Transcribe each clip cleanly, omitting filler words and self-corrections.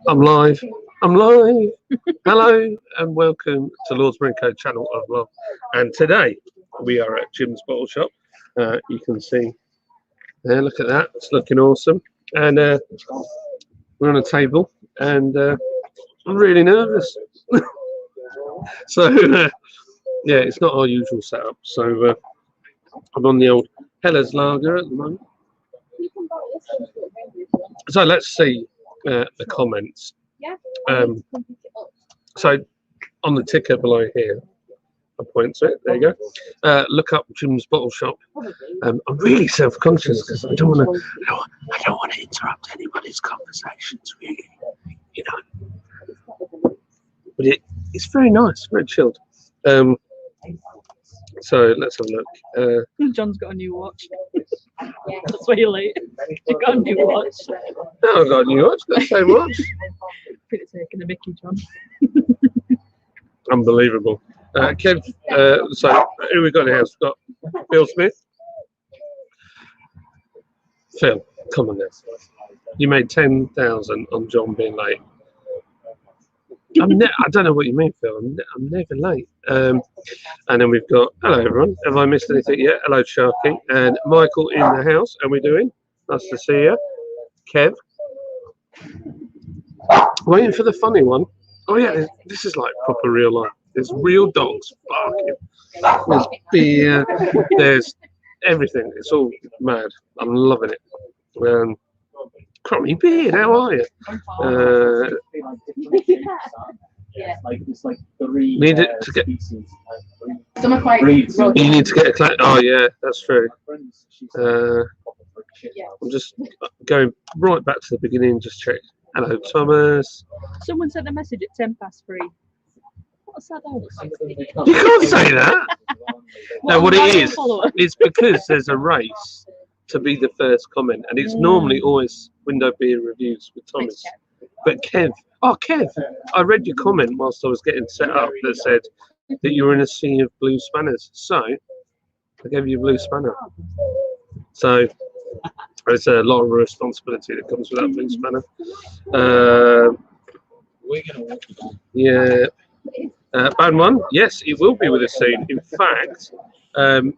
I'm live. I'm live. Hello and welcome to Lordsbury & Co channel of love. And today we are at Jim's Bottle Shop. You can see there. Look at that. It's looking awesome. And we're on a table, and I'm really nervous. So yeah, it's not our usual setup. So I'm on the old Hellas Lager at the moment. So let's see the comments. So on the ticker below here, I point to it. There you go. Look up Jim's Bottle Shop. I'm really self-conscious because I don't want to interrupt anybody's conversations, really. You know. But it's very nice, very chilled. So let's have a look. John's got a new watch. That's why you're late. You got a new watch. No, I've got a new watch. Got the same watch. Could have taken a Mickey, John. Unbelievable. Kev, so who we got in the house? We've got Phil Smith. Phil, come on now. You made 10,000 on John being late. I don't know what you mean, Phil. I'm never late. And then we've got, hello everyone. Have I missed anything yet? Hello Sharky and Michael in the house. How we doing? Nice to see you. Kev. Waiting for the funny one. Oh yeah, this is like proper real life. There's real dogs barking. There's beer. There's everything. It's all mad. I'm loving it. Crummy Beard, how are you? Need it to get. You need to get a class. Oh yeah, that's true. I'm just going right back to the beginning. Just check. Hello, Thomas. Someone sent a message at 3:10. What's that? You can't say that. No, what it is, it's because there's a race to be the first comment, and it's normally always window beer reviews with Thomas. But Kev, I read your comment whilst I was getting set up that said that you were in a sea of blue spanners. So I gave you a blue spanner. So there's a lot of responsibility that comes with that blue spanner. Yeah. Band one, yes, it will be with us soon. In fact,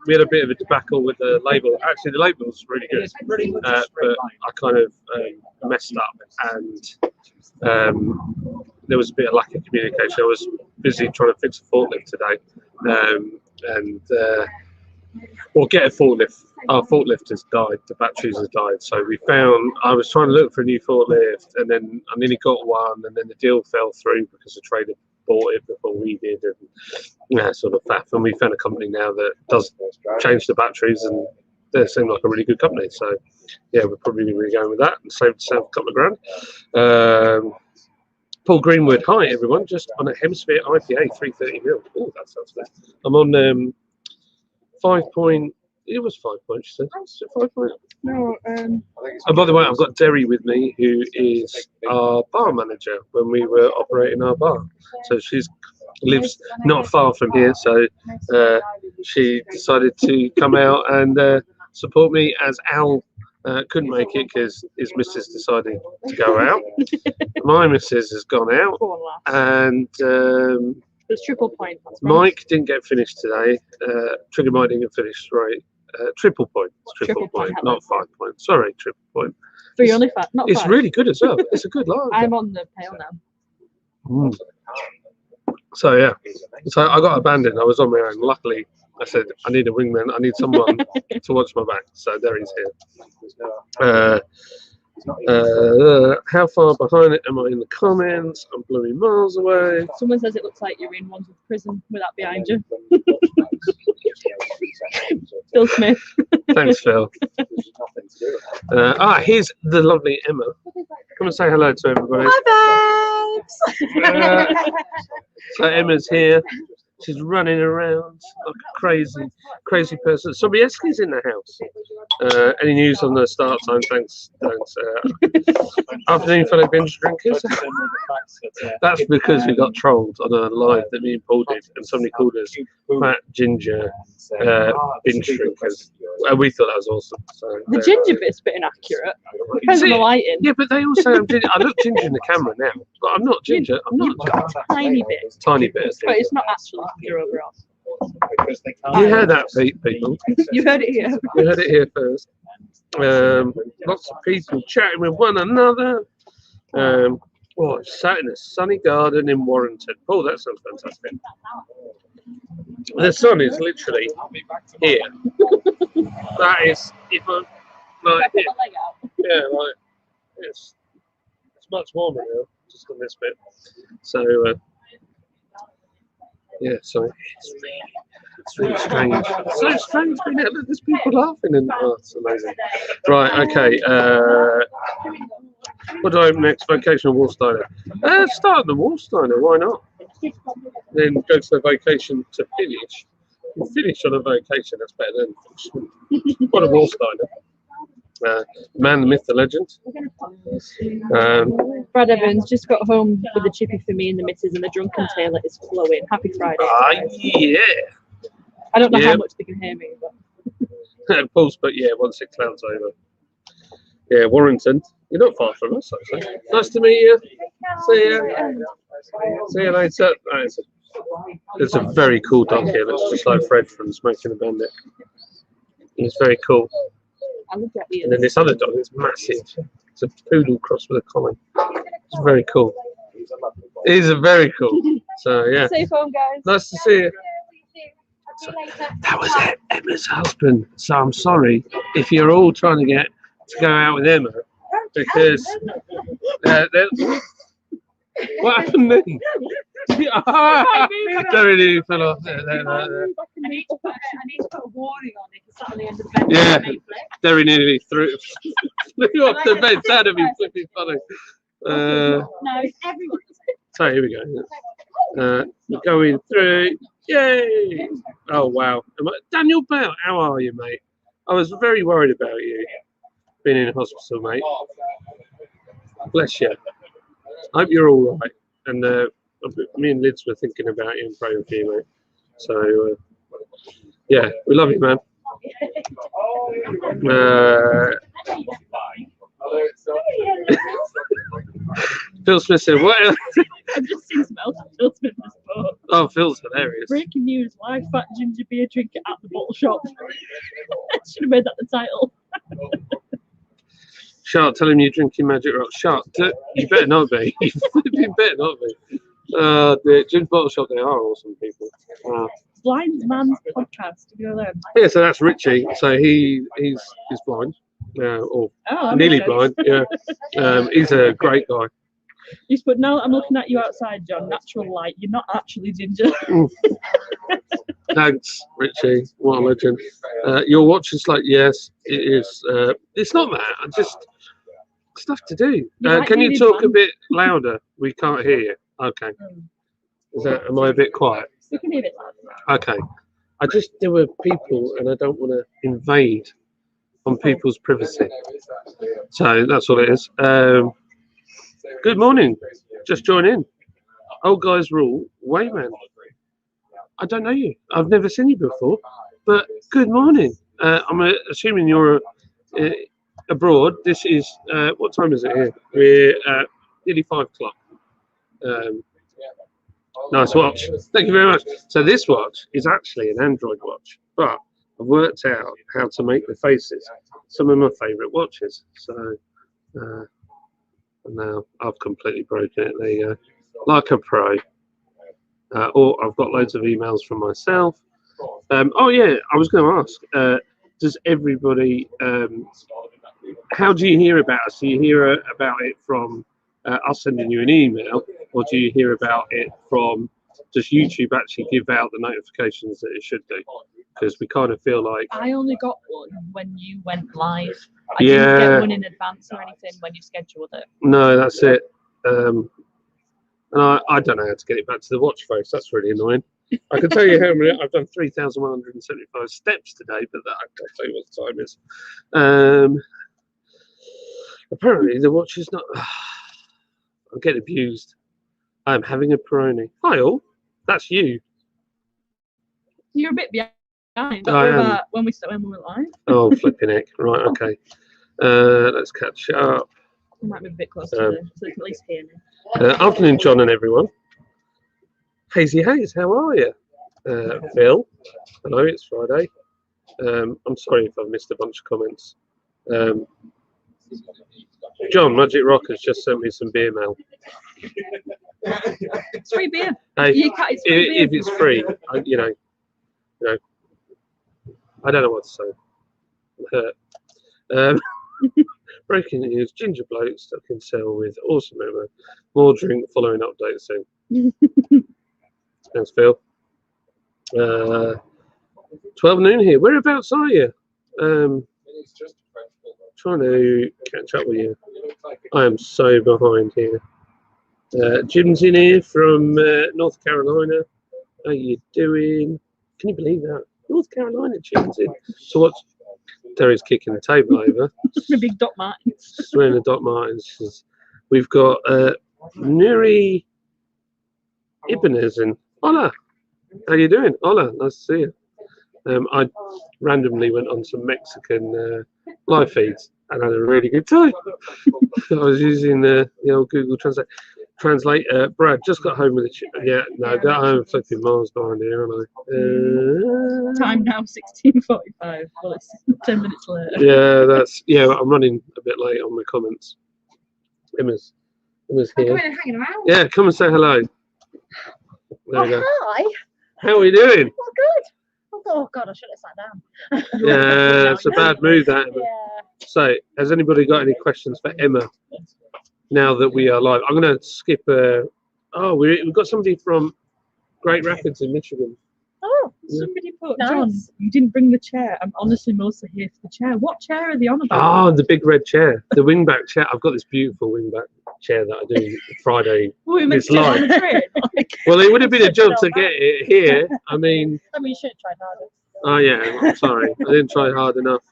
we had a bit of a debacle with the label. Actually, the label was really good, but I kind of messed up, and there was a bit of lack of communication. I was busy trying to fix a forklift today, or get a forklift. Our forklift has died. The batteries have died. So I was trying to look for a new forklift, and then I nearly got one, and then the deal fell through because the trader bought it before we did, and sort of faff. And we found a company now that does change the batteries, and they seem like a really good company. So yeah, we're probably going to be going with that and save a couple of grand. Paul Greenwood, hi everyone, just on a Hemisphere IPA 330ml. Oh, that sounds good. I'm on 5 point. It was 5 points, she said. 5 point? No, and by the way, I've got Derry with me, who is our bar manager when we were operating our bar. So she lives not far from here, so she decided to come out and support me, as Al couldn't make it because his missus decided to go out. My missus has gone out, and it's triple point. Mike didn't get finished today. Trigger Mike didn't get finished, right? Triple point. It's triple point, not 5 points. Sorry, triple point. 3 only 5, not 5. It's really good as well. It's a good lager. I'm on the pale now. So yeah, so I got abandoned. I was on my own. Luckily, I said I need a wingman. I need someone to watch my back. So there he's here. How far behind it am I in the comments? I'm bloody miles away. Someone says it looks like you're in Wandsworth Prison with that behind you. Phil Smith. Thanks, Phil. Here's the lovely Emma. Come and say hello to everybody. Hi, babes. So Emma's here. She's running around like a crazy person. Sobieski's in the house. Any news on the start time? Thanks. Afternoon, fellow binge drinkers. That's because we got trolled on a live that me and Paul did, and somebody called us fat ginger binge drinkers. And we thought that was awesome. So, the ginger bit's a bit inaccurate. Depends on the lighting. Yeah, but they all say I'm ginger. I look ginger in the camera now, but I'm not ginger. I'm not. You've got a tiny bit. Tiny bit. But it's not actually ginger overall. You heard that, people. You heard it here. You heard it here first. Lots of people chatting with one another. Sat in a sunny garden in Warrington. Oh, that sounds fantastic. The sun is literally here. That is, if I'm like, yeah, like it's much warmer now, just on this bit. So, yeah, so it's really strange. It's so strange being out there. There's people laughing, and it's amazing. Right, okay. What do I have next? Vacation or Warsteiner? Start the Warsteiner, why not? Then go to the vacation to finish. You finish on a vacation, that's better than what a Warsteiner. Man, the myth, the legend. Brad Evans just got home with a chippy for me and the missus, and the drunken tailor is flowing. Happy Friday. Yeah. I don't know how much they can hear me, but Paul's, but yeah, 1-6 clouds over. Yeah, Warrington. You're not far from us, actually. Nice to meet you. See you. See you later. There's a very cool dog here. Looks just like Fred from Smoking the Bandit. He's very cool. And then this other dog is massive. It's a poodle crossed with a collie. It's very cool. He's very cool. So yeah. Safe home, guys. Nice to see you. So, that was Emma's husband. So I'm sorry if you're all trying to get to go out with Emma, because what happened then? There it is, fell off. There. I need to put a warning on it because on the end of the bed. Yeah, Derry nearly flew off the bed. That'd be flipping funny. No, everyone. So here we go. We're going through. Yay! Oh wow, Daniel Bell, how are you, mate? I was very worried about you being in hospital, mate. Bless you. I hope you're all right. And me and Lids were thinking about you and praying for you, mate. So yeah, we love you, man. Phil Smith said, "What else?" I've just seen some else Phil Smith this book. Oh, Phil's hilarious. Breaking news: why fat ginger beer drinker at the bottle shop? Should have made that the title. Shark, tell him you're drinking Magic Rock. Shark, you better not be. You better not be. The gin bottle shop, they are awesome people. Blind Man's Podcast. You know them? Yeah, so that's Richie. So he's blind, or nearly blind. Yeah, he's a great guy. Yes, but now that I'm looking at you outside, John, natural light, you're not actually ginger. Thanks, Richie. What a legend. Your watch is like, yes, it is. It's not that. I just stuff to do. Can you talk a bit louder? We can't hear you. Okay. Am I a bit quiet? We can hear it loud. Okay. There were people, and I don't want to invade on people's privacy. So that's all it is. Good morning. Just join in. Old guys rule. Wayman. I don't know you. I've never seen you before. But good morning. I'm assuming you're abroad. This is what time is it here? We're nearly 5 o'clock. Nice watch. Thank you very much. So this watch is actually an Android watch, but I've worked out how to make the faces. Some of my favourite watches. So now I've completely broken it. There you go. Like a pro. Or I've got loads of emails from myself. Oh yeah, I was going to ask. Does everybody? How do you hear about us? Do you hear about it from us sending you an email, or do you hear about it from does YouTube actually give out the notifications that it should do? Because we kind of feel like I only got one when you went live. I didn't get one in advance or anything when you scheduled it. No, that's it. And I don't know how to get it back to the watch face. That's really annoying. I can tell you how many. I've done 3,175 steps today, but I'll tell you what the time is. Apparently, the watch is not. I'm getting abused. I'm having a Peroni. Hi all. That's you. You're a bit behind. I am. About when we went live. Oh, flipping heck. Right, okay. Let's catch up. We might be a bit closer so they can at least hear me. Afternoon, John and everyone. Hazy Hayes, how are you? Phil, hello, it's Friday. I'm sorry if I've missed a bunch of comments. John, Magic Rock has just sent me some beer mail. It's free beer. Hey, It's free beer. if it's free, I don't know what to say. I'm hurt. Breaking news: Ginger bloke stuck in cell with awesome Emma. More drink following update soon. Thanks, Phil. 12 noon here. Whereabouts are you? Trying to catch up with you. I am so behind here. Jim's in here from North Carolina. How you doing? Can you believe that? North Carolina, Jim's in. So what's Terry's kicking the table over? The big Doc Martens. Swearing the Doc Martens. We've got Nuri Ibanez in. Hola. How you doing? Hola. Nice to see you. I randomly went on some Mexican live feeds and had a really good time. I was using the old Google Translate. Brad just got home with a got home flipping miles behind here, aren't I? Time now 16:45. Well, it's 10 minutes later. I'm running a bit late on my comments. Emma's here. Hanging around. Yeah, come and say hello. There we go. Hi. How are we doing? Well, good. Oh God, I should have sat down. Yeah, it's a bad move, that. Yeah. So, has anybody got any questions for Emma now that we are live? I'm going to skip. We've got somebody from Great Rapids in Michigan. Oh, Somebody put, nice. John, you didn't bring the chair. I'm honestly mostly here for the chair. What chair are they on about? Oh, the big red chair, the wingback chair. I've got this beautiful wingback chair that I do Friday. Well, we meant It's to get on live. the train. Well, it would have been a job to get it here. I mean, you should have tried harder. oh yeah, I'm sorry. I didn't try hard enough.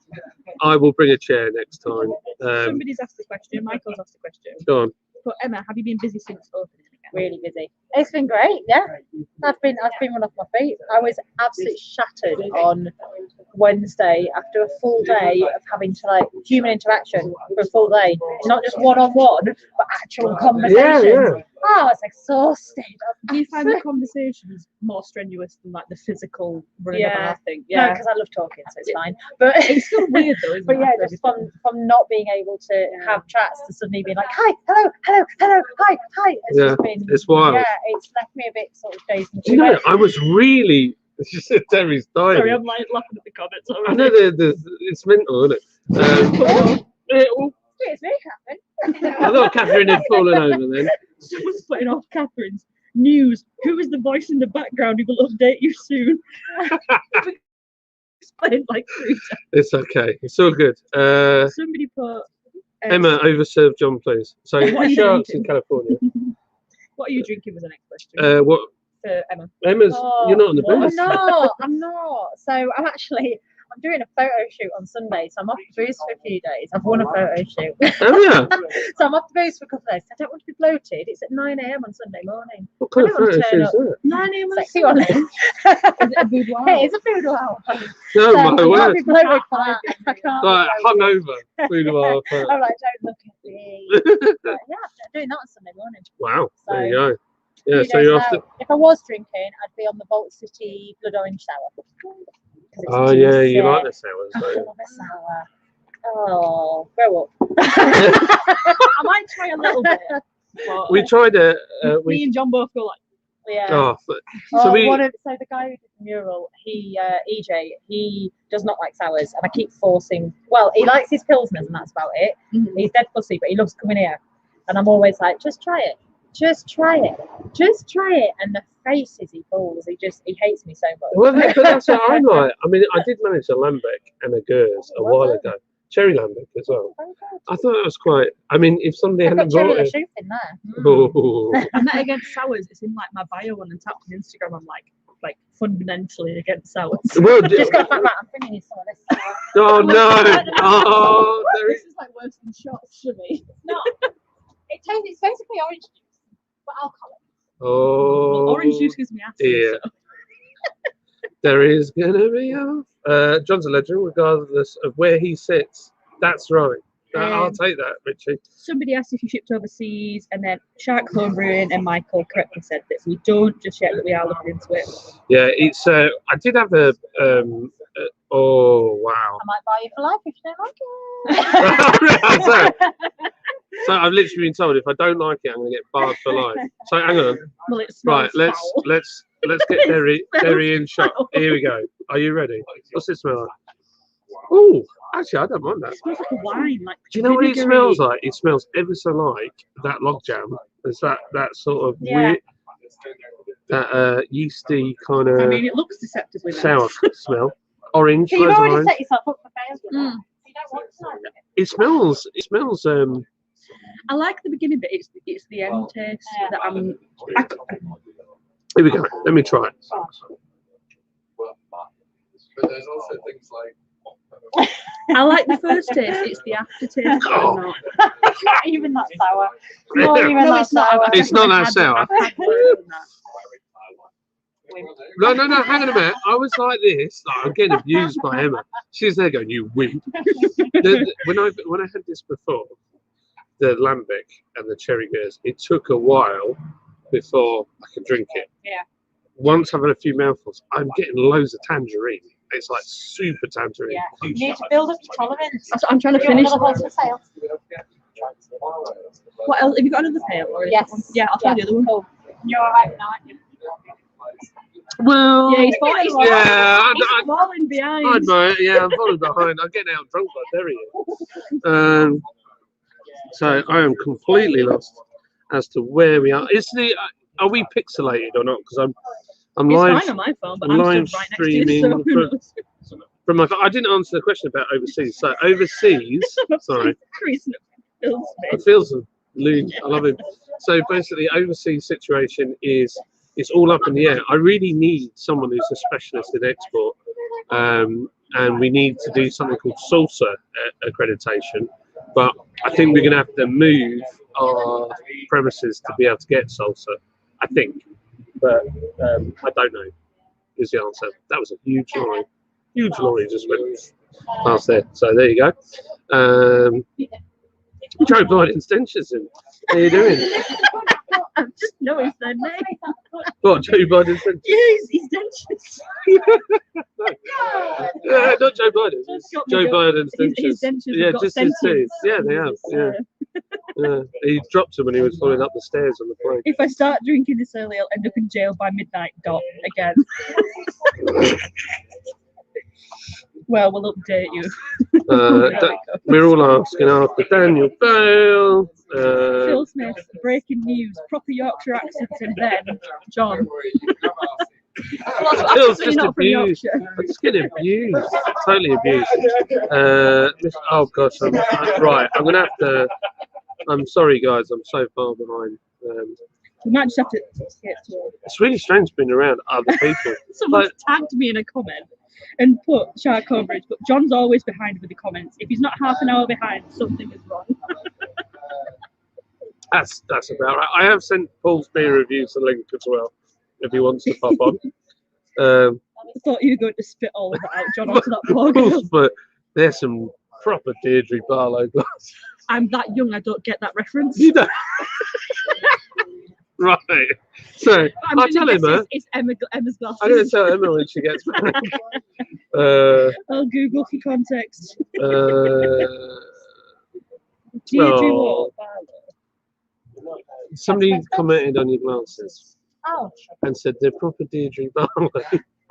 I will bring a chair next time. Somebody's asked the question. Michael's asked the question. Go on. But Emma, have you been busy since opening again? Really busy. It's been great, yeah. I've been run off my feet. I was absolutely shattered on Wednesday after a full day of having to human interaction for a full day. Not just one-on-one, but actual conversations. Yeah. Oh, I was exhausted. Do you find the conversations more strenuous than the physical running about thing? No, because I love talking, so it's fine. But it's still weird though, isn't but it? yeah, just from not being able to have chats to suddenly being like, hi, hello, hi. It's just been, it's wild. Yeah, it's left me a bit sort of dazed. Do you know, I was really. Terry's dying. Sorry, I'm laughing at the comments. I know it's mental, isn't it? It's me, Catherine. I thought Catherine had fallen over then. Someone's putting off Catherine's news. Who is the voice in the background who will update you soon? Explained 3 times. It's okay. It's all good. Somebody put Emma, overserve John, please. So sharks in California. What are you drinking was the next question. What? Emma. Emma's. You're not on the booze. I'm not. So I'm doing a photo shoot on Sunday, so I'm off the booze for a few days. I've won a photo shoot. Oh yeah. So I'm off the booze for a couple of days. I don't want to be bloated. It's at 9 a.m. on Sunday morning. What kind of photo shoot is that? 9 a.m. Sexy one. Is it a boudoir? It is a boudoir. No, my I word. can't be bloated for that. I can't. Like hungover. Boudoir. I'm like, don't look at me. But yeah, I'm doing that on Sunday morning. Wow. So, there you go. Yeah. few So days you're now. off to. If I was drinking, I'd be on the Vault City Blood Orange Sour. Oh yeah, you like the sours. I So. love a sour. Oh, grow up. I might try a little bit. But We tried a. me and John both go Yeah. Oh, so the guy who did the mural, EJ, he does not like sours, and I keep forcing. Well, he likes his pilsners, and that's about it. Mhm. He's dead fussy, but he loves coming here, and I'm always like, just try it, and the faces he pulls, he hates me so much. well, but that's what I like. I mean, I did manage a Lambic and a Gers a while ago. Cherry Lambic as well. I thought it was quite. I mean, if somebody I've hadn't got Cherry brought it. Lachoupe in there. Oh. I'm not against sours. It's in my bio on and tapped on Instagram. I'm like, like fundamentally against sours. Well, Just got the fact that I'm thinking some of this. oh no! Oh, there This is. is like worse than shots for me. No, it's basically orange juice, but alcoholic. Oh, Orange juice gives me acid. yeah. So. There is gonna be a John's a legend, regardless of where he sits. That's right. I'll take that, Richie. Somebody asked if you shipped overseas, and then Shark Homebrewing and Michael correctly said that we don't just yet, that we are looking into it. Yeah, it's. I did have a. Oh wow. I might buy you for life if you don't like it. So I've literally been told if I don't like it, I'm gonna get barred for life. So hang on. Well, it smells Right, foul. let's get Derry in shot. Here we go. Are you ready? What's it smell like? Oh, actually, I don't mind that. It smells like a wine. Like, Do you know what it vinegary. smells like? It smells ever so like that log jam. It's that sort of weird, that yeasty kind I of mean, it looks deceptively nice. sour smell. Orange. So you've loads of already orange. set yourself up for failure. Mm. You don't want to like it. It smells. I like the beginning bit. It's the end taste that I'm. Here we go. Let me try it. But there's also things like I like the first taste. It's the aftertaste. that I'm not. It's not even that sour. Not even No, that it's not. sour. I've It's not definitely that sour. I've had worse than that. No. Hang on a minute. I was like this. Like, I'm getting abused by Emma. She's there going, "You wimp." When I had this before, the lambic and the cherry beers, it took a while before I could drink it. Yeah. Once I've had a few mouthfuls, I'm getting loads of tangerine. It's like super tangerine. Yeah. You need to build up your tolerance. I'm trying to Do you want finish. another bottle for sale? What else? Have you got another pail? Or is Yes. that one? Yeah, I'll try the other one. Cool. You're alright now, aren't you? Well, Yeah, he's falling. yeah, He's falling behind. I'm falling behind. I'm getting out drunk by Derry. So I am completely lost as to where we are. Are we pixelated or not? Because I'm It's live fine on my phone, but I'm I'm live stood right next to you, streaming so who knows? from my phone. I didn't answer the question about overseas. So overseas, sorry, Chris fills me. it feels loon. I love him. So basically, overseas situation is it's all up in the air. I really need someone who's a specialist in export, and we need to do something called SALSA accreditation. But I think we're going to have to move our premises to be able to get SALSA. I think, but I don't know. Is the answer? That was a huge lorry. Huge lorry just went past there. So there you go. Joe Biden's dentures in. How you doing? I've just noticed their name. What, Joe Biden's dentures? Yeah, he's dentures. Not Joe Biden's. It's Got me Joe going. Biden's His dentures. dentures Yeah, have got just his teeth. sentience. Yeah, they have. Yeah. Yeah. He dropped them when he was falling up the stairs on the plane. If I start drinking this early, I'll end up in jail by midnight dot again. Well, we'll update you. We're all asking after Daniel Bale. Phil Smith, breaking news, proper Yorkshire accents, and then John. Phil's Absolutely just not from abused. Yorkshire. I'm just getting abused. Totally abused. Oh gosh, right. I'm gonna have to. I'm sorry, guys. I'm so far behind. We might just have to get to it. It's really strange being around other people. Someone's tagged me in a comment and put Shark coverage, but John's always behind with the comments. If he's not half an hour behind, something is wrong. That's about right. I have sent Paul's beer reviews a link as well, if he wants to pop on. I thought you were going to spit all of that out, John, onto that blog. But there's some proper Deirdre Barlow glass. I'm that young, I don't get that reference. You know. Right. So I'll tell Emma. It's Emma's glasses. I'm going to tell Emma when she gets back. I'll Google for context. Well, somebody commented on your glasses Oh, and said they're proper Deirdre Barlow.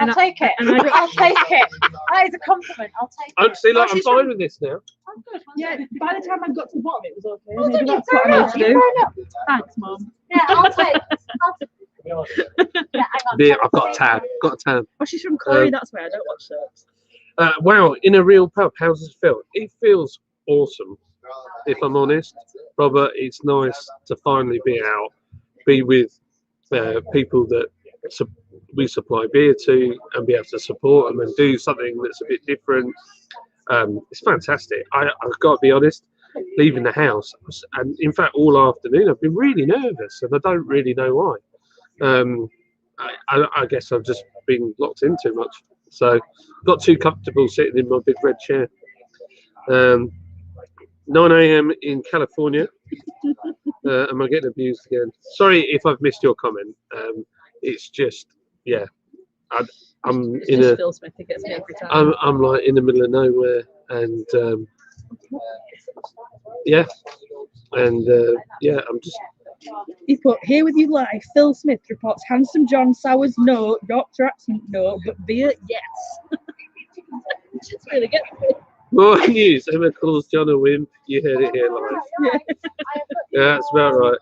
I'll take it. I'll take it. That is a compliment. I'll take it. I'm see, like, I'm she's fine from- with this now. I'm good. Yeah, by the time I got to the bottom, it was okay. Well, Maybe did you that's what grown I up? need to You do. grown up? Thanks, Mum. Yeah, I'll take. Yeah, hang on. Beer, I've got a tab. Got a tab. Oh, she's from Corey, that's why I don't watch soaps. Wow, in a real pub, how does it feel? It feels awesome, if I'm honest. Robert, it's nice to finally be out, be with people that we supply beer to, and be able to support them and do something that's a bit different. It's fantastic. I've got to be honest, leaving the house, and in fact all afternoon I've been really nervous, and I don't really know why. I guess I've just been locked in too much, so got too comfortable sitting in my big red chair. 9 a.m. in California. Am I getting abused again? Sorry if I've missed your comment. It's just, yeah, I'm It's in just a. Phil Smith who gets me every time. I'm like in the middle of nowhere, and yeah, and yeah, I'm just. He put, here with you live, Phil Smith reports Handsome John sours no, Yorkshire accent no, but beer yes. Just really gets me. More news. Emma calls John a wimp. You heard it here live. Yeah, that's about right.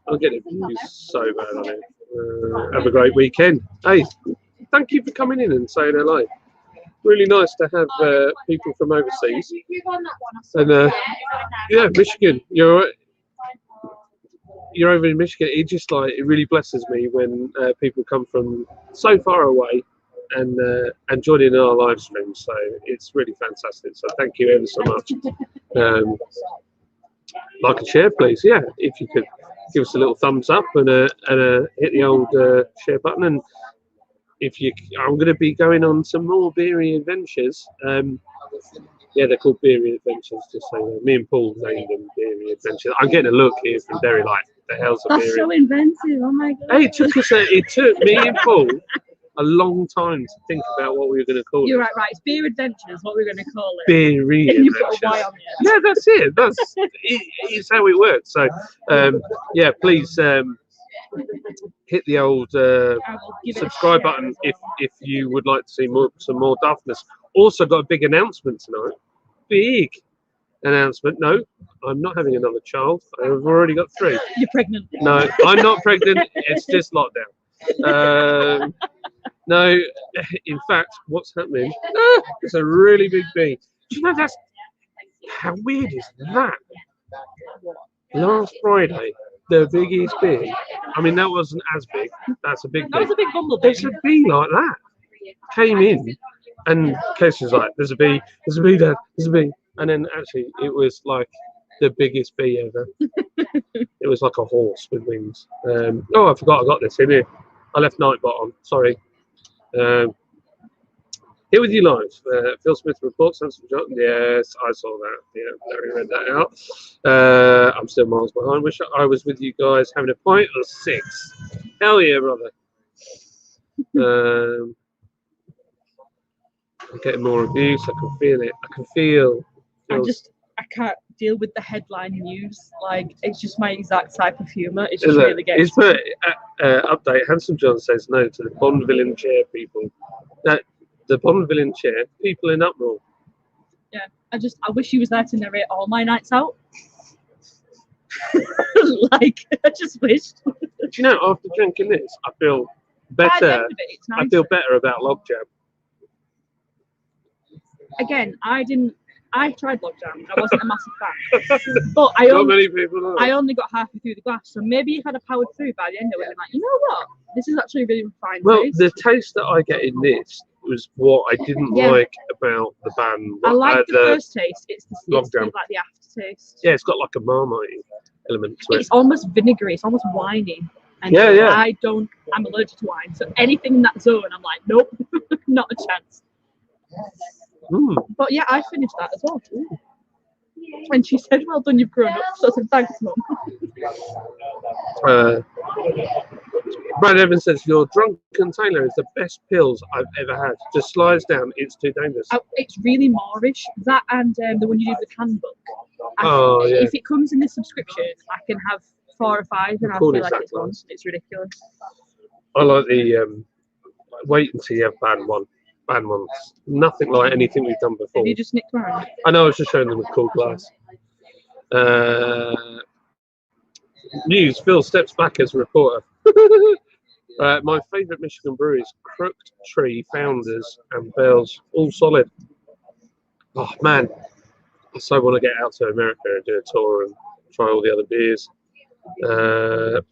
I'm getting abused so bad on it. Have a great weekend. Hey, thank you for coming in and saying hello. Really nice to have people from overseas. And yeah, Michigan. You're over in Michigan. It really blesses me when people come from so far away and join in our live stream. So it's really fantastic. So thank you ever so much. Like and share, please. Yeah, if you could give us a little thumbs up and hit the old share button. And I'm going to be going on some more beery adventures. Yeah, they're called beery adventures. Just so me and Paul named them beery adventures. I'm getting a look here from Derry, like the hell's a That's beery? so inventive. Oh my god. Hey, it took me and Paul a long time to think about what we were going to call You're it. right. It's beer adventures. What we're going to call it. Beery And you've got a Y adventures. on it. Yeah, that's it. It's how it works. So, yeah, please hit the old I will give it a subscribe share button as well. if you would like to see some more Daftness. Also got a big announcement tonight. Big announcement. No, I'm not having another child. I've already got 3. You're pregnant. No, I'm not pregnant. It's just lockdown. No, in fact, what's happening? It's a really big bee. Do you know how weird is that? Last Friday, the biggest bee. I mean, that wasn't as big. That's a big That bee. was a big bumblebee. There's a bee like that. Came in, and Casey's like, "There's a bee. There's a bee there. There's a bee." And then actually, it was like the biggest bee ever. It was like a horse with wings. Oh, I forgot I got this in here. I left Nightbot on. Sorry. Here with you live. Phil Smith reports. Yes, I saw that. Yeah, Larry read that out. I'm still miles behind. Wish I was with you guys having a pint or 6. Hell yeah, brother. I'm getting more reviews. I can feel it. I can feel. I can't deal with the headline news. Like, it's just my exact type of humour. It just really gets me. Update. Handsome John says no to the Bond villain chair people. The Bond villain chair people in uproar. Yeah, I wish he was there to narrate all my nights out. Like, I just wish. Do you know, after drinking this, I feel better. It's nice. I feel better about Logjam. Again, I tried Logjam. I wasn't a massive fan, but Not many people are. I only got halfway through the glass. So maybe if I'd have powered through by the end of it, I'm like, you know what? This is actually a really fine Well, taste. the taste that I get in this was what I didn't like about the band. I like the first taste. It's Logjam. like the aftertaste. Yeah, it's got like a Marmite element to it. It's almost vinegary. It's almost winey. And Yeah. I'm allergic to wine. So anything in that zone, I'm like, nope, not a chance. Mm. But yeah, I finished that as well. And she said, well done, you've grown up. So I said, thanks, Mum. Brad Evans says, your drunken Taylor is the best pills I've ever had. Just slides down, it's too dangerous. It's really Moorish. That and the one you do with handbook. Yeah. If it comes in this subscription, I can have 4 or 5 and I feel like it's one. It's ridiculous. I like the wait until you have band ones. Nothing like anything we've done before. Have you just nicked mine? I know, I was just showing them with cool glass. News, Phil steps back as a reporter. My favourite Michigan breweries, Crooked Tree, Founders and Bells, all solid. Oh man, I so want to get out to America and do a tour and try all the other beers.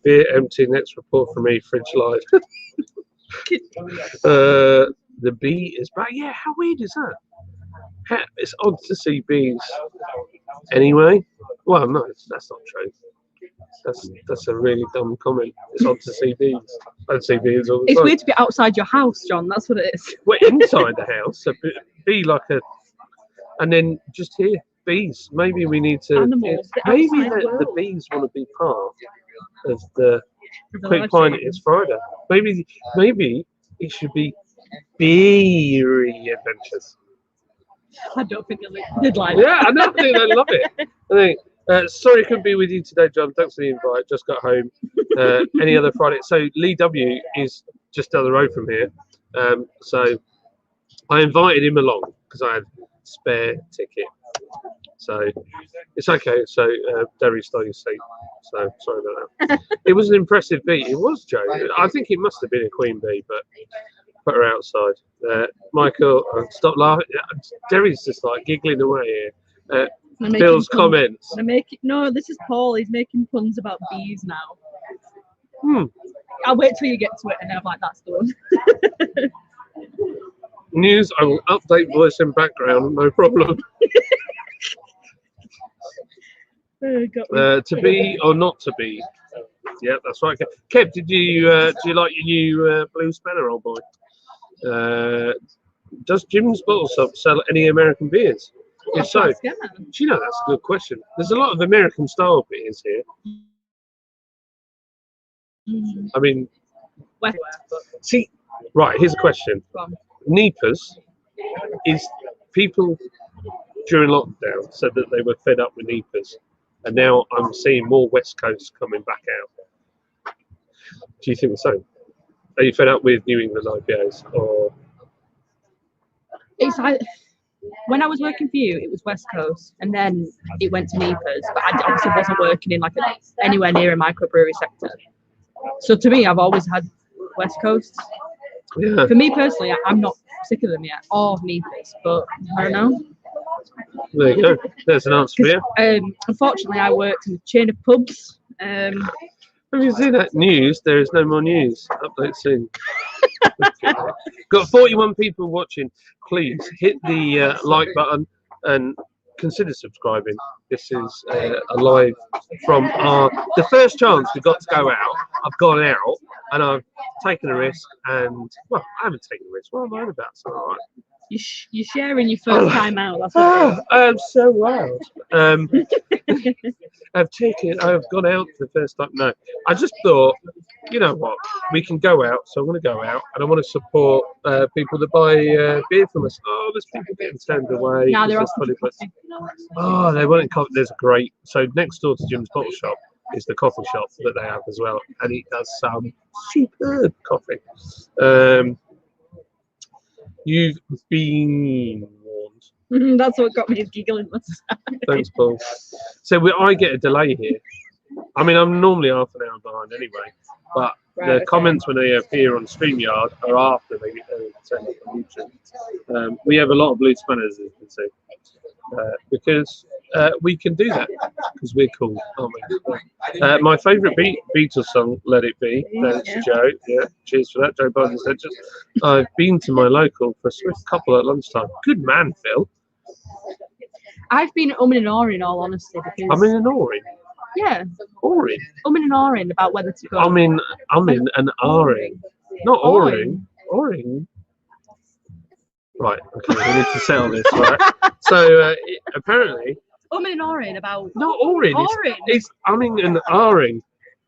Beer empty. Next report from me. Fridge live. The bee is back. Yeah, how weird is that? It's odd to see bees. Anyway, well, no, that's not true. That's a really dumb comment. It's odd to see bees. I see bees all the It's time. weird to be outside your house, John. That's what it is. We're inside the house, so be like a, and then just hear bees. Maybe we need to. Animals, the Maybe outside the world. bees want to be part of the The Quick live Pint. stream. It's Friday. Maybe it should be beery adventures. I don't think they'd like. Yeah, I know. I think they love it. I think. Sorry, couldn't be with you today, John. Thanks for the invite. Just got home. Any other Friday? So Lee W is just down the road from here. So I invited him along because I had spare ticket. So it's okay. So Derry stole your seat. So sorry about that. It was an impressive beat. It was, Joe. I think it must have been a queen bee, but put her outside. Michael, stop laughing. Derry's just like giggling away here. Bill's comments. No, this is Paul. He's making puns about bees now. I'll wait till you get to it, and I'm like, that's done. News. I will update voice and background. No problem. To be or not to be. Yeah, that's right. Kev, do you like your new blue spanner, old boy? Does Jim's Bottle Shop sell any American beers? If so, do you know that's a good question. There's a lot of American style beers here. I mean, see, right, here's a question. Neepers is people during lockdown said that they were fed up with Neepers, and now I'm seeing more West Coast coming back out. Do you think the same? Are you fed up with New England IPAs, or? It's like when I was working for you, it was West Coast, and then it went to Neepers. But I obviously wasn't working in like anywhere near a microbrewery sector. So to me, I've always had West Coast. Yeah. For me personally, I'm not sick of them yet, or Neepers, but I don't know. There you go. There's an answer for you. Unfortunately, I worked in a chain of pubs. Have you seen that news? There is no more news. Update soon. Got 41 people watching. Please hit the like button and consider subscribing. This is a live from the first chance we got to go out. I've gone out and I've taken a risk, and well, I haven't taken a risk. What am I on about? It's all right. You're sharing your first time out. That's what it is. I'm so loud. I've gone out for the first time. No, I just thought, you know what, we can go out, so I want to go out, and I want to support people that buy beer from us. Oh, there's people getting turned away. Now they're Oh, they want coffee. There's a great. So next door to Jim's Bottle Shop is the coffee shop that they have as well, and it does some superb coffee. You've been warned. That's what got me giggling. Thanks, Paul. So I get a delay here. I mean, I'm normally half an hour behind anyway, but the comments when they appear on StreamYard are after they turn up on YouTube. We have a lot of blue spanners, as you can see, because we can do that because we're cool, aren't we? My favourite Beatles song, "Let It Be." Thanks, Joe. Yeah, cheers for that. Joe Biden said, I've been to my local for a swift couple at lunchtime. Good man, Phil. I've been umming and ahhing, in all honesty, because I'm in an ahhing. Yeah. Ahhing. Umming and ahhing about whether to go. I'm in an ahhing. Not ahhing. Ahhing. Right, okay, we need to settle this, right? So apparently. Umming and ahhing about. Not ahhing. Ahhing. It's umming and ahhing.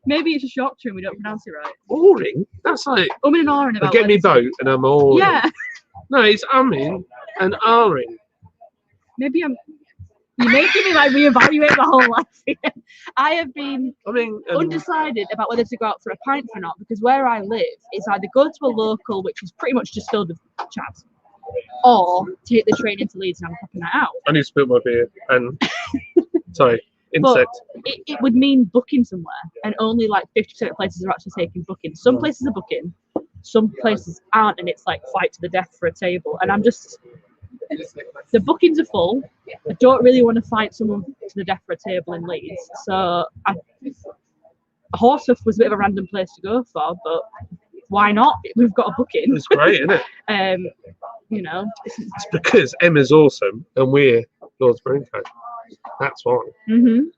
Maybe it's a Yorkshire and we don't pronounce it right. Ahhing? That's like. Umming and ahhing about. Get me boat and I'm ahhing. Yeah. No, it's umming and ahhing. Maybe you're making me like reevaluate my whole life. I have been undecided about whether to go out for a pint or not, because where I live, it's either go to a local, which is pretty much just filled with chaps, or take the train into Leeds and have a proper night out. I need to spill my beer and sorry, insect. But it would mean booking somewhere, and only like 50% of places are actually taking bookings. Some places are booking, some places aren't, and it's like fight to the death for a table. And I'm just, the bookings are full. I don't really want to fight someone to the death for a table in Leeds, so Horseth was a bit of a random place to go for, but why not? We've got a booking. It's great, isn't it? You know, It's because Emma's awesome and we're Lord's Braincoat. That's why. And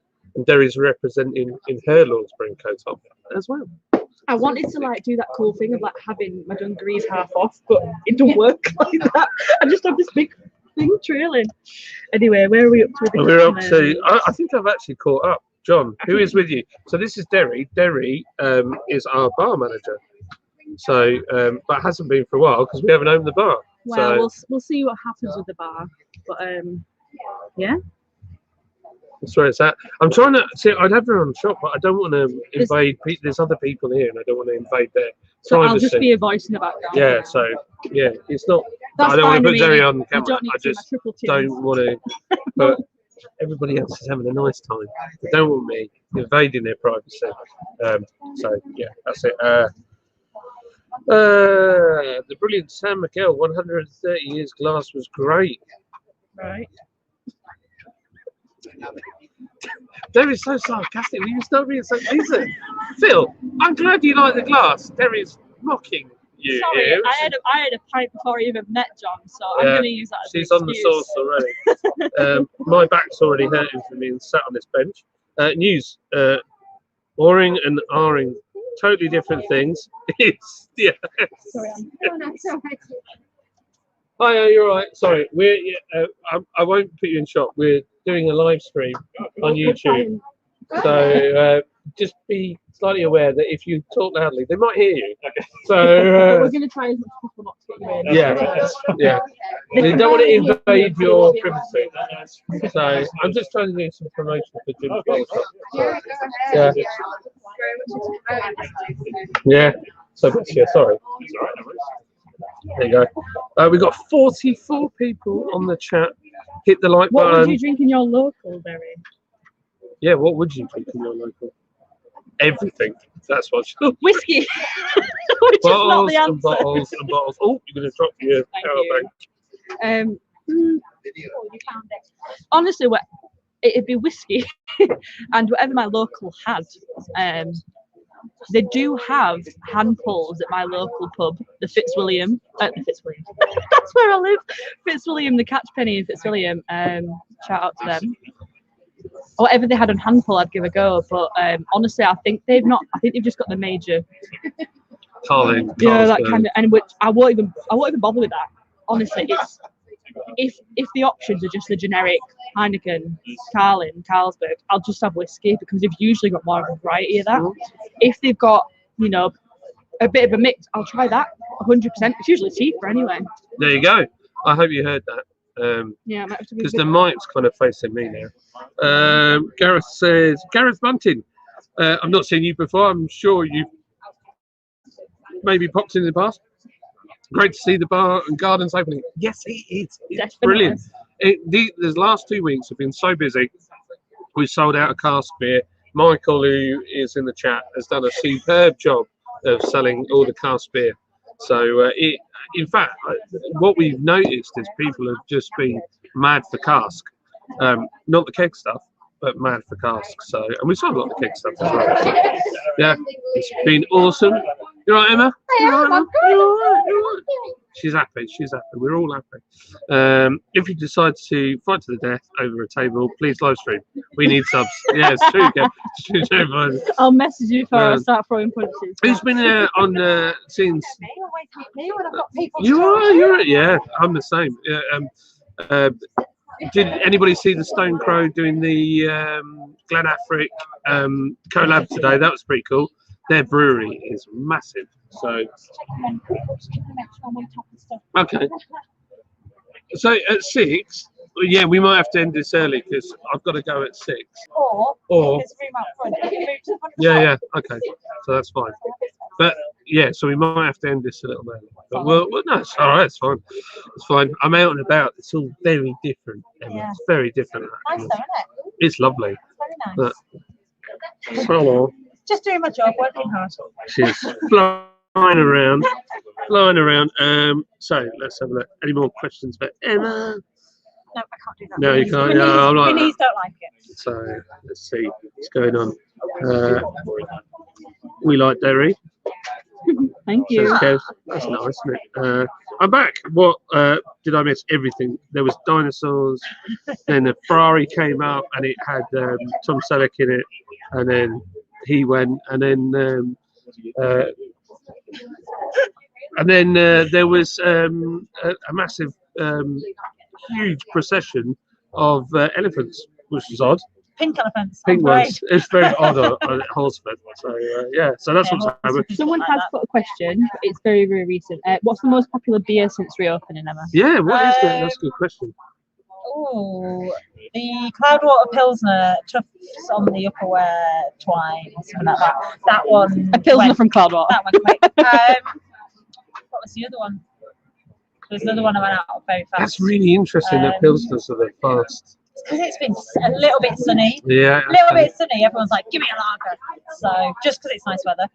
Derry's representing in her Lord's Braincoat top as well. I wanted to like do that cool thing of like having my dungarees half off, but it don't work like that. I just have this big thing trailing. Anyway, where are we up to? With the We're up to. I think I've actually caught up. John, who is with you? So this is Derry. Derry is our bar manager. So, but hasn't been for a while because we haven't owned the bar. Well, so, we'll see what happens with the bar. But yeah. That's where it's at. I'm trying to see. I'd have her on shop, but I don't want to invade. There's other people here, and I don't want to invade their So privacy. I'll just be a voice in the background. Yeah. So yeah, it's not. That's I don't want fine to with put me. Derry on camera. Don't need I to see my just triple chins. don't want to. But everybody else is having a nice time. They don't want me invading their privacy. So yeah, that's it. The brilliant Sam McKell, 130 years glass was great. Right. Derry's so sarcastic. Will you stop being so decent? Phil, I'm glad you like the glass. Derry's mocking you. Sorry, here. I had a pint before I even met John, so I'm going to use that as She's an on the excuse. sauce already. My back's already hurting from being sat on this bench. News. Oring and Aring, totally different things. It's yeah. Sorry, Hi, you're right. Sorry, we're. I won't put you in shock. We're doing a live stream on YouTube, so just be slightly aware that if you talk loudly, they might hear you. So we're going to try as much as possible not to get you in. yeah. They don't want to invade your privacy. So I'm just trying to do some promotion for Jim's Bowl Shop. Yeah. So yeah, sorry. There you go. We've got 44 people on the chat. Hit the like What button. would you drink in your local, Derry? Yeah, what would you drink in your local? Everything. That's what. Whiskey. Which is not the answer. And bottles and bottles. Oh, you're going to drop your power bank. Honestly, it'd be whiskey and whatever my local had. They do have hand pulls at my local pub, the Fitzwilliam. That's where I live. Fitzwilliam, the Catchpenny in Fitzwilliam. Shout out to them. Whatever they had on hand pull, I'd give a go. But honestly, I think they've just got the major. Carling. Yeah, that kind of, and which I won't even bother with that. Honestly, it's if the options are just the generic Heineken, Carling, Carlsberg, I'll just have whiskey because they've usually got more of a variety of that. If they've got, a bit of a mix, I'll try that 100%. It's usually cheaper anyway. There you go. I hope you heard that. Yeah, might have to be because the mic's kind of facing me now. Gareth says, Gareth Bunting, I've not seen you before. I'm sure you've maybe popped in the past. Great to see the bar and gardens opening. Yes, it is. It's brilliant. The last 2 weeks have been so busy. We've sold out a cask beer. Michael, who is in the chat, has done a superb job of selling all the cask beer. So, in fact, what we've noticed is people have just been mad for cask. Not the keg stuff, but mad for cask. So, and we sold a lot of the keg stuff as well. So, yeah, it's been awesome. You all right, Emma? I'm good. You're right. She's happy. She's happy. We're all happy. If you decide to fight to the death over a table, please live stream. We need subs. Yeah, it's true. It's true. I'll message you before I start throwing punches. Who's been on since? You're You're right. Yeah, I'm the same. Did anybody see the Stone Crow doing the Glen Affric collab today? That was pretty cool. Their brewery is massive. So okay. So at 6, yeah, we might have to end this early because I've got to go at 6. Or there's room out front. You can move to the front. Yeah, okay. So that's fine. But yeah, so we might have to end this a little early. But well, no, it's all right. It's fine. It's fine. I'm out and about. It's all very different. Emma. Yeah. It's very different. Nice though, isn't it? It's lovely. It's very nice. Hello. Just doing my job, working hard. She's flying around. So let's have a look. Any more questions for Emma? No, I can't do that. No, you can't. My I'm like knees don't like it. So let's see what's going on. We like dairy. Thank So you. that's nice, isn't it? I'm back. What did I miss? Everything. There was dinosaurs. Then the Ferrari came up and it had Tom Selleck in it, and then he went, and then there was a massive, huge procession of elephants, which was odd. Pink elephants. Pink Great. ones. It's very odd at Horsford. So yeah, so that's what's happening. Someone has put a question. It's very, very recent. What's the most popular beer since reopening, Emma? Yeah, what is that? That's a good question. Oh, the Cloudwater Pilsner, Tufts on the Upperware Twine, or something like that. That one. A Pilsner from Cloudwater. That one. What was the other one? There's another one I went out of very fast. That's really interesting that Pilsners are the fast. Because it's been a little bit sunny. Yeah. A little bit sunny. Everyone's like, give me a lager. So, just because it's nice weather.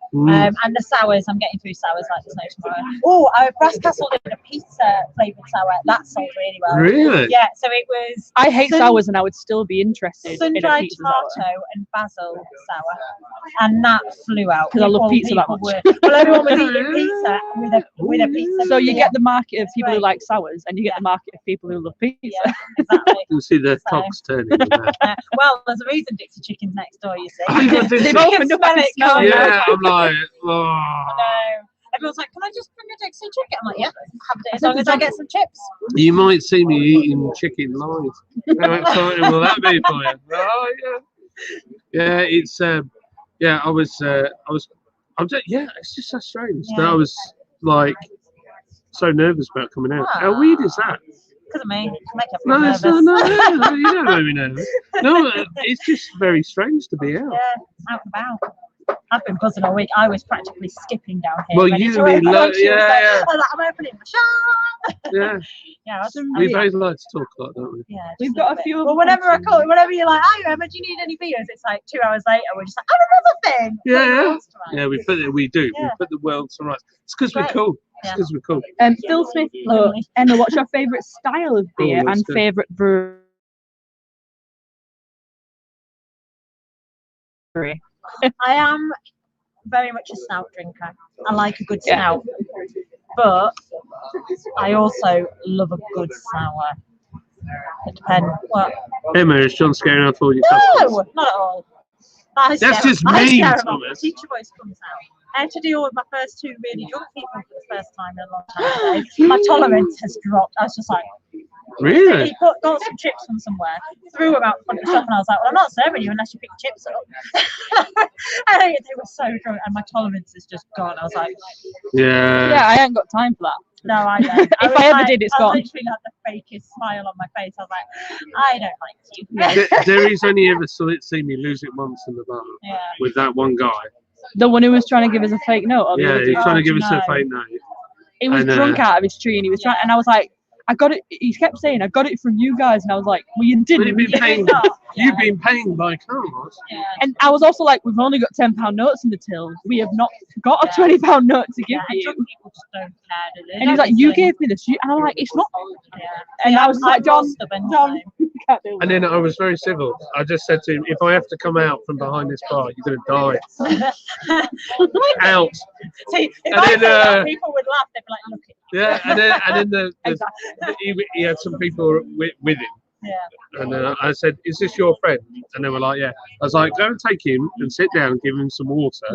And the sours, I'm getting through sours like there's no tomorrow. Oh, Brass Castle did a pizza flavoured sour. That sold really well. Really? Yeah, so it was. I hate sours and I would still be interested in a sun-dried pizza tomato sour. and basil sour. And that flew out. Because I love All pizza that people much. Well, everyone was eating pizza with a pizza. So you Yeah. get the market of people who Great. like sours, and you get the market of people who love pizza. Yeah, exactly. You see the So- cogs turning. on that. Well, there's a reason Dixie Chicken's next door, you see. They've I opened can up and smell smell it it. Yeah, I'm like, oh. No. Everyone's like, can I just bring a Dixie Chicken? I'm like, yeah, have it as long as I get some chips. You might see me eating chicken live. How exciting will that be for you? Oh yeah. Yeah, it's yeah. I was just, yeah. It's just so strange that I was like so nervous about coming out. How weird is that? Because of me. Make No, everyone it's nervous. no, you don't make me nervous. No, it's just very strange to be out. Yeah, out and about. I've been buzzing all week. I was practically skipping down here. Well, ready you to and me open on lo- yeah, Tuesday. yeah. I was like, I'm opening my shop. Yeah, Yeah, we both like to talk a lot, don't we? yeah, We've just got a bit. few. Well, whenever I call, whenever you're like, "Hi, Emma, do you need any beers?" It's like 2 hours later, we're just like, "Oh, another thing." Yeah, yeah. yeah. We do. Yeah. We put the world to rights. It's because we're Right. cool. It's Yeah. because we're cool. Phil Smith, Emma, what's your favourite style of beer that's and good. favourite brewery? I am very much a stout drinker. I like a good stout, but I also love a good sour. It depends. What? Emma, is John scaring out all your No, customers? not at all. That's just mean, Thomas. Teacher voice comes out. I had to deal with my first 2 really drunk people for the first time in a long time today. My tolerance has dropped. I was just like, Really? he got some chips from somewhere, threw them out front of the shop, and I was like, well, I'm not serving you unless you pick the chips up. And they were so drunk, and my tolerance is just gone. I was like, Yeah. Yeah, I ain't got time for that. no, I don't. If I ever did, it's I gone. literally had the fakest smile on my face. I was like, I don't like you. Derry's only ever seen me lose it once in the bar Yeah. with that one guy. The one who was trying to give us a fake note. Or the Yeah, other he's dude? trying to give us no. a fake note. He was and, drunk out of his tree, and he was trying. And I was like, I got it. He kept saying, I got it from you guys, and I was like, well, you didn't. You've been paying. not. You've been paying by cars. Yeah. And I was also like, we've only got £10 notes in the till. We have not got a £20 note to give Yeah, and you. drunk people just don't care, do they? And he's like, you gave me this, and I'm like, it's not. Yeah. And I was like, John, stubborn, John, so. you can't do And that. then I was very civil. I just said to him, if I have to come out from behind this bar, you're going to die. Out. See, if And I then, say that, people would laugh. They'd be like, look at you. Yeah, and then Exactly. he had some people with him. Yeah. And I said, is this your friend? And they were like, yeah. I was like, go and take him and sit down and give him some water.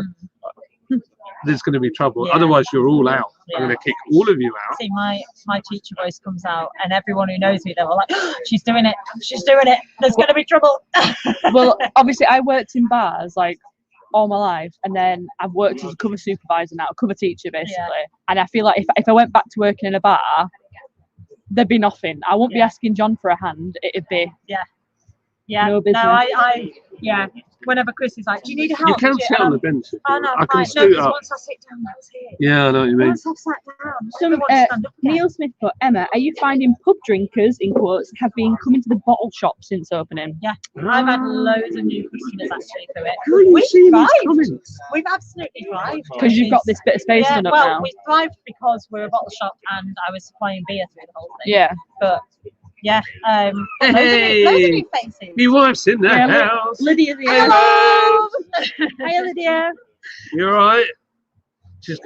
There's going to be trouble. Yeah. Otherwise, you're all out. Yeah. I'm going to kick all of you out. See, my teacher voice comes out, and everyone who knows me, they were like, she's doing it. She's doing it. There's going to be trouble. Well, obviously, I worked in bars like all my life, and then I've worked as a cover supervisor now, a cover teacher basically. Yeah. And I feel like if I went back to working in a bar, there'd be nothing. I won't be Yeah. asking John for a hand. It'd be Yeah. No business. Yeah. Whenever Chris is like, do you need help? You can Do sit on the bench. if you Oh want. no, I can fine. No, scoot because up. once I sit down, that's it. Yeah, I know what you mean. Once I've sat down, Some, everyone stand up again. Neil Smith put, Emma, are you finding pub drinkers, in quotes, have been coming to the bottle shop since opening? Yeah, I've had loads of new customers actually through it. Can you We've see these thrived. comments? We've absolutely thrived. Because you've got this bit of space Yeah, done up well, now. we thrived because we're a bottle shop and I was supplying beer through the whole thing. Yeah. But yeah, loads of Hey, new faces. my wife's in the Yeah, house. Lydia's here. Hello. Hi, Lydia. You all right? She's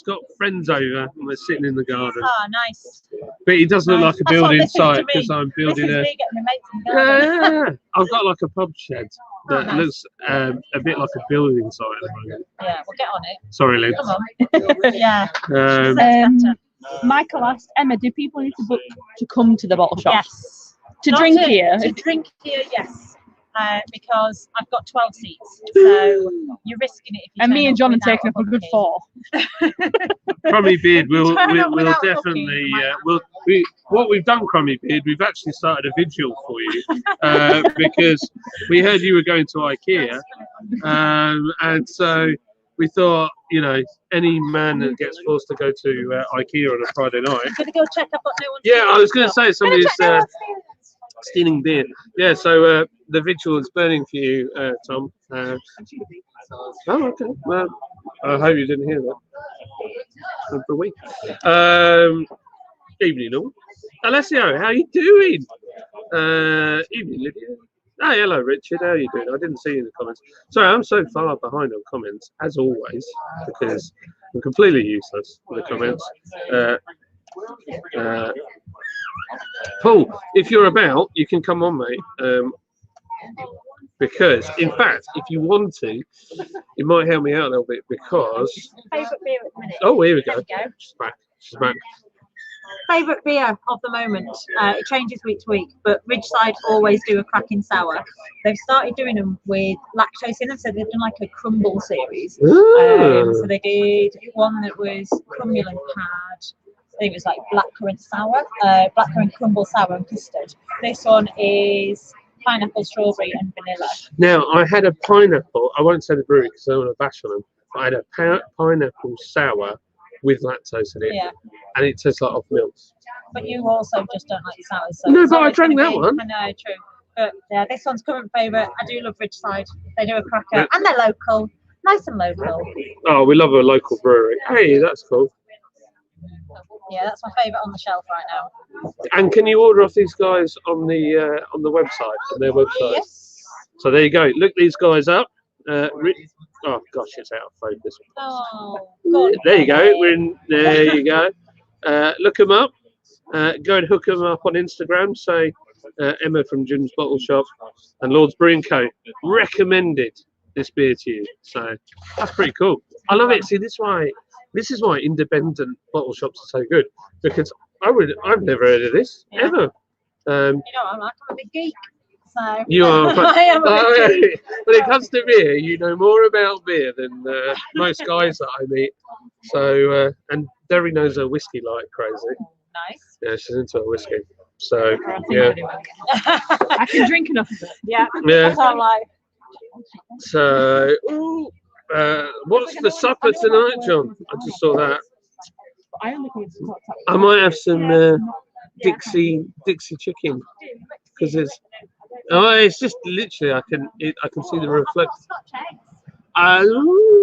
got friends over and we're sitting in the garden. Oh, nice. But it does look like a That's what building this is to site me. because I'm building This is a. me getting my mates in the garden. Yeah. I've got like a pub shed Oh, that nice. looks a bit like a building site at the moment. Yeah, we'll get on it. Sorry, Lou. Come on. Yeah. Um, Michael asked Emma, do people need to book to come to the bottle shop? Yes. To Not drink here? To drink here, yes. Because I've got 12 seats, so you're risking it. If you And me turn and John are without taking up a good booking. 4. Crummy Beard, we'll Turn up without definitely booking. what we've done, Crummy Beard, we've actually started a vigil for you because we heard you were going to IKEA, and so we thought, you know, any man that gets forced to go to IKEA on a Friday night. I'm gonna go check. I've got no one. Yeah, I was going to say somebody's Check stealing beer. Yeah, so the vigil is burning for you, Tom. Oh, okay. Well, I hope you didn't hear that. Good for a week. Evening all. Alessio, how you doing? Evening, Lydia. Oh, hello, Richard. How are you doing? I didn't see you in the comments. Sorry, I'm so far behind on comments, as always, because I'm completely useless with the comments. Paul, if you're about, you can come on, mate. Because, in fact, if you want to, it might help me out a little bit because. Favourite beer at the minute. Oh, here we go. There we go. She's back. She's back. Favourite beer of the moment. It changes week to week, but Ridgeside always do a cracking sour. They've started doing them with lactose in them, so they've done like a crumble series. So they did one that was crumble and had. I think it was like blackcurrant sour, blackcurrant crumble sour and custard. This one is pineapple, strawberry, and vanilla. Now, I had a pineapple. I won't say the brewery because I don't want to bash on them. But I had a pineapple sour with lactose in it, and it tastes like off milk. But you also just don't like the sours. So No, but I drank that one. I know, true. But yeah, this one's current favourite. I do love Ridgeside. They do a cracker, and they're local, nice and local. Oh, we love a local brewery. Hey, that's cool. Yeah, that's my favourite on the shelf right now. And can you order off these guys on the website, on their website? Yes. So there you go. Look these guys up. Oh gosh, it's out of focus. Oh, God. There you go. We're in. There you go. Look them up. Go and hook them up on Instagram. Say Emma from Jim's Bottle Shop and Lord's Brewing Co. recommended this beer to you. So that's pretty cool. I love it. See, this is why independent bottle shops are so good, because I've never heard of this ever. You know, I'm a big geek. So You are. I am a big geek. When it comes to beer, you know more about beer than most guys that I meet. So and Derry knows her whiskey like crazy. Nice. Yeah, she's into her whiskey. So yeah. I can drink enough of it. Yeah. Yeah. That's how I'm like. So, what's the supper tonight, John? I just saw that. I might have some Dixie chicken because it's just literally I can see the reflect.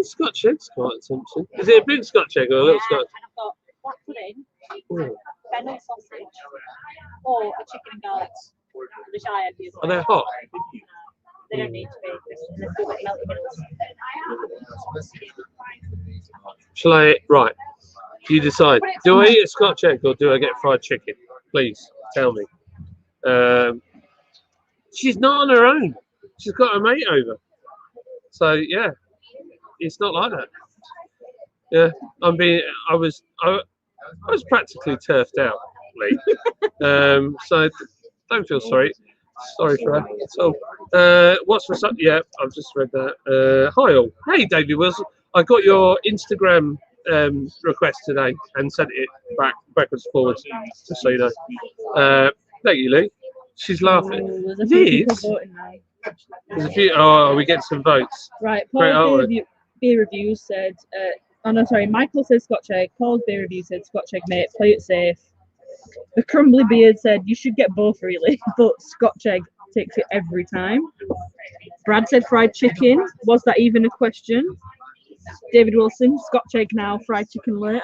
Scotch egg's quite tempting. Is it a big Scotch egg or a little Scotch? And I've got black pudding, fennel sausage, or a chicken and garlic, which I have used. Are they hot? They don't need to be. There's still like melty middles. Shall I? Right. You decide. Do I eat a Scotch egg or do I get fried chicken? Please tell me. She's not on her own. She's got a mate over. So yeah, it's not like that. Yeah, I was practically turfed out, Lee. So don't feel sorry for her at all. What's for supper? Yeah, I've just read that. Hi all. Hey David Wilson. I got your Instagram request today and sent it backwards forwards, just so you know. Thank you, Lee. She's laughing. There's a few people voting now. There's a few. Oh, we get some votes. Right, Great Paul's artwork. beer review said, Michael said Scotch egg. Paul's beer review said Scotch egg, mate, play it safe. The Crumbly Beard said you should get both really, but Scotch egg takes it every time. Brad said fried chicken. Was that even a question? David Wilson, Scotch egg now, fried chicken later.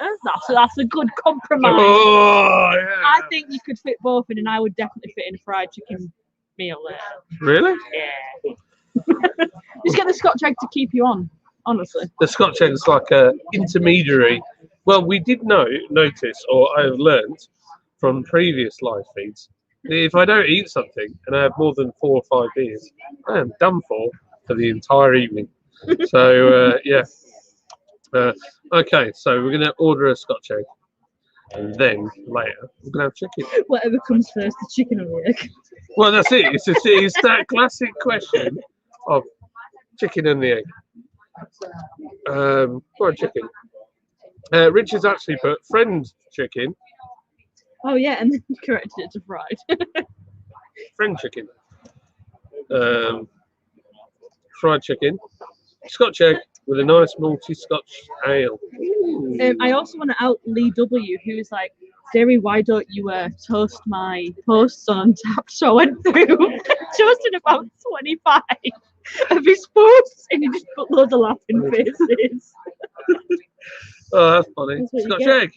That's a good compromise. Oh, yeah. I think you could fit both in, and I would definitely fit in a fried chicken meal later. Really? Yeah. Just get the Scotch egg to keep you on. honestly. The Scotch egg is like a intermediary. Well, we did notice, or I have learned from previous live feeds, that if I don't eat something and I have more than 4 or 5 beers, I am done for the entire evening. So yeah. Okay, so we're gonna order a Scotch egg, and then later we're gonna have chicken. Whatever comes first, the chicken or the egg. Well, that's it. It's that classic question of chicken and the egg. Fried chicken. Richard's actually put friend chicken. Oh yeah, and then corrected it to fried. Friend chicken. Fried chicken. Scotch egg with a nice malty Scotch ale. I also want to out Lee W, who's like, Derry, why don't you toast my posts on Untapped? So I went through, toasted about 25 of his posts, and he just put loads of laughing faces. Oh, that's funny. That's what you Scotch egg.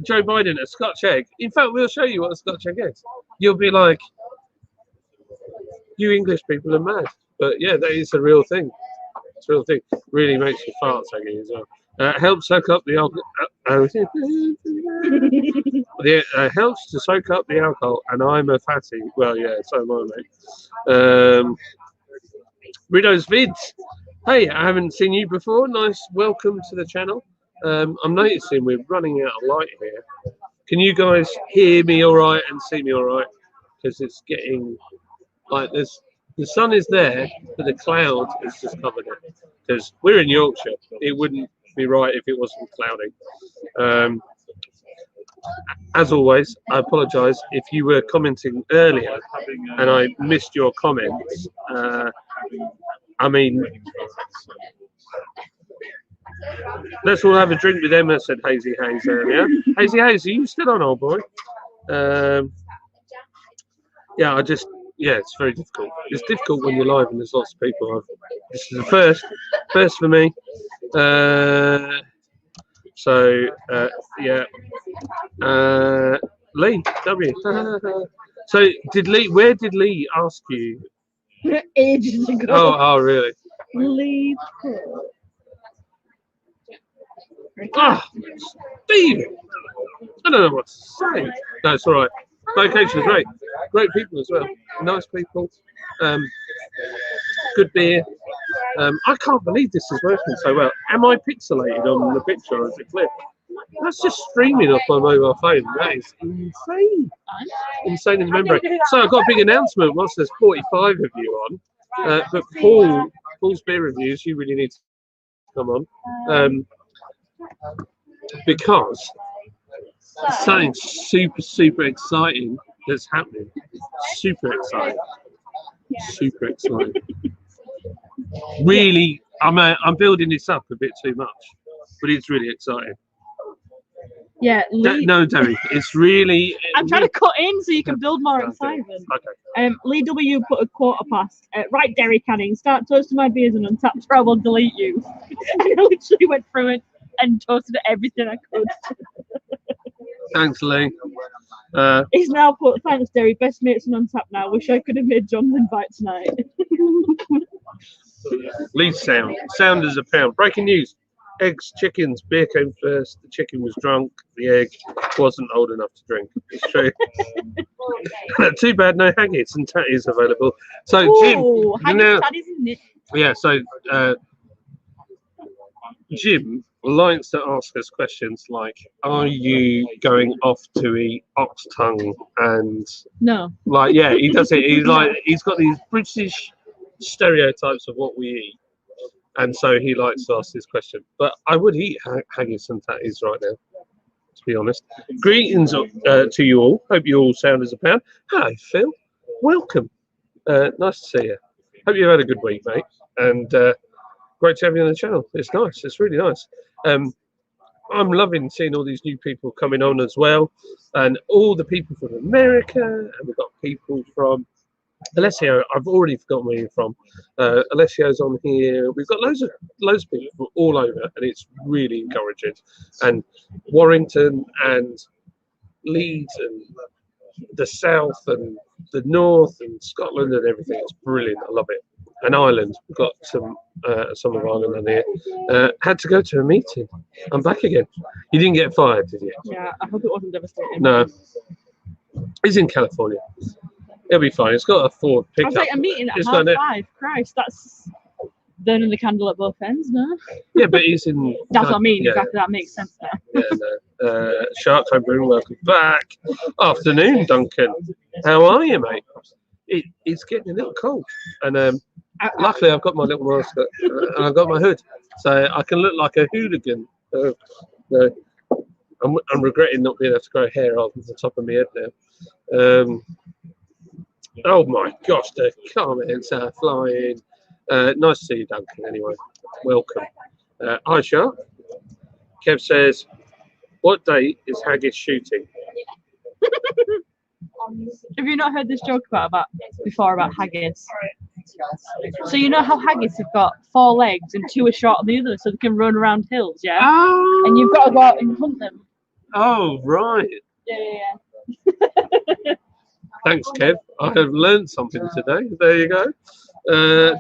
Joe Biden, a Scotch egg. In fact, we'll show you what a Scotch egg is. You'll be like, you English people are mad. But yeah, that is a real thing. It's a real thing. Really makes you fart singing as well. Helps soak up the alcohol. Helps to soak up the alcohol, and I'm a fatty. Well, yeah, so am I, mate. Rido's Vids. Hey, I haven't seen you before. Nice welcome to the channel. I'm noticing we're running out of light here. Can you guys hear me all right and see me all right? Because it's getting like this. The sun is there, but the cloud has just covered it. Because we're in Yorkshire, it wouldn't be right if it wasn't cloudy. As always, I apologise if you were commenting earlier and I missed your comments. I mean, let's all have a drink with Emma, said Hazy Hayes earlier. Hazy Hayes, are you still on, old boy? Yeah, it's very difficult. It's difficult when you're live and there's lots of people. This is the first for me. Yeah. Lee W. So where did Lee ask you? Ages ago. Oh, really? Lee. Oh, Steve! I don't know what to say. No, it's all right. Location is great. Great people as well. Nice people. Good beer. I can't believe this is working so well. Am I pixelated on the picture or is it clear? That's just streaming off my mobile phone. That is insane. Insane in the membrane. So I've got a big announcement once there's 45 of you on. But Paul's beer reviews, you really need to come on. Because something super exciting that's happening. Super exciting. Really, I'm building this up a bit too much, but it's really exciting. Yeah, no, Derry, it's really. I'm trying to cut in so you can build more excitement. Okay. Lee W put a quarter past. Right, Derry Canning, start toasting my beers and Untapped, or I will delete you. And I literally went through it and toasted everything I could. Thanks, Lee. He's now put, thanks, Derry, best mates and Untapped now. Wish I could have made John's invite tonight. Lee's sound is a pound. Breaking news. Eggs, chickens, beer came first. The chicken was drunk. The egg wasn't old enough to drink. It's true. Too bad no haggis and tatties available. So, Jim. Tatties, isn't it? Yeah, so Jim likes to ask us questions like, are you going off to eat ox tongue? And no. Like, yeah, he does it. He's got these British stereotypes of what we eat. And so he likes to ask this question. But I would eat haggis and tatties right now, to be honest. Greetings to you all. Hope you all sound as a pound. Hi, Phil. Welcome. Nice to see you. Hope you've had a good week, mate. And great to have you on the channel. It's nice. It's really nice. I'm loving seeing all these new people coming on as well. And all the people from America. And we've got people from Alessio. I've already forgotten where you're from. Alessio's on here. We've got loads of people from all over, and it's really encouraging. And Warrington and Leeds and the south and the north and Scotland and everything. It's brilliant. I love it. an island. We've got some of Ireland on here. Had to go to a meeting. I'm back again. You didn't get fired, did you? Yeah, I hope it wasn't devastating. No. He's in California. He'll be fine. It's got a Ford I pickup. was like, a meeting at It's half not it. 5. Christ, that's burning the candle at both ends, no? Yeah, but he's in. That's what I mean. Yeah, Exactly, that makes sense now. yeah, no. Shark Time Boom, welcome back. Afternoon, Duncan. How are you, mate? It's getting a little cold, and luckily I've got my little mask and I've got my hood, so I can look like a hooligan. No, I'm regretting not being able to grow hair off the top of my head now. Oh my gosh, the comments are flying. Nice to see you, Duncan. Anyway, welcome. Hi, Shark. Kev says, "What date is Haggis shooting?" Have you not heard this joke about haggis? So you know how haggis have got 4 legs and 2 are short on the other, so they can run around hills, yeah? Oh. And you've got to go out and hunt them. Oh, right. Yeah. Thanks, Kev. I have learned something today. There you go.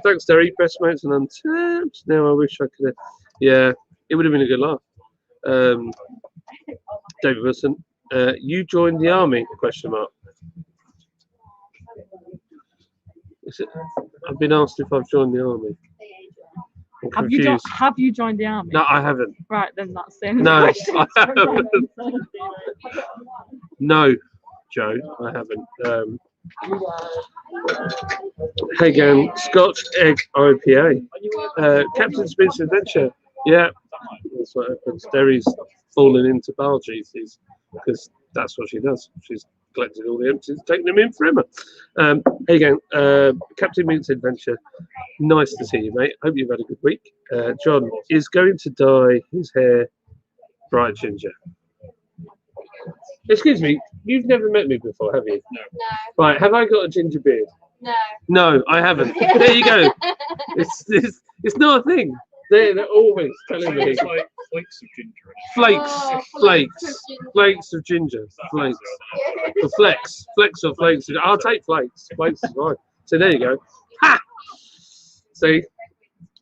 Thanks, Derry. Best mates and untapped. Now I wish I could have. Yeah, it would have been a good laugh. David Wilson, you joined the army? Question mark. Is it? I've been asked if I've joined the army. I'm confused. Have you joined the army? No, I haven't. Right, then that's the end of No, the question. I haven't. No, Joe, I haven't. Hey, gang, Scotch Egg IPA. Captain Smith's Adventure. Yeah, that's what happens. Derry's fallen into bar duties because that's what she does. She's collected all the empties, taking them in for Emma. Hey, gang, Captain Smith's Adventure. Nice to see you, mate. Hope you've had a good week. John is going to dye his hair bright ginger. Excuse me, you've never met me before, have you? No. Right, have I got a ginger beard? No. No, I haven't. There you go. It's not a thing. They're always telling me. It's like flakes of ginger. Flakes of ginger. Flakes. Or flecks. Flecks or flakes. I'll take flakes. Flakes is fine. So there you go. Ha! See?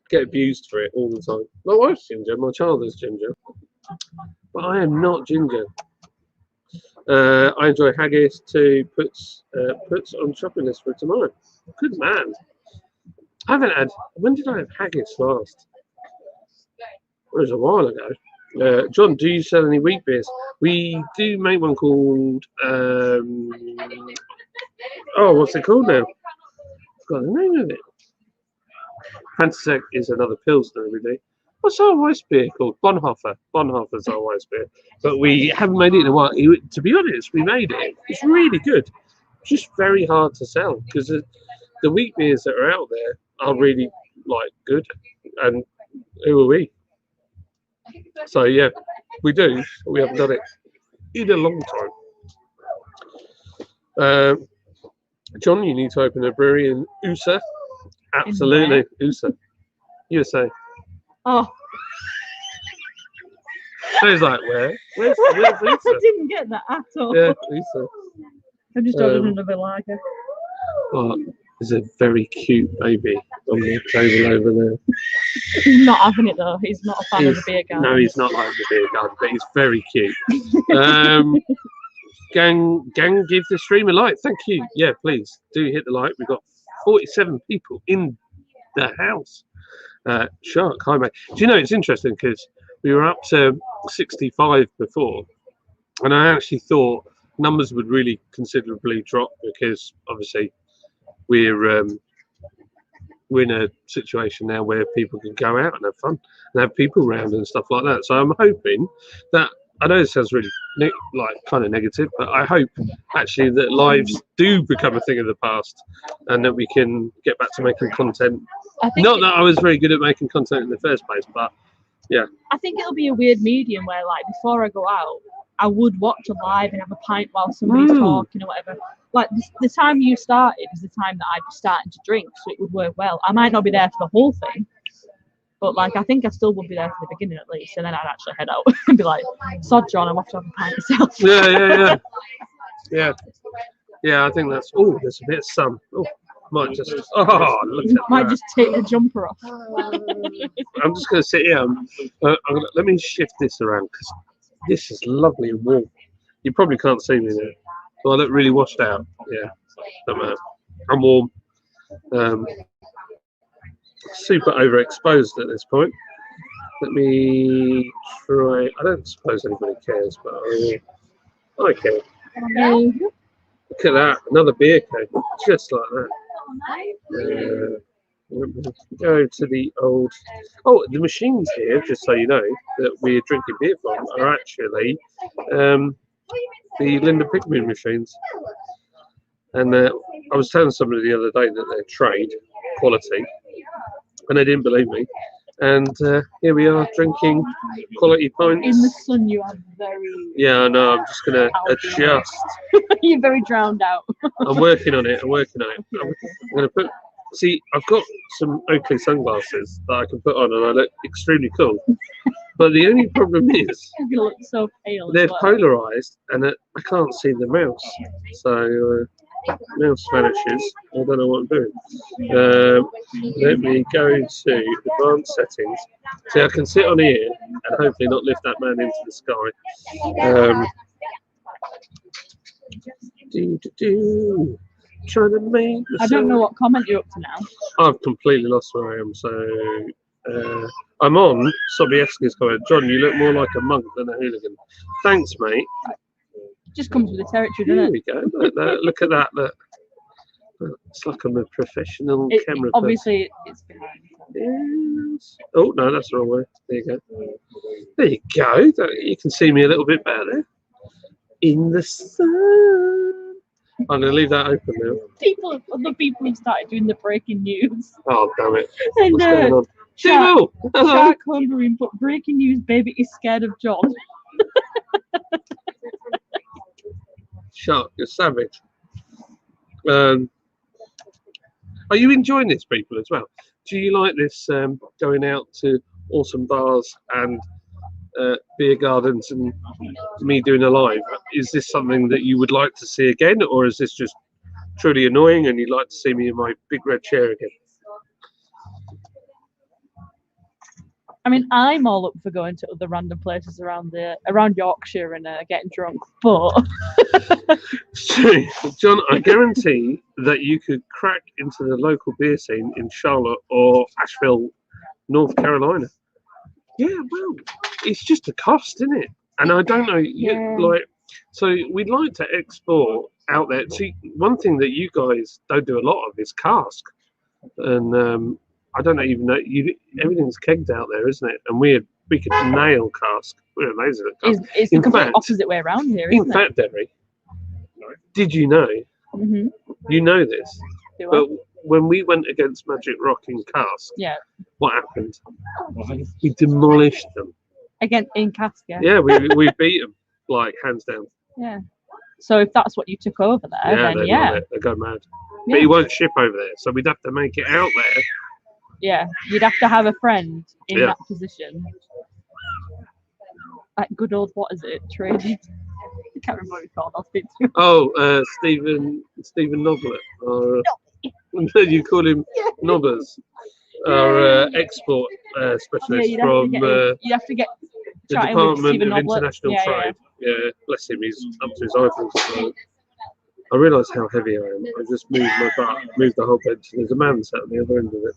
Get abused for it all the time. My wife's ginger, my child is ginger. But I am not ginger. I enjoy haggis too. Puts on shopping list for tomorrow. Good man. I haven't had. When did I have haggis last? It was a while ago. John, do you sell any wheat beers? We do make one called. What's it called now? I've got the name of it. Fantasek is another Pilsner every day. What's our rice beer called? Bonhoeffer. Bonhoeffer's our rice beer. But we haven't made it in a while. To be honest, we made it. It's really good. It's just very hard to sell because the wheat beers that are out there are really good. And who are we? So yeah, we do. But we haven't done it in a long time. John, you need to open a brewery in USA. Absolutely, USA. USA. Oh. I was like, where? Where's I Lisa? didn't get that at all. Yeah, Lisa. I just ordered another lager. Oh, there's a very cute baby on the table over there. He's not having it though. He's not a fan of the beer garden. No, he's not like the beer garden, but he's very cute. Gang, give the stream a like. Thank you. Yeah, please do hit the like. We've got 47 people in the house. Shark, hi mate. Do you know it's interesting because we were up to 65 before, and I actually thought numbers would really considerably drop because obviously we're in a situation now where people can go out and have fun and have people around and stuff like that. So I'm hoping that, I know it sounds really kind of negative, but I hope actually that lives do become a thing of the past and that we can get back to making content. Not that I was very good at making content in the first place, but yeah. I think it'll be a weird medium where before I go out, I would watch a live and have a pint while somebody's talking or whatever. The time you started is the time that I'd be starting to drink, so it would work well. I might not be there for the whole thing, but I think I still would be there for the beginning at least, and then I'd actually head out and be like, sod John, I'm off to have a pint myself. Yeah. I think that's. Oh, there's a bit of sun. Oh, Might just. Oh, look at Might that. just take the jumper off. I'm just going to sit here. Let me shift this around because this is lovely and warm. You probably can't see me there. Do I look really washed out? Yeah, don't matter. I'm warm. Super overexposed at this point. Let me try. I don't suppose anybody cares, but I care. Look at that, another beer can, just like that. Go to the old. Oh, the machines here, just so you know, that we're drinking beer from are actually the Linda Pickman machines. And I was telling somebody the other day that they're trade quality, and they didn't believe me. And here we are drinking quality pints. In the sun, you are very. Yeah, I know. I'm just gonna adjust. You're very drowned out. I'm working on it. I'm gonna put. See, I've got some Oakley sunglasses that I can put on, and I look extremely cool. But the only problem is You're gonna look so pale. they're polarized, and I can't see the mouse. So mouse vanishes. I don't know what I'm doing. Let me go to advanced settings. See, I can sit on here and hopefully not lift that man into the sky. Trying to make. I don't know what comment you're up to now. I've completely lost where I am. So I'm on Sobiewski's comment. John, you look more like a monk than a hooligan. Thanks, mate. Just comes with the territory, There doesn't we go. Look at that. Look. It's like I'm a professional it? camera. Obviously, it's behind. Yes. Oh no, that's the wrong way. There you go. There you go. You can see me a little bit better there. In the sun. I'm going to leave that open now. Other people have started doing the breaking news. Oh damn it! And What's going on? Shark, Hello. Shark Hungary put breaking news: baby is scared of John. Shark, you're savage. Are you enjoying this, people, as well? Do you like this going out to awesome bars and beer gardens and me doing a live? Is this something that you would like to see again, or is this just truly annoying and you'd like to see me in my big red chair again? I mean, I'm all up for going to other random places around Yorkshire and getting drunk, but John, I guarantee that you could crack into the local beer scene in Charlotte or Asheville, North Carolina. Yeah, well, it's just a cost, isn't it? And I don't know, so we'd like to export out there. See, one thing that you guys don't do a lot of is cask, and I don't even know. Everything's kegged out there, isn't it? And we could nail cask. We're amazing at cask. it's the complete opposite way around here, isn't in fact, Derry, did you know? Mm-hmm. You know this, Do but when we went against Magic Rock in cask, yeah, what happened? We demolished them. again in cask, yeah. Yeah, we beat them like hands down. Yeah. So if that's what you took over there, then they yeah, love it. They go mad. Yeah. But you won't ship over there, so we'd have to make it out there. yeah, you'd have to have a friend in Yeah. that position. Like good old, what is it? Trading. I can't remember what it's called. I'll speak to. Oh, Stephen Noblet. Or, you call him Nobbers. Our export specialist from you have to get the chatting with Department Stephen of Noblet. International Yeah, Trade. Yeah, bless him. He's up to his eyeballs. So I realise how heavy I am. I just moved my butt, moved the whole bench. There's a man sat on the other end of it.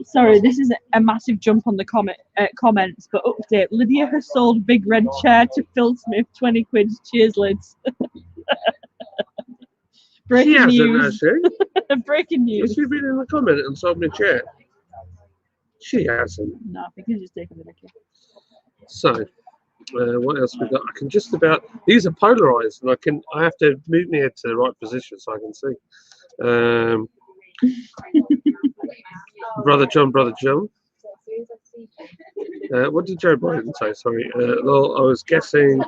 Sorry, this is a massive jump on the comments, but update. Lydia has sold big red chair to Phil Smith, 20 quid. Cheers, Lids. Breaking She hasn't, news. has she? Breaking news. Has she been in the comment and sold me a chair? She hasn't. No, I think he's just taking the mickey. So, what else we got? I can just about. These are polarized, and I have to move my head to the right position so I can see. Brother John. What did Joe Biden say? Sorry, well, I was guessing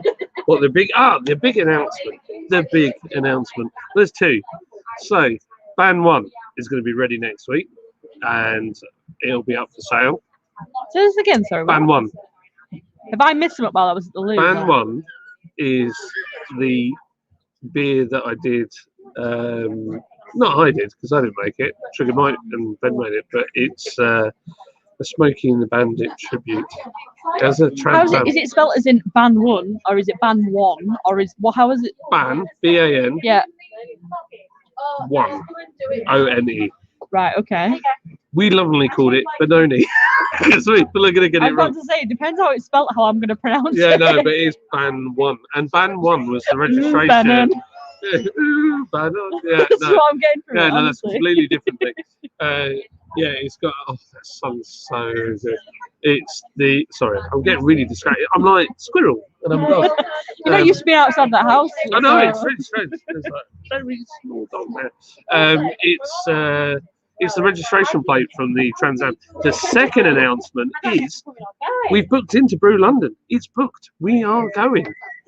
what the big announcement. The big announcement. There's two. So, Ban 1 is going to be ready next week, and it'll be up for sale. Say this again, sorry. Ban 1. Have I missed them up while I was at the loo? Ban 1 is the beer that I did Not I did because I didn't make it. Trigger Mike and Ben made it, but it's a Smokey and the Bandit tribute. As a How is trans it? Is it spelled as in ban one, or is it ban one, or is what? How is it? ban BAN Yeah. 1 ONE. Right. Okay. We lovingly called it Benoni because people are going to get I it was about wrong. to say it depends how it's spelled, how I'm going to pronounce Yeah, it. no, but it is ban 1, and ban 1 was the registration. Bannon. Bannon. Yeah, That's no. what I'm getting from Yeah, it, no, that's a honestly. completely different thing. Yeah, it's got. Oh, that song's so good. It's the. Sorry, I'm getting really distracted. I'm like squirrel, and I'm dog. You know, you used to be outside that house. I know so- it's really strange. There's like very small dog there. It's the registration plate from the Trans Am. The second announcement is we've booked into Brew London. It's booked. We are going.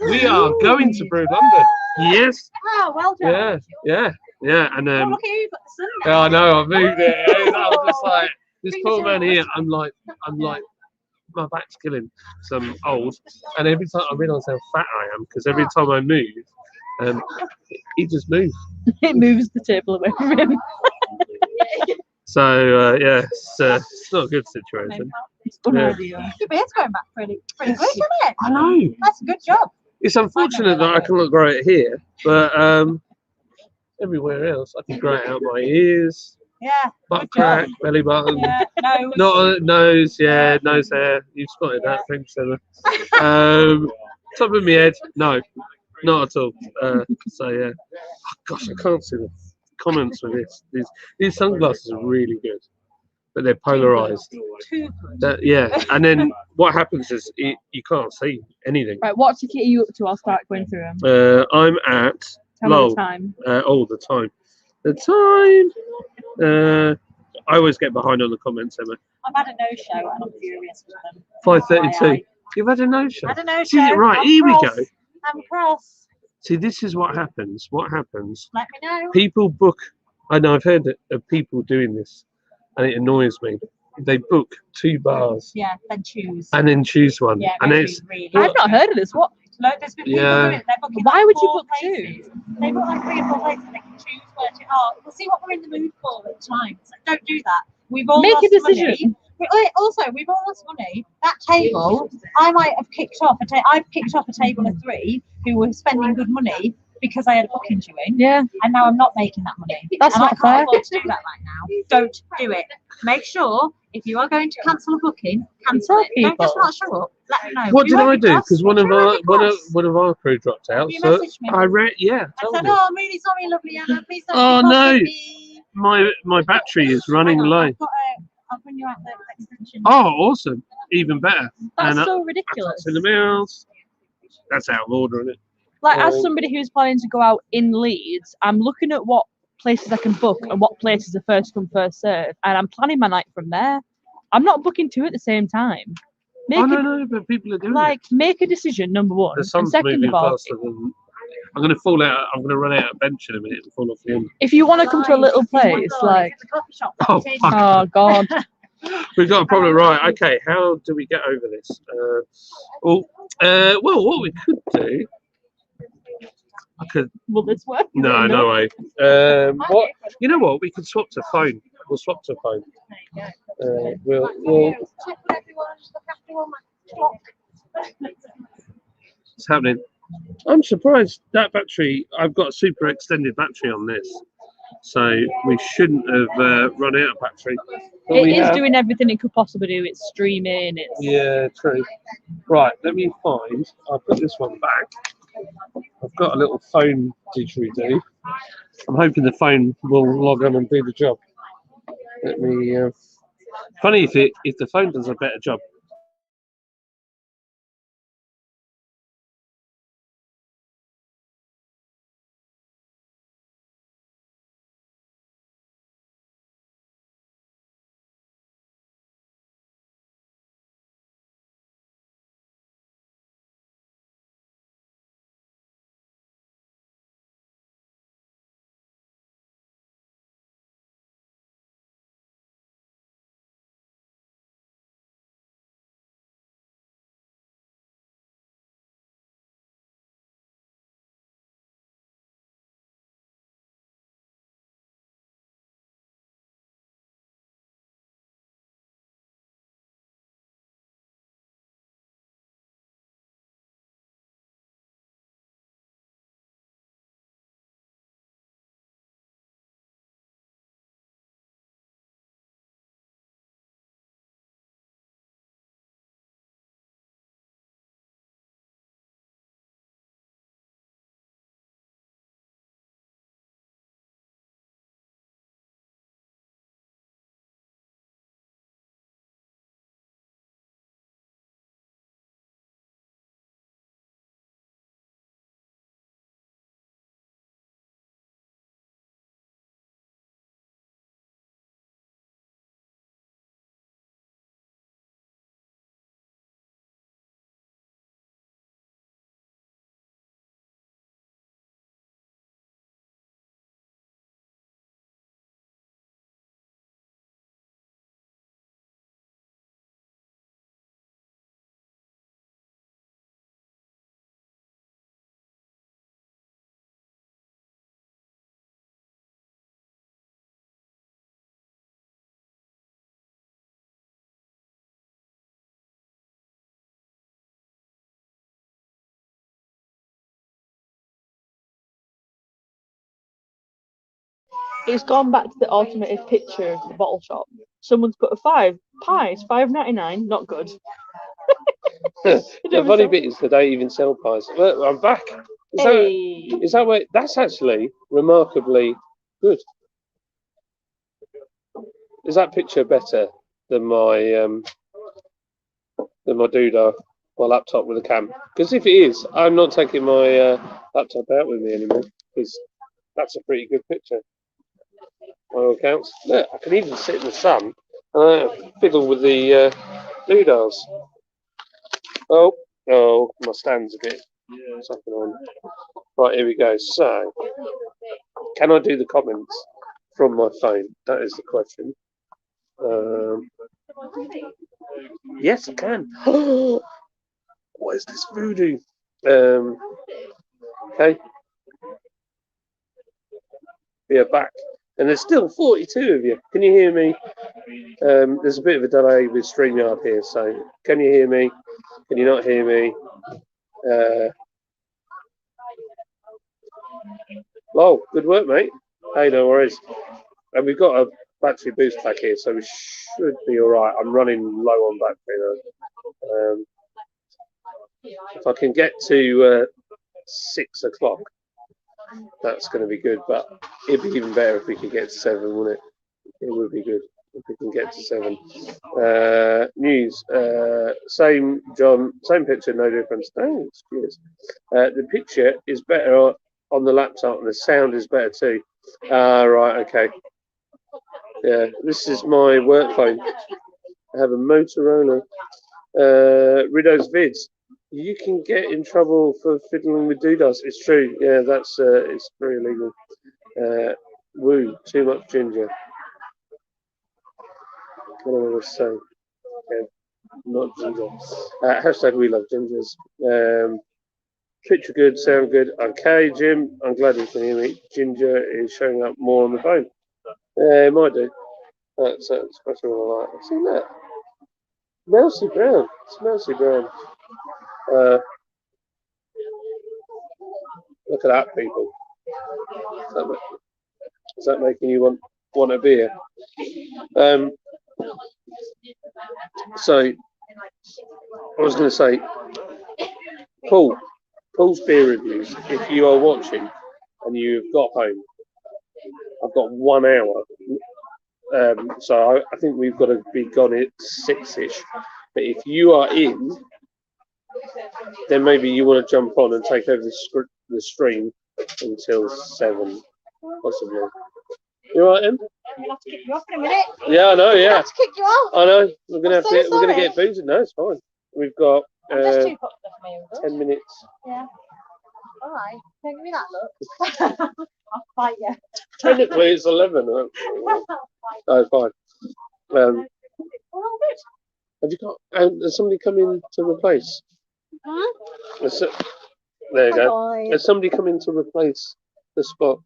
We are going to Brew London. Yes. Oh, well done. Yeah. And Oh, look at you, you've got the sun now. yeah, I know. I moved it. I'm just like this poor man here. I'm like, my back's killing. So I'm old, and every time I realise how fat I am, because every time I move, he just moves. It moves the table away from him. So yeah, it's not a good situation. It's unreal. Your beard's going back pretty quick, isn't it? I know. That's a good job. It's unfortunate that I cannot grow it here, but everywhere else I can grow it out my ears, Yeah. butt Good job. crack, belly button. Yeah. No. Not a nose, yeah, nose hair. You've spotted that, thanks, Emma. Top of my head, no, not at all. So yeah, oh, gosh, I can't see the comments with this. These sunglasses are really good, but they're polarized. Too good. Yeah, and then what happens is you can't see anything. Right, what ticket are you up to? I'll start going through them. I'm at Tell me Lol. the time. All the time. The time. I always get behind on the comments, Emma. I've had a no-show and I'm furious with them. 5:32. You've had a no-show. I had a no-show. See, right, I'm here we cross. go. I'm cross. See, this is what happens. What happens? Let me know. People book. I know I've heard of people doing this, and it annoys me. They book 2 bars Yeah, then choose. and then choose one, Yeah, and really, it's really. I've not heard of this. What? Look, there's been people Yeah. doing it. They're booking Why like would you 4 book 2? places. They book like 3 or 4 places and they can choose where to. Oh, we'll see what we're in the mood for at the time. So don't do that. We've all Make lost a decision. money. Also, we've all lost money. That table, I might have kicked off I've kicked off a table of 3 who were spending good money because I had a booking to win, Yeah. and now I'm not making that money. That's and not I can't fair. afford to do that right now. Don't do it. Make sure if you are going to cancel a booking, cancel Tell it. Don't just people. not show up. Let me know. what We did won't I be do? cross. Because one of We won't be cross. one of our crew dropped out. You So messaged me. I read. Yeah, I told said, me. oh, I'm really sorry, lovely Emma. Please don't Oh, be cross no. with me. My battery is running Hang on, low. I'll bring you out the extension. Oh, awesome! Even better. That's And so that's ridiculous. in the mouse. That's out of order, isn't it? Like, as somebody who's planning to go out in Leeds, I'm looking at what places I can book and what places are first come, first serve, and I'm planning my night from there. I'm not booking 2 at the same time. No, but people are doing it. Make a decision, number one. The And sun's second moving of all, faster than. I'm going to fall out. I'm going to run out of bench in a minute and fall off the end. if you want to come to a little place, like, It's a coffee shop. Oh, fuck. oh God, We've got a problem, right? Okay, how do we get over this? Well, what we could do, I could. will this work? No way. What? You know what? We could swap to phone. We'll swap to phone. We'll. Check with everyone, look after all my clock. It's happening. I'm surprised that battery. I've got a super extended battery on this, so we shouldn't have run out of battery. But It we is have. doing everything it could possibly do. It's streaming. It's Yeah, true. Right, let me find. I'll put this one back. I've got a little phone didgeridoo. I'm hoping the phone will log on and do the job. Let me. Funny if the phone does a better job. It's gone back to the automated picture of the bottle shop. Someone's put a 5. Pies, $5.99, not good. The funny bit is they don't even sell pies. Look, I'm back. Is that way? That's actually remarkably good. Is that picture better than my doodah, my laptop with a cam? Because if it is, I'm not taking my laptop out with me anymore. Because that's a pretty good picture. By all accounts. Look, I can even sit in the sun and fiddle with the doodahs. Oh, my stand's a bit something on. Right, here we go. So, can I do the comments from my phone? That is the question. Yes, I can. What is this voodoo? Okay. We are back. And there's still 42 of you. Can you hear me? There's a bit of a delay with StreamYard here, so can you hear me? Can you not hear me? Oh, good work, mate. Hey, no worries. And we've got a battery boost pack here, so we should be all right. I'm running low on battery though. If I can get to 6 o'clock, that's going to be good. But it'd be even better if we could get to 7, wouldn't it? It would be good if we can get to 7. News. Same, John. Same picture, no difference. Thanks. Cheers. The picture is better on the laptop, and the sound is better too. Right. Okay. Yeah. This is my work phone. I have a Motorola. Rido's vids. You can get in trouble for fiddling with doodahs. It's true. Yeah, that's it's very illegal. Woo, too much ginger. What am I going to say? Okay, not ginger. Hashtag we love gingers. Picture good, sound good. Okay, Jim, I'm glad you can hear me. Ginger is showing up more on the phone. It might do. That's especially what I like. I've seen that. Mousy brown. It's mousy brown. Look at that, people. Is that making you want a beer? So, I was going to say, Paul's beer reviews. If you are watching and you've got home, I've got 1 hour. So I think we've got to be gone at 6ish. But if you are in, then maybe you want to jump on and take over the stream until 7, possibly. You alright, Em? I'm gonna have to kick you off in a minute. Yeah, I know. Yeah, I have to kick you off. I know. We're gonna I'm so we're gonna sorry. get boozy. No, it's fine. We've got I'm just too popular for me. 10 minutes. Yeah. All right. Don't give me that look. I'll fight you. Technically, it's 11. Oh, fine. Well, I'm good. Have you got? Has somebody come in to replace? Huh? There you Hi, go. guys. Has somebody come in to replace the spot?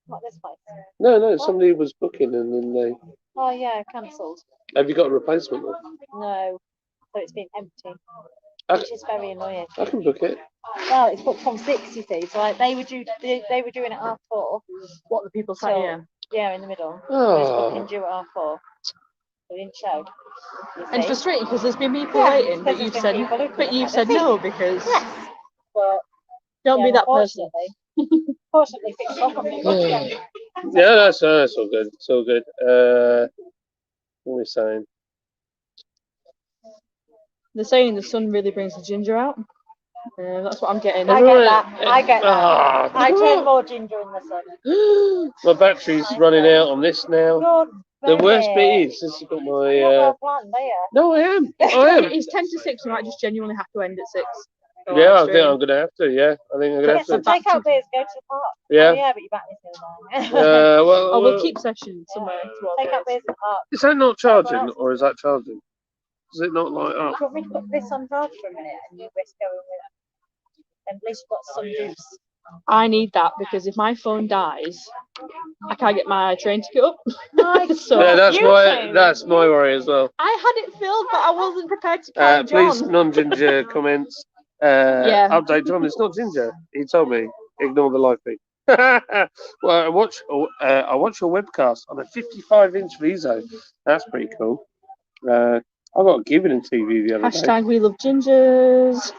Not this place. No. Somebody was booking and then they. Oh yeah, cancelled. Have you got a replacement? Then? No. So it's been empty, I, which is very annoying. I can book it. Well, it's booked from 6, you see. So like they were doing at 4:30. What the people sat here. Yeah, in the middle. Oh. It's booking due at 4:30. They didn't show. And it's frustrating because there's been people Yeah, waiting, but because you've there's said been people who couldn't said have a no seat. because Yes. But don't be that person. Fortunately, 6 o'clock on me. Yeah, that's all good. It's all good. What are we saying? They're saying the sun really brings the ginger out. That's what I'm getting. I get that. I get that. Ah, I turn more ginger in the sun. my battery's running out on this now. The worst bit is, this has got my. You're not well planned, are you? No, I am. It's 10 to 6. We might just genuinely have to end at 6. Yeah, I think I'm gonna have to. Yeah, I think I'm gonna have Get some to. takeout beers. Go to the park. Yeah. Oh, yeah, but your battery's still down. Well, we'll keep session somewhere. Takeout beers at the park. Is that not charging, or is that charging? Is it not light up? Do you want me to put this on charge for a minute and you risk going with it? And at least you've got some juice. I need that because if my phone dies, I can't get my train ticket up. So yeah, that's my worry as well. I had it filled, but I wasn't prepared to carry Please, John. non-ginger comments. Yeah. Update John. It's not ginger. He told me. Ignore the live feed. Well, I watch your webcast on a 55-inch Viso. That's pretty cool. I got given a TV the other day. Hashtag we love gingers.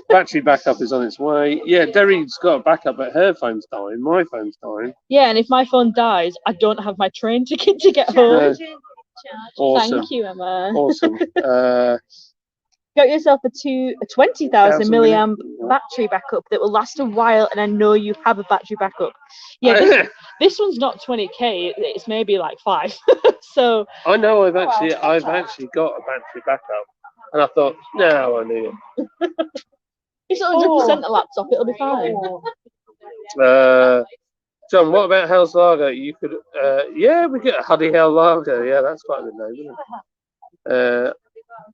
Battery backup is on its way. Yeah, Derry's got a backup, but her phone's dying. My phone's dying. Yeah, and if my phone dies, I don't have my train ticket to get home. Awesome. Thank you, Emma. Awesome. Got yourself a 20,000 milliamp battery backup that will last a while, and I know you have a battery backup. Yeah, this one's not 20k. It's maybe like 5. So I know I've actually got a battery backup, and I thought, no, I need it. it's 100% a laptop. It'll be fine. John, what about Hell's Lager? You could, we get Huddy Hell Lager. Yeah, that's quite a good name, isn't it?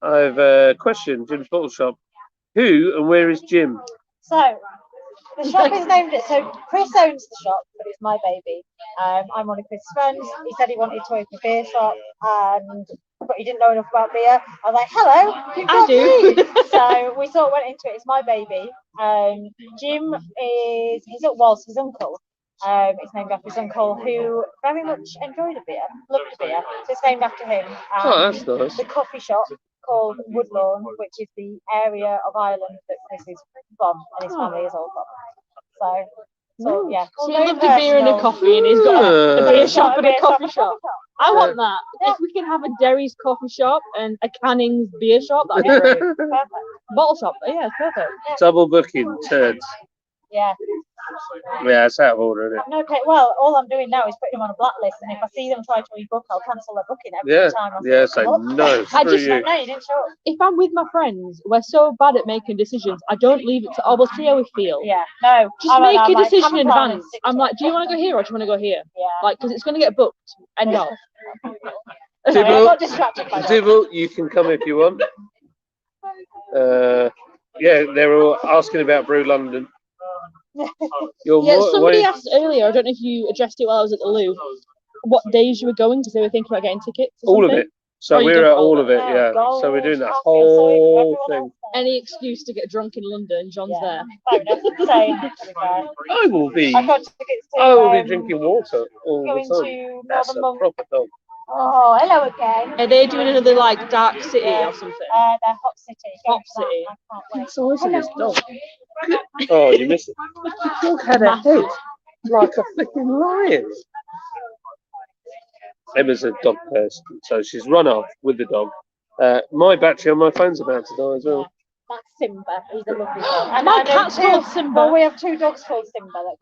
I have a question. Jim's Bottle Shop. Who and where is Jim? So, the shop is named it. So, Chris owns the shop, but it's my baby. I'm one of Chris' friends. He said he wanted to open a beer shop, but he didn't know enough about beer. I was like, hello, you've got me. So, we sort of went into it. It's my baby. Jim is his uncle. It's named after his uncle, who very much enjoyed a beer, loved a beer. So it's named after him. That's nice. The coffee shop called Woodlawn, which is the area of Ireland that Chris is from and his family is all from. So yeah. So he loved a beer and a coffee, and he's got a beer shop and a coffee shop. I want that. If we can have a Derry's coffee shop and a Canning's beer shop, that'd be great. Perfect. Bottle shop, yeah, it's perfect. Double booking, turds. Yeah. Yeah, it's out of order, isn't it? No, okay. Well, all I'm doing now is putting them on a blacklist, and if I see them try to rebook, I'll cancel their booking every time. Say no. No, you didn't show up. If I'm with my friends, we're so bad at making decisions. I don't leave it to, we'll see how we feel. Yeah, no. Just make a decision in advance. I'm like, do you want to go here or do you want to go here? Yeah. Like, because it's going to get booked. End of. I got distracted by that. Dibble, you can come if you want. They're all asking about Brew London. Somebody asked earlier, I don't know if you addressed it while I was at the loo, what days you were going because they were thinking about getting tickets. All of it. So we're at all of it, yeah. So we're doing the whole thing. Any excuse to get drunk in London, John's there. I will be drinking water all the time. That's a proper dog. Oh, hello again. Are they doing another like Dark City or something? They're Hot City. Hot City. It's always this dog. Oh, you missed it. The dog had a head like a flipping lion. Emma's a dog person, so she's run off with the dog. My battery on my phone's about to die as well. That's Simba. He's a lovely dog. And my cat's called Simba. Well, we have 2 dogs called Simba.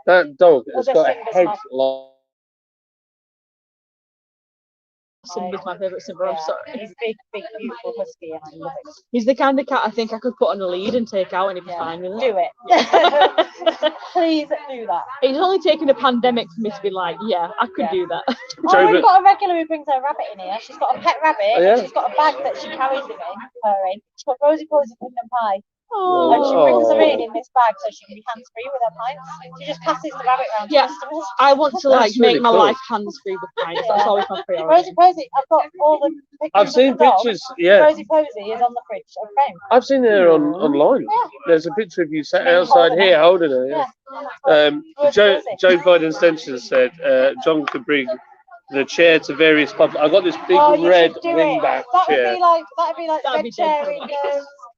That dog has got a head like. Simba's my favourite Simba, I'm sorry. He's big, beautiful husky. I love it. He's the kind of cat I think I could put on a lead and take out and he'd be fine with it. Do it. Please do that. It's only taken a pandemic for me to be like, yeah, I could do that. We've got a regular who brings her rabbit in here. She's got a pet rabbit. And she's got a bag that she carries her in. She's got Rosie Posy Pudding and Pie. Oh. And she brings her in this bag so she can be hands-free with her pints. She just passes the rabbit around to customers. I want to That's make really my cool. life hands-free with pints. That's always my priority. Rosie Posy, I've got all the pictures. I've seen pictures, Rosie Posy is on the fridge of frame. I've seen her online. Yeah. There's a picture of you sat outside here holding her. Joe Biden Stenson said John could bring the chair to various pubs. I got this big red wingback chair. That'd be like the red chair in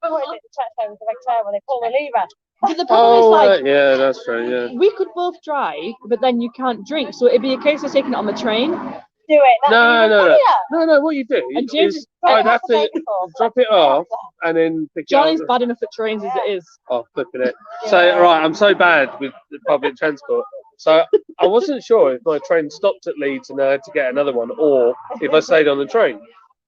what is it, the church there with the red chair where they pull the lever. But the problem is, yeah, that's true. Yeah, we could both drive, but then you can't drink, so it'd be a case of taking it on the train. Do it. No. What you do And James is I'd have to drop it off and then pick Johnny's it up. bad enough at trains as it is. Oh, flipping it. So I'm so bad with the public transport. So I wasn't sure if my train stopped at Leeds and I had to get another one, or if I stayed on the train.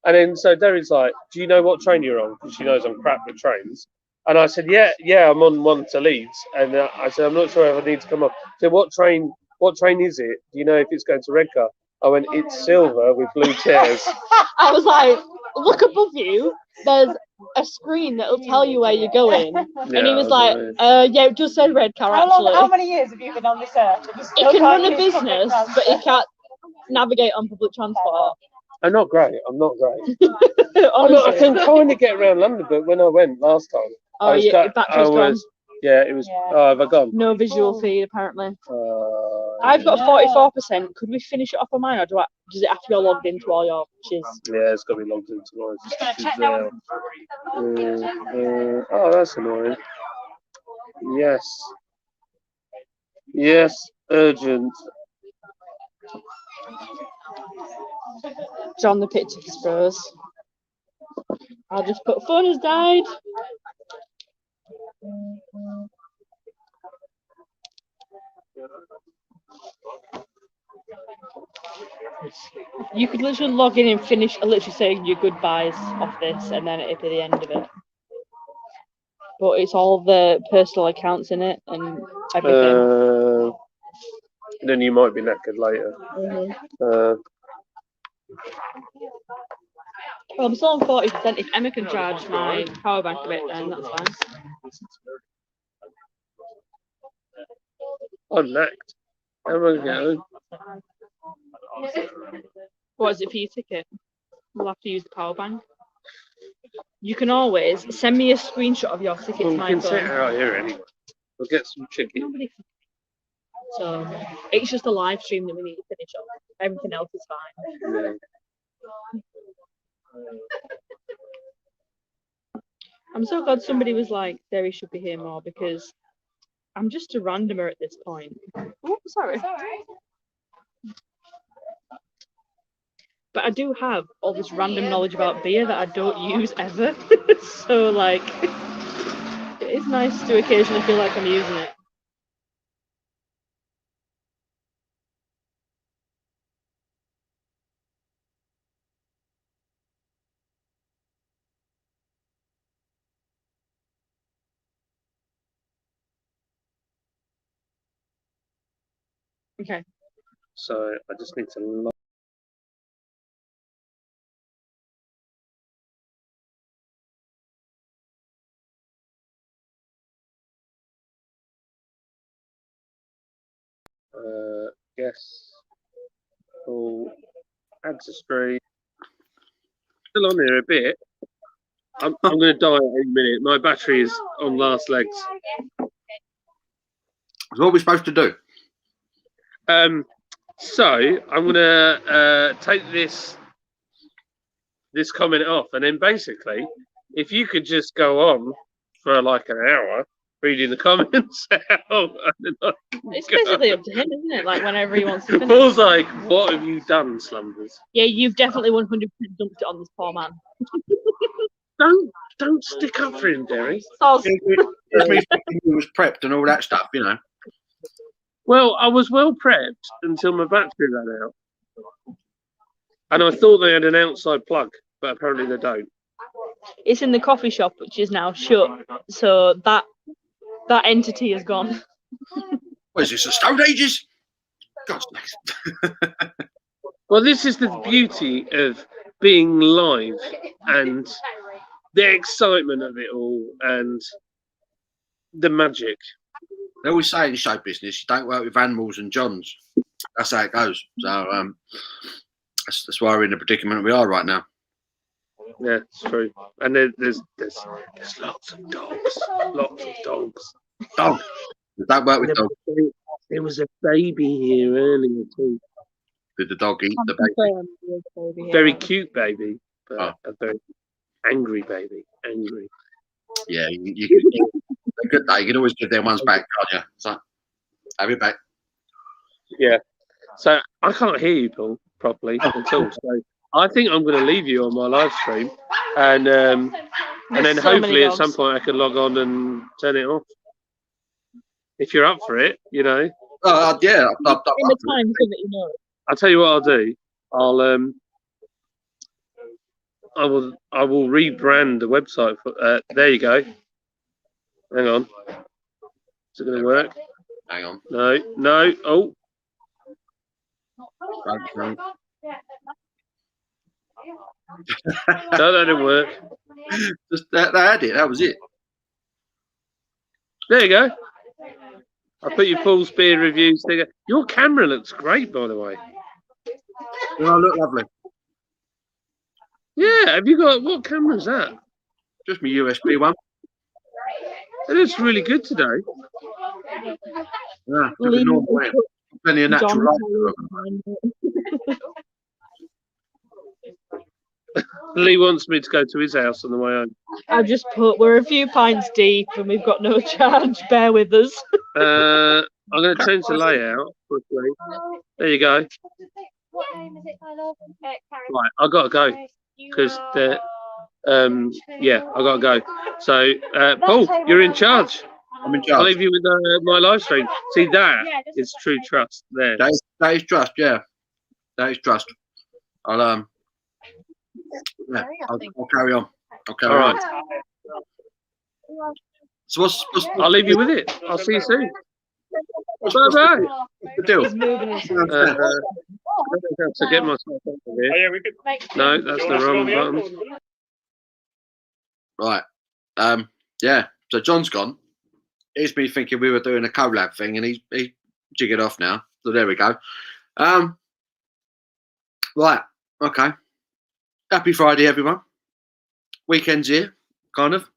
And then so Derry's like, "Do you know what train you're on?" Because she knows I'm crap with trains. And I said, "Yeah, I'm on one to Leeds." And I said, "I'm not sure if I need to come up." So what train is it? Do you know if it's going to Redcar? I went, "It's silver with blue chairs." I was like, "Look above you. There's a screen that'll tell you where you're going." And he was like, "Yeah, it just said Redcar actually." How many years have you been on this earth? He can run a business, but he can't navigate on public transport. I'm not great. I Honestly. can kind of get around London, but when I went last time, I was Yeah, it was. Yeah. Oh, have I gone? No visual feed apparently. I've I've got 44%. Could we finish it off on mine, or does it have to be logged into all your shiz? Yeah, it's got to be logged into mine. Oh, that's annoying. Yes. Yes, urgent. John the picture froze. I'll just put phone has died. You could literally log in and finish literally saying your goodbyes off this, and then it'd be the end of it. But it's all the personal accounts in it and everything. Then you might be knackered later. Well, I'm still on 40%. If Emma can charge my power bank a bit, then that's fine. I'm knacked. How am I going? What is it for your ticket? We'll have to use the power bank. You can always send me a screenshot of your ticket to my We can sit phone. out here anyway. We'll get some chicken. Nobody. So it's just a live stream that we need to finish up. Everything else is fine. Yeah. I'm so glad somebody was like, Derry should be here more, because I'm just a randomer at this point. Oh, sorry. But I do have all this random knowledge about beer that I don't use ever. So, like, it is nice to occasionally feel like I'm using it. Okay. So I just need to log. Yes. Full add to stream. Still on there a bit. I'm going to die in a minute. My battery is on last legs. What are we supposed to do? So I'm going to take this comment off, and then basically, if you could just go on for like an hour reading the comments out, It's basically up to him, isn't it? Like, whenever he wants to finish. Paul's like, what have you done, Slumbers? Yeah, you've definitely 100% dumped it on this poor man. Don't stick up for him, Derry. Soz. It's me thinking he was prepped and all that stuff, you know. Well, I was well prepped until my battery ran out. And I thought they had an outside plug, but apparently they don't. It's in the coffee shop, which is now shut. So that entity is gone. What is this, the Stone Ages? God's sake. Well, this is the beauty of being live and the excitement of it all and the magic. They always say in show business, you don't work with animals and Johns. That's how it goes. So that's why we're in the predicament we are right now. Yeah, it's true. And there's lots of dogs. Lots of dogs. Dog. Don't work with dogs. There was a baby here earlier too. Did the dog eat the baby? Very cute baby, but Oh. a very angry baby. Angry. Yeah, you can always give them ones back, can't you? So have it back. Yeah. So I can't hear you, Paul, properly at all. So I think I'm going to leave you on my live stream, and then so hopefully at dogs. some point I can log on and turn it off. If you're up for it, you know. Yeah. In the time, so that you know. I'll tell you what I'll do. I will rebrand the website. There you go. Hang on. Is it going to work? Hang on. No. Oh. Right. No, that didn't work. Just that had it. That was it. There you go. I put your Paul's beer review sticker. Your camera looks great, by the way. Oh, look lovely. Yeah, have you got, what camera is that? Just my USB one. It looks really good today. Yeah, took a normal way. Plenty of natural light. Lee wants me to go to his house on the way home. I've just put, we're a few pints deep and we've got no charge. Bear with us. I'm going to change the layout quickly. There you go. What name is it, my love? Right, I got to go because yeah, I got to go. So, Paul, you're in charge. I'm in I'll charge. leave you with my live stream. See, that is true trust there. That is trust, yeah. That is trust. I'll carry on. I'll carry on. So what's I'll leave you with it. I'll see you soon. Bye-bye. the deal? To get myself out of here. No, that's the wrong button. Right. Yeah. So John's gone. He's been thinking we were doing a collab thing, and he jiggered off now. So there we go. Right. Okay. Happy Friday, everyone. Weekend's here, kind of.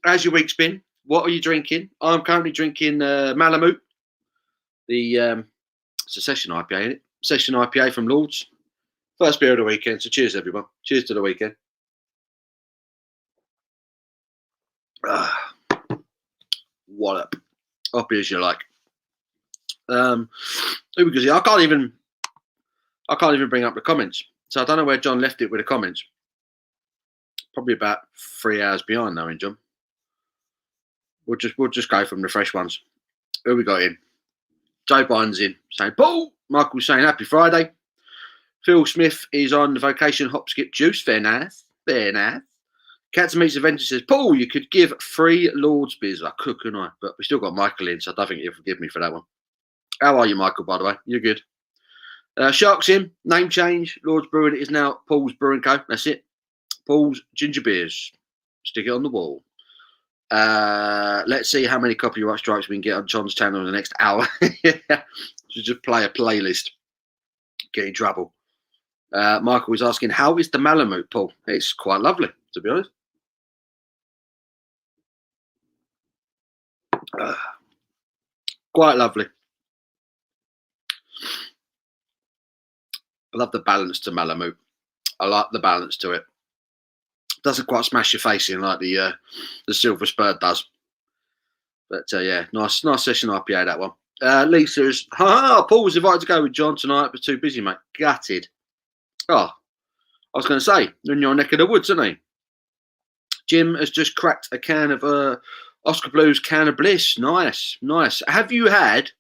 How's your week's been? What are you drinking? I'm currently drinking Malamute. It's a session IPA, isn't it? Session IPA from Lords. First beer of the weekend. So cheers, everyone. Cheers to the weekend. Wallop. Hoppy as you like. I can't even bring up the comments. So I don't know where John left it with the comments. Probably about 3 hours behind now, in John. We'll just go from the fresh ones. Who we got in? Joe Biden's in saying, Paul. Michael's saying happy Friday. Phil Smith is on the vocation hop skip juice. Fair nice. Fair nice. Cats and Meats Adventure says, Paul, you could give 3 Lords beers. I could, couldn't I? But we still got Michael in, so I don't think he'll forgive me for that one. How are you, Michael, by the way? You're good. Sharks in. Name change. Lords Brewing is now Paul's Brewing Co. That's it. Paul's Ginger Beers. Stick it on the wall. Let's see how many copyright strikes we can get on John's channel in the next hour. So just play a playlist. Get in trouble. Michael was asking, how is the Malamute, Paul? It's quite lovely, to be honest. Quite lovely. I love the balance to Malamute. I like the balance to it. Doesn't quite smash your face in like the Silver Spur does. But yeah, nice session IPA, that one. Lisa's, Paul was invited to go with John tonight, but too busy, mate. Gutted. Oh, I was going to say, you're in your neck of the woods, isn't he? Jim has just cracked a can of Oscar Blues Can of Bliss. Nice, nice. Have you had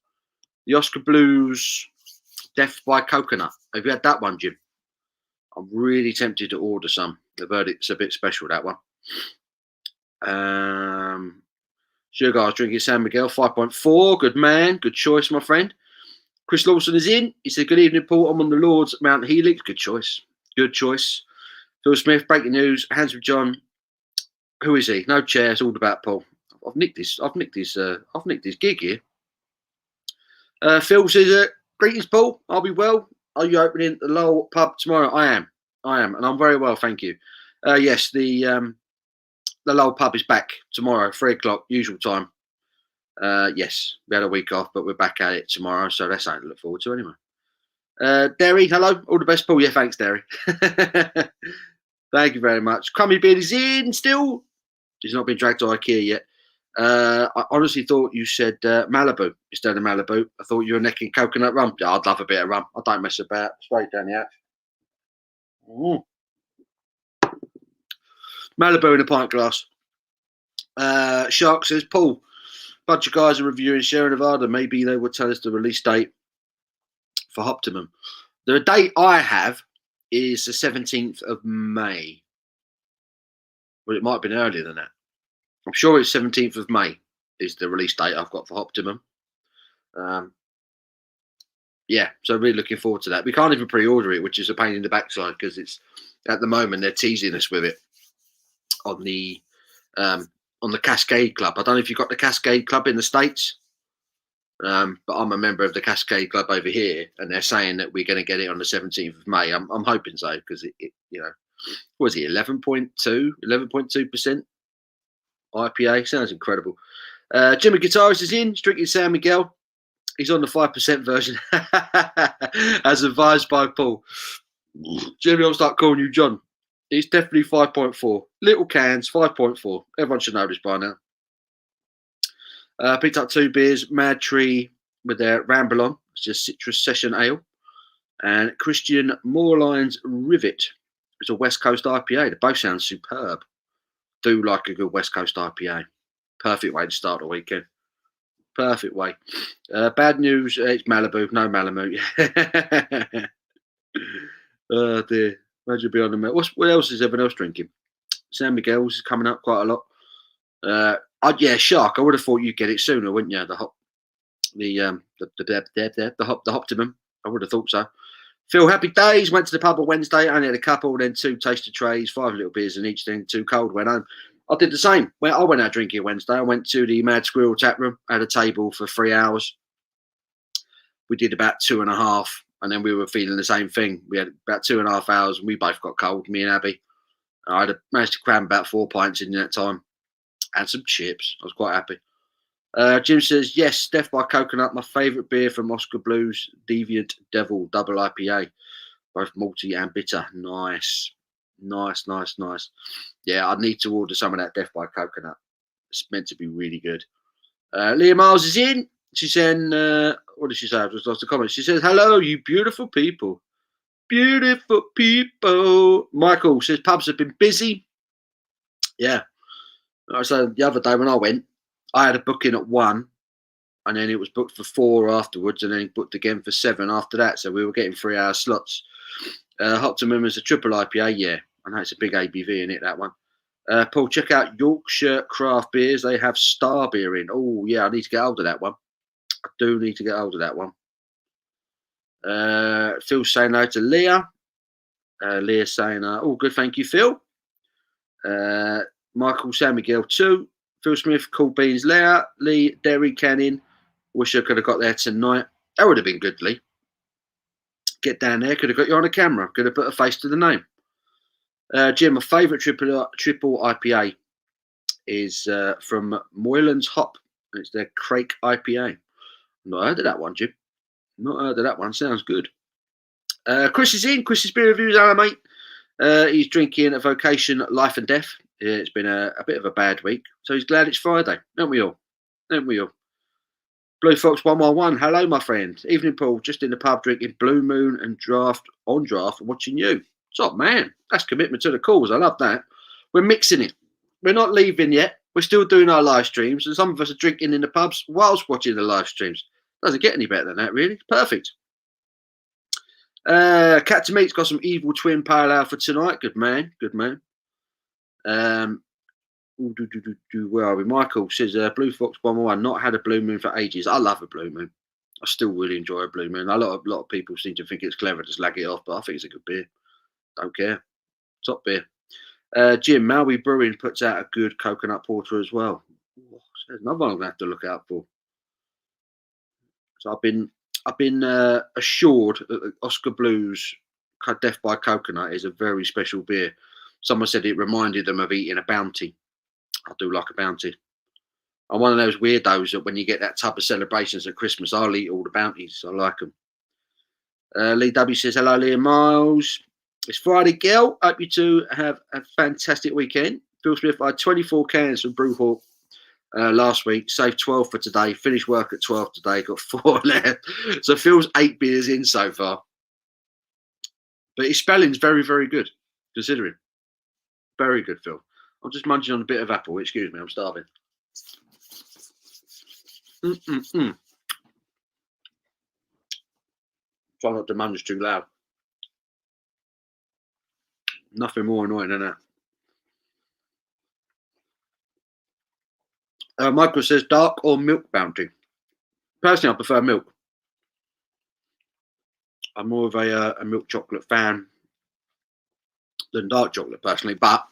the Oscar Blues Death by Coconut? Have you had that one, Jim? I'm really tempted to order some. I've heard it's a bit special, that one. Sugar, I was drinking San Miguel 5.4. Good man. Good choice, my friend. Chris Lawson is in. He said, good evening, Paul. I'm on the Lord's Mount Helix. Good choice. Good choice. Phil Smith, breaking news. Hands with John. Who is he? No chair. It's all about Paul. I've nicked his gig here. Phil says, greetings, Paul. I'll be well. Are you opening the Lowell pub tomorrow? I am, and I'm very well, thank you. Yes, the Lowell pub is back tomorrow, 3 o'clock, usual time. Yes, we had a week off, but we're back at it tomorrow, so that's something to look forward to anyway. Derry, hello, all the best, Paul. Yeah, thanks, Derry. Thank you very much. Crummy Beard is in still. He's not been dragged to IKEA yet. I honestly thought you said Malibu instead of Malibu. I thought you were necking coconut rum. Yeah, I'd love a bit of rum. I don't mess about. Straight down the hatch. Malibu in a pint glass. Shark says, Paul, bunch of guys are reviewing Sierra Nevada. Maybe they will tell us the release date for Optimum. The date I have is the 17th of May. Well, it might have been earlier than that. I'm sure it's 17th of May is the release date I've got for Optimum. Yeah, so really looking forward to that. We can't even pre-order it, which is a pain in the backside because it's at the moment they're teasing us with it on the Cascade Club. I don't know if you've got the Cascade Club in the States, but I'm a member of the Cascade Club over here, and they're saying that we're going to get it on the 17th of May. I'm hoping so because it you know, what was it 11.2% IPA. Sounds incredible. Jimmy Guitarist is in. Drinking San Miguel. He's on the 5% version, as advised by Paul. Jimmy, I'll start calling you John. It's definitely 5.4. Little cans, 5.4. Everyone should know this by now. Picked up 2 beers. Mad Tree with their Ramble On. It's just Citrus Session Ale. And Christian Moorline's Rivet. It's a West Coast IPA. They both sound superb. Do like a good West Coast IPA. Perfect way to start the weekend. Perfect way. Bad news, it's Malibu. No Malamute. Oh dear. Imagine being on the milk. What else is everyone else drinking? San Miguel's is coming up quite a lot. Yeah, Shark. I would have thought you'd get it sooner, wouldn't you? The Optimum. I would have thought so. Phil, happy days. Went to the pub on Wednesday. Only had a couple, then 2 taster trays, 5 little beers in each, then 2 cold. Went home. I did the same. I went out drinking Wednesday. I went to the Mad Squirrel tap room. Had a table for 3 hours. We did about 2.5, and then we were feeling the same thing. We had about 2.5 hours, and we both got cold. Me and Abby. I managed to cram about 4 pints in that time, and some chips. I was quite happy. Jim says, yes, Steph by Coconut, my favourite beer from Oscar Blues, Deviant Devil, double IPA. Both malty and bitter. Nice. Yeah, I need to order some of that Death by Coconut. It's meant to be really good. Leah Miles is in. She's saying, what did she say? I've just lost the comment. She says, hello, you beautiful people. Beautiful people. Michael says, pubs have been busy. Yeah. So the other day when I went, I had a booking at 1, and then it was booked for 4 afterwards, and then booked again for 7 after that. So we were getting 3-hour slots. Optimum is a triple IPA, yeah. I know it's a big ABV in it, that one. Paul, check out Yorkshire Craft Beers. They have Star Beer in. Oh, yeah, I need to get hold of that one. I do need to get hold of that one. Phil saying hello to Leah. Leah saying, oh, good, thank you, Phil. Michael San Miguel too. Phil Smith, Cool Beans, Leah, Lee, Derry Cannon. Wish I could have got there tonight. That would have been good, Lee. Get down there. Could have got you on a camera. Could have put a face to the name. Jim, my favourite triple IPA is from Moylan's Hop. It's their Crake IPA. Not heard of that one, Jim. Not heard of that one. Sounds good. Chris is in. Chris's beer reviews, mate. He's drinking a Vocation Life and Death. It's been a bit of a bad week, so he's glad it's Friday. Don't we all? Don't we all? Blue Fox 111. Hello, my friend. Evening, Paul. Just in the pub drinking Blue Moon and draft watching you. What's up, man? That's commitment to the cause. I love that. We're mixing it. We're not leaving yet. We're still doing our live streams, and some of us are drinking in the pubs whilst watching the live streams. Doesn't get any better than that, really. Perfect. Cat to Meat's got some Evil Twin Pale Ale for tonight. Good man. Good man. Where are we? Michael says, Blue Fox 101, not had a Blue Moon for ages. I love a Blue Moon. I still really enjoy a Blue Moon. A lot of people seem to think it's clever to slag it off, but I think it's a good beer. Don't care. Top beer. Jim, Maui Brewing puts out a good coconut porter as well. There's another one I'm going to have to look out for. So I've been assured that Oscar Blues Death by Coconut is a very special beer. Someone said it reminded them of eating a Bounty. I do like a Bounty. I'm one of those weirdos that when you get that type of celebrations at Christmas, I'll eat all the Bounties. I like them. Lee W says, hello, Liam Miles. It's Friday, girl. Hope you two have a fantastic weekend. Phil Smith, I had 24 cans from Brewhawk last week. Saved 12 for today. Finished work at 12 today. Got 4 left. So Phil's 8 beers in so far. But his spelling's very, very good, considering. Very good, Phil. I'm just munching on a bit of apple. Excuse me, I'm starving. Try not to munch too loud. Nothing more annoying than that. Michael says, dark or milk Bounty? Personally, I prefer milk. I'm more of a milk chocolate fan than dark chocolate, personally, but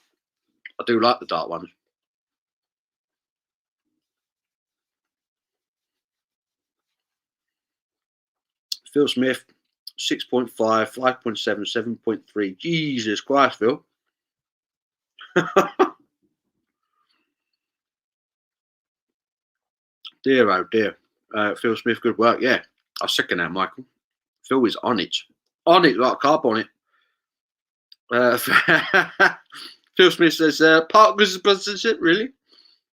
I do like the dark ones. Phil Smith, 6.5, 5.7, 7.3. Jesus Christ, Phil. Dear, oh dear. Phil Smith, good work. Yeah, I'll second that, Michael. Phil is on it. On it, like a carb on it. Phil Smith says, Parker's sponsorship, really?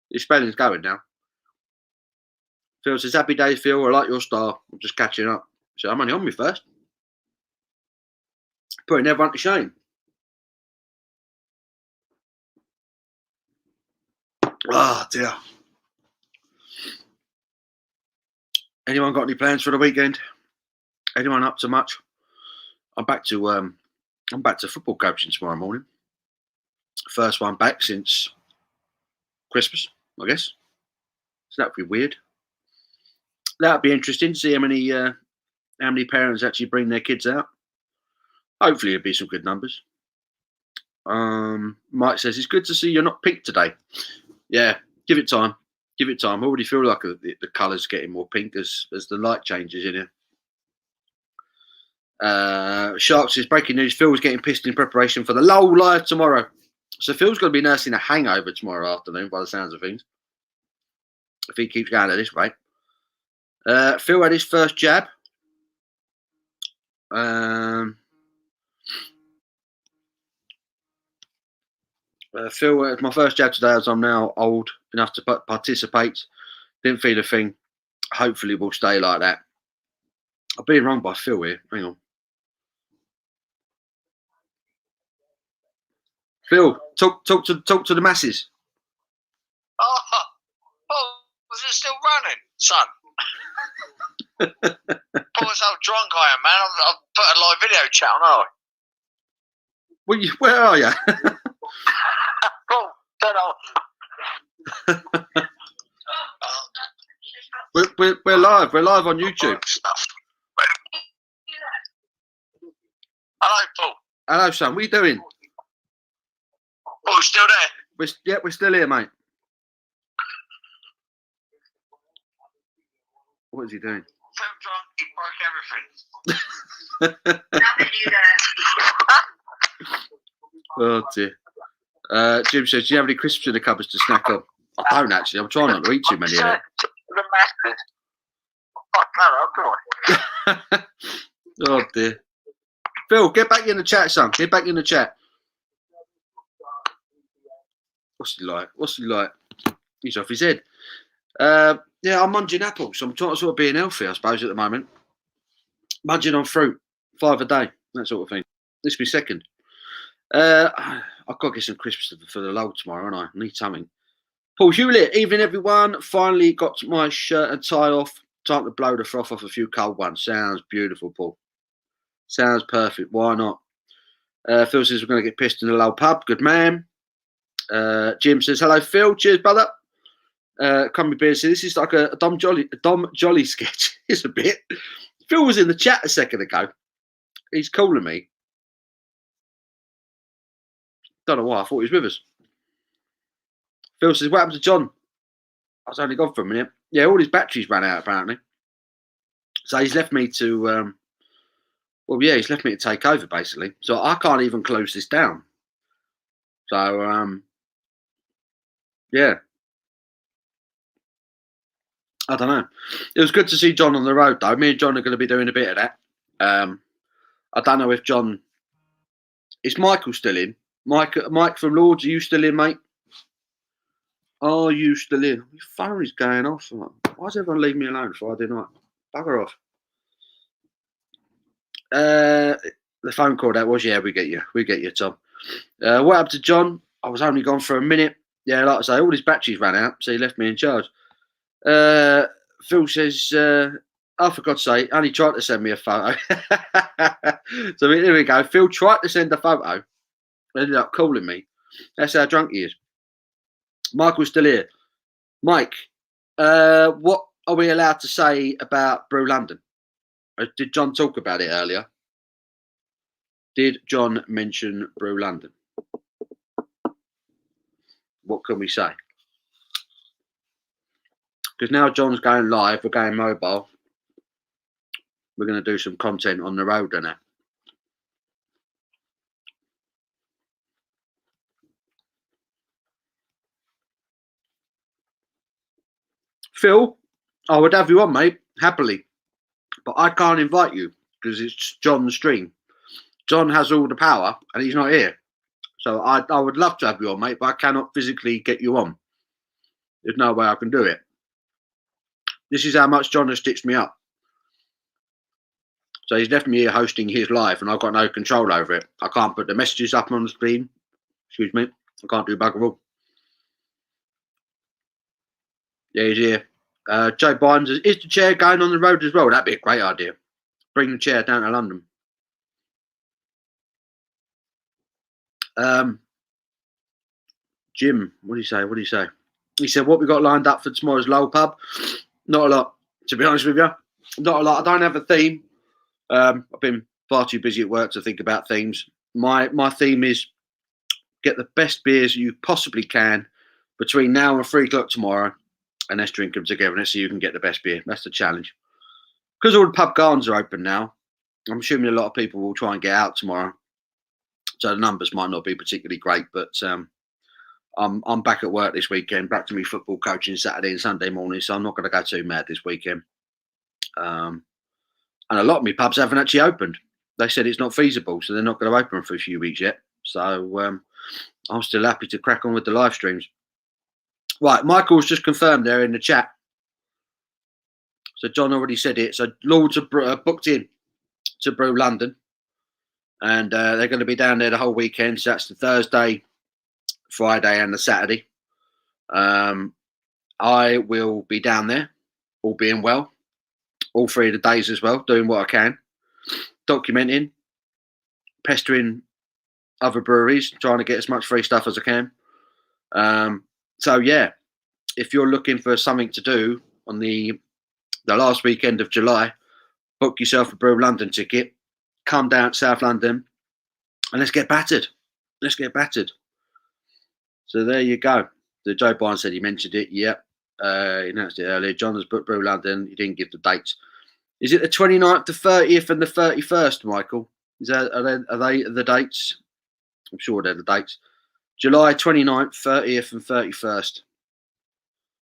Your spelling's going now. Phil says, happy days, Phil. I like your style. I'm just catching up. So I'm only on me first. Putting everyone to shame. Oh, dear. Anyone got any plans for the weekend? Anyone up to much? I'm back to football coaching tomorrow morning. First one back since Christmas, I guess. So that'd be weird. That'd be interesting to see how many parents actually bring their kids out. Hopefully it'll be some good numbers. Mike says, it's good to see you're not pink today. Yeah, give it time. Give it time. I already feel like the colour's getting more pink as the light changes in here. Shark says, breaking news, Phil's getting pissed in preparation for the LOL live tomorrow. So Phil's going to be nursing a hangover tomorrow afternoon by the sounds of things. If he keeps going at this rate. Phil had his first jab. Phil, it's my first jab today as I'm now old enough to participate. Didn't feel a thing. Hopefully we'll stay like that. I've been wrong by Phil here. Hang on. Phil, talk to the masses. Oh, was it still running, son? Boys, how drunk I am, man. I've put a live video chat on, haven't I? Where are you? Oh, don't know. We're live. We're live on YouTube. Hello, Paul. Hello, son. What are you doing? Oh, still there? We're still here, mate. What is he doing? So drunk, he broke everything. Nothing you there. Oh dear. Jim says, do you have any crisps in the cupboards to snack on? I don't actually. I'm trying not to eat too many of them. The masses. Oh dear. Phil, get back in the chat, son. Get back in the chat. What's he like? He's off his head. Yeah, I'm munching apples. I'm trying to sort of being healthy, I suppose, at the moment. Munching on fruit, 5 a day, that sort of thing. This will be second. I've got to get some crisps for the load tomorrow, and I need something. Paul Hewlett, evening everyone. Finally got my shirt and tie off. Time to blow the froth off a few cold ones. Sounds beautiful, Paul. Sounds perfect. Why not? Phil says we're going to get pissed in the low pub. Good man. Jim says, hello, Phil. Cheers, brother. Come with beer. So this is like a Dom Jolly sketch. It's a bit. Phil was in the chat a second ago. He's calling me. Don't know why. I thought he was with us. Phil says, what happened to John? I was only gone for a minute. Yeah, all his batteries ran out, apparently. So he's left me to, he's left me to take over, basically. So I can't even close this down. So, yeah. I don't know. It was good to see John on the road, though. Me and John are going to be doing a bit of that. I don't know if John... Is Michael still in? Mike from Lords, are you still in, mate? Are you still in? Your phone is going off. Why does everyone leave me alone Friday night? Bugger off. The phone call that was, yeah, we get you, Tom. What happened to John? I was only gone for a minute. Yeah, like I say, all his batteries ran out, so he left me in charge. Phil says, oh, for God's sake, only tried to send me a photo. So here we go. Phil tried to send a photo, ended up calling me. That's how drunk he is. Michael's still here. Mike, what are we allowed to say about Brew London? Did John talk about it earlier? Did John mention Brew London? What can we say? Because now John's going live, we're going mobile. We're going to do some content on the road and that. Phil, I would have you on, mate, happily. But I can't invite you because it's John's stream. John has all the power and he's not here. So I would love to have you on, mate, but I cannot physically get you on. There's no way I can do it. This is how much John has stitched me up. So he's left me here hosting his live and I've got no control over it. I can't put the messages up on the screen. Excuse me. I can't do bugger all. Yeah, he's here. Joe Biden says, is the chair going on the road as well? That'd be a great idea. Bring the chair down to London. Jim, what do you say? What do you say? He said, what we got lined up for tomorrow's Lowell pub? Not a lot, to be honest with you. Not a lot. I don't have a theme. I've been far too busy at work to think about themes. My theme is get the best beers you possibly can between now and 3 o'clock tomorrow, and let's drink them together and let's see who can get the best beer. That's the challenge. Because all the pub gardens are open now, I'm assuming a lot of people will try and get out tomorrow. So the numbers might not be particularly great, but I'm back at work this weekend, back to me football coaching Saturday and Sunday morning, so I'm not going to go too mad this weekend. And a lot of my pubs haven't actually opened. They said it's not feasible, so they're not going to open for a few weeks yet. So I'm still happy to crack on with the live streams. Right, Michael's just confirmed there in the chat. So John already said it. So Lords are booked in to Brew London. And they're going to be down there the whole weekend. So that's the Thursday, Friday and the Saturday. I will be down there, all being well. All 3 of the days as well, doing what I can. Documenting, pestering other breweries, trying to get as much free stuff as I can. So yeah, if you're looking for something to do on the last weekend of July, book yourself a Brew London ticket, come down to South London, and let's get battered. Let's get battered. So there you go. The Joe Biden said he mentioned it. Yep. He announced it earlier. John has booked Brew London. He didn't give the dates. Is it the 29th, the 30th, and the 31st, Michael? Are they the dates? I'm sure they're the dates. July 29th, 30th, and 31st.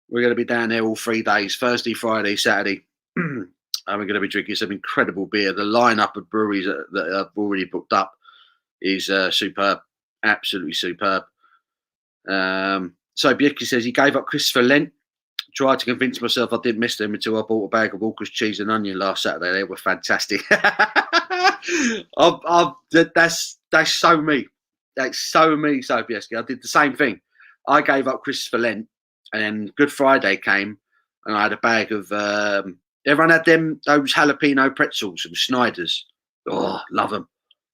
We're going to be down there all 3 days, Thursday, Friday, Saturday. And we're going to be drinking some incredible beer. The lineup of breweries that I've already booked up is superb. Absolutely superb. So Biecky says he gave up Christopher Lent. Tried to convince myself I didn't miss them until I bought a bag of Walker's cheese and onion last Saturday. They were fantastic. That's so me. That's so me, Sobieski. I did the same thing. I gave up Christopher Lent, and then Good Friday came, and I had a bag of. Everyone had those jalapeno pretzels from Snyder's. Oh, love them,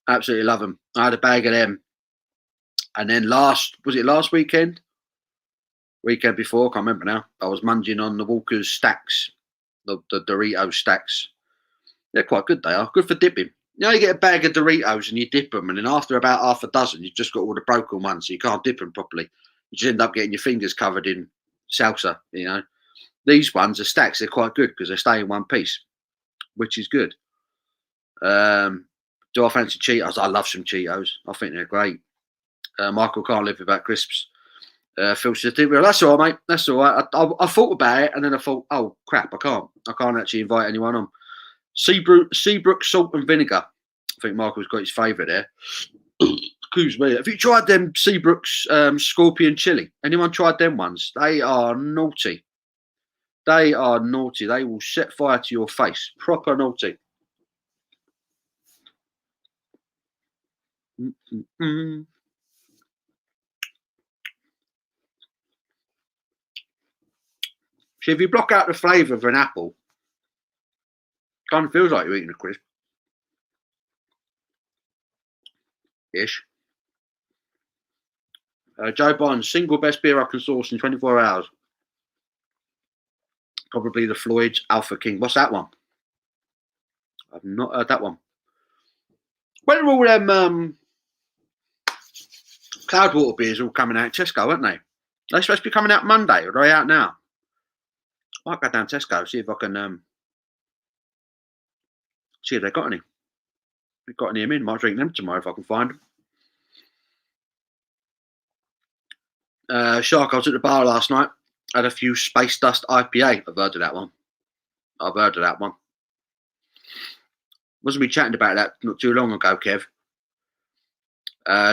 absolutely love them. I had a bag of them, and then last weekend? Weekend before, I can't remember now. I was munging on the Walker's stacks, the Doritos stacks. They're quite good. They are good for dipping. You know, you get a bag of Doritos and you dip them, and then after about half a dozen, you've just got all the broken ones, so you can't dip them properly. You just end up getting your fingers covered in salsa. You know, these ones are stacks. They're quite good because they stay in one piece, which is good. Do I fancy Cheetos? I love some Cheetos. I think they're great. Michael can't live without crisps. Phil says, that's all right, mate. That's all right. I thought about it, and then I thought, oh crap, I can't actually invite anyone on. Seabrook salt and vinegar. I think Michael's got his favourite there. Excuse me. Have you tried them Seabrook's scorpion chili? Anyone tried them ones? They are naughty. They are naughty. They will set fire to your face. Proper naughty. So if you block out the flavour of an apple, it kind of feels like you're eating a crisp. Ish. Joe Biden, single best beer I can source in 24 hours. Probably the Floyd's Alpha King. What's that one? I've not heard that one. When are all them Cloudwater beers all coming out at Tesco, aren't they? They're supposed to be coming out Monday, or are they out now? Might go down Tesco, see if I can see if they got any. If they've got any in, might drink them tomorrow if I can find them. Shark, I was at the bar last night. Had a few Space Dust IPA. I've heard of that one. I've heard of that one. Wasn't we chatting about that not too long ago, Kev?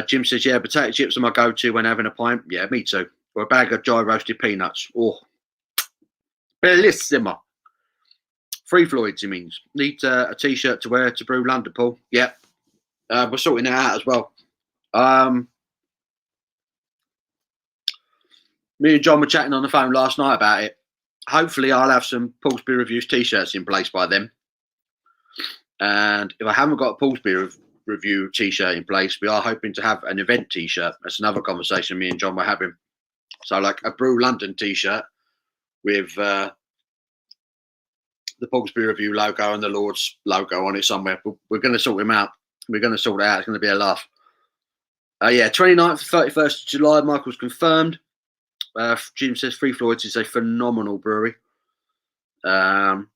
Jim says, yeah, potato chips are my go-to when having a pint. Yeah, me too. Or a bag of dry roasted peanuts. Oh, bellissimo. Free Floyds, he means. Need a T-shirt to wear to Brew London, Paul. Yeah, we're sorting that out as well. Me and John were chatting on the phone last night about it. Hopefully, I'll have some Paul's Beer Reviews T-shirts in place by then. And if I haven't got a Paul's Beer Review T-shirt in place, we are hoping to have an event T-shirt. That's another conversation me and John were having. So, like a Brew London T-shirt with the Paul's Beer Review logo and the Lord's logo on it somewhere. But we're going to sort him out. We're going to sort it out. It's going to be a laugh. Yeah, 29th, 31st of July, Michael's confirmed. Jim says Free Floyds is a phenomenal brewery. Kev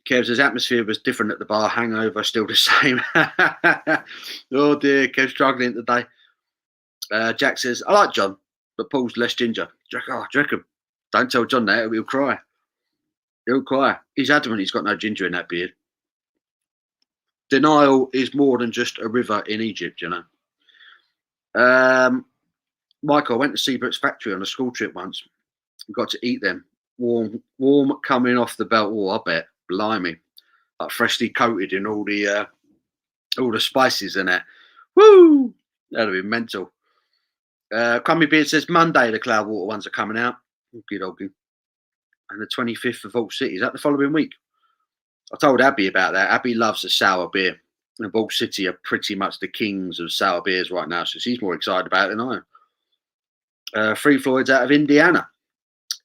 says atmosphere was different at the bar. Hangover still the same. Oh dear, Kev's struggling today. Jack says I like John, but Paul's less ginger. Jack, do you reckon? Don't tell John that; he'll cry. He'll cry. He's adamant he's got no ginger in that beard. Denial is more than just a river in Egypt, you know. Michael, I went to Seabrook's factory on a school trip once. Got to eat them. Warm coming off the belt. Oh, I bet. Blimey. Like freshly coated in all the spices in it. Woo! That'd be mental. Crummy Beard says Monday the Cloudwater ones are coming out. Okie dokie. And the 25th of Vault City. Is that the following week? I told Abby about that. Abby loves a sour beer. And Vault City are pretty much the kings of sour beers right now. So she's more excited about it than I am. Free Floyds out of Indiana.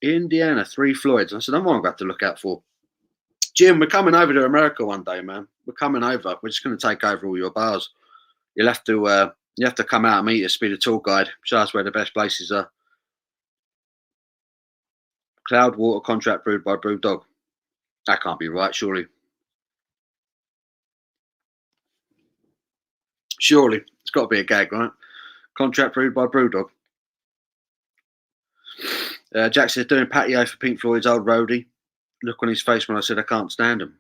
Free Floyds. I said, I'm going to have to look out for. Jim, we're coming over to America one day, man. We're coming over. We're just going to take over all your bars. You'll have to come out and meet us, be the tour guide, show us where the best places are. Cloudwater contract brewed by Brewdog. That can't be right, surely. Surely. It's got to be a gag, right? Contract brewed by Brewdog. Jack says, doing patio for Pink Floyd's old roadie. Look on his face when I said I can't stand him.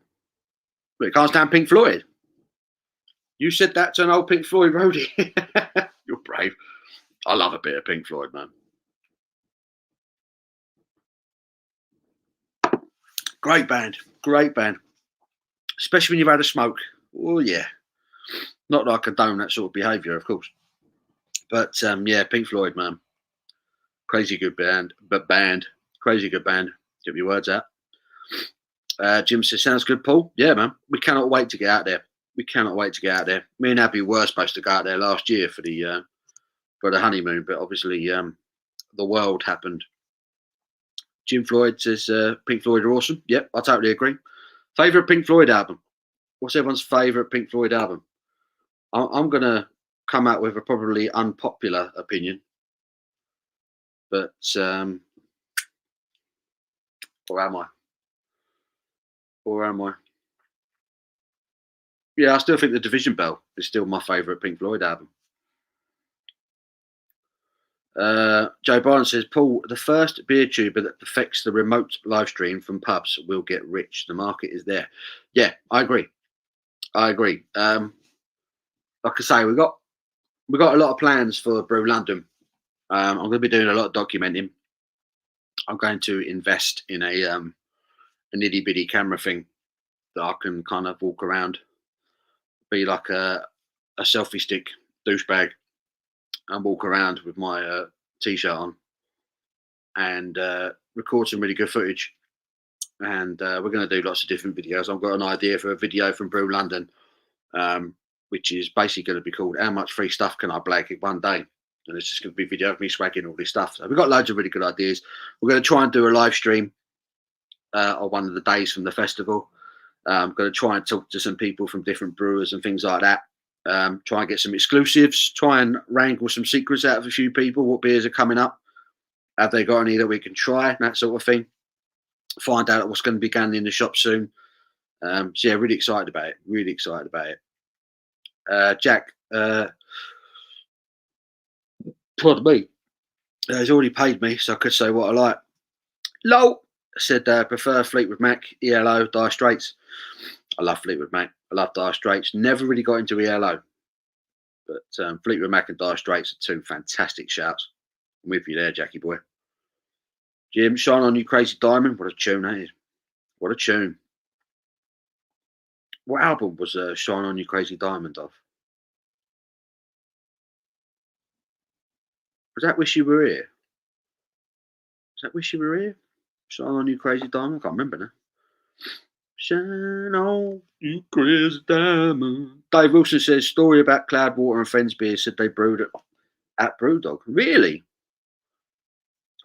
But you can't stand Pink Floyd. You said that to an old Pink Floyd roadie. You're brave. I love a bit of Pink Floyd, man. Great band. Great band. Especially when you've had a smoke. Oh, yeah. Not that I condone that sort of behaviour, of course. But, yeah, Pink Floyd, man. Crazy good band. Crazy good band. Get your words out. Jim says, sounds good, Paul. Yeah, man. We cannot wait to get out there. Me and Abby were supposed to go out there last year for the honeymoon, but obviously the world happened. Jim Floyd says Pink Floyd are awesome. Yep, I totally agree. Favourite Pink Floyd album? What's everyone's favourite Pink Floyd album? I'm going to come out with a probably unpopular opinion. But, or am I? Yeah, I still think The Division Bell is still my favourite Pink Floyd album. Joe Byron says, Paul, the first beer tuber that perfects the remote live stream from pubs will get rich. The market is there. Yeah, I agree. Like I say, we got a lot of plans for Brew London. I'm going to be doing a lot of documenting. I'm going to invest in a itty bitty camera thing that I can kind of walk around, be like a selfie stick douchebag, and walk around with my t-shirt on and record some really good footage. And we're going to do lots of different videos. I've got an idea for a video from Brew London, which is basically going to be called How Much Free Stuff Can I Blag in One Day? And it's just going to be a video of me swagging all this stuff. So we've got loads of really good ideas. We're going to try and do a live stream on one of the days from the festival. I'm going to try and talk to some people from different brewers and things like that. Try and get some exclusives. Try and wrangle some secrets out of a few people. What beers are coming up? Have they got any that we can try? That sort of thing. Find out what's going to be going in the shop soon. So yeah, really excited about it. Jack, pardon me. He's already paid me, so I could say what I like. Lol. said prefer Fleetwood Mac, ELO, Dire Straits. I love Fleetwood Mac. I love Dire Straits. Never really got into ELO. But Fleetwood Mac and Dire Straits are two fantastic shouts. I'm with you there, Jackie boy. Jim, Shine On You Crazy Diamond. What a tune that is. What a tune. What album was Shine On You Crazy Diamond of? Was that Wish You Were Here? Was that Wish You Were Here? Shine On You Crazy Diamond? I can't remember now. Shine on you crazy diamond. Dave Wilson says, story about Cloudwater and Friends beer said they brewed it at Brewdog. Really?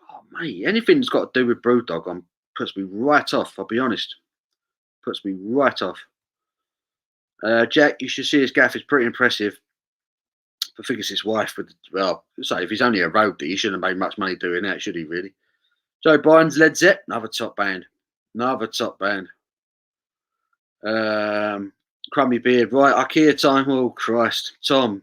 Oh, mate, anything that's got to do with Brewdog puts me right off, I'll be honest. Puts me right off. Jack, you should see his gaff. It's pretty impressive. I think it's his wife. Well, say if he's only a roadie, he shouldn't have made much money doing that, should he, really? Joe Biden's Led Zepp, another top band. Another top band. Crummy Beard, right? IKEA time. Oh, Christ. Tom.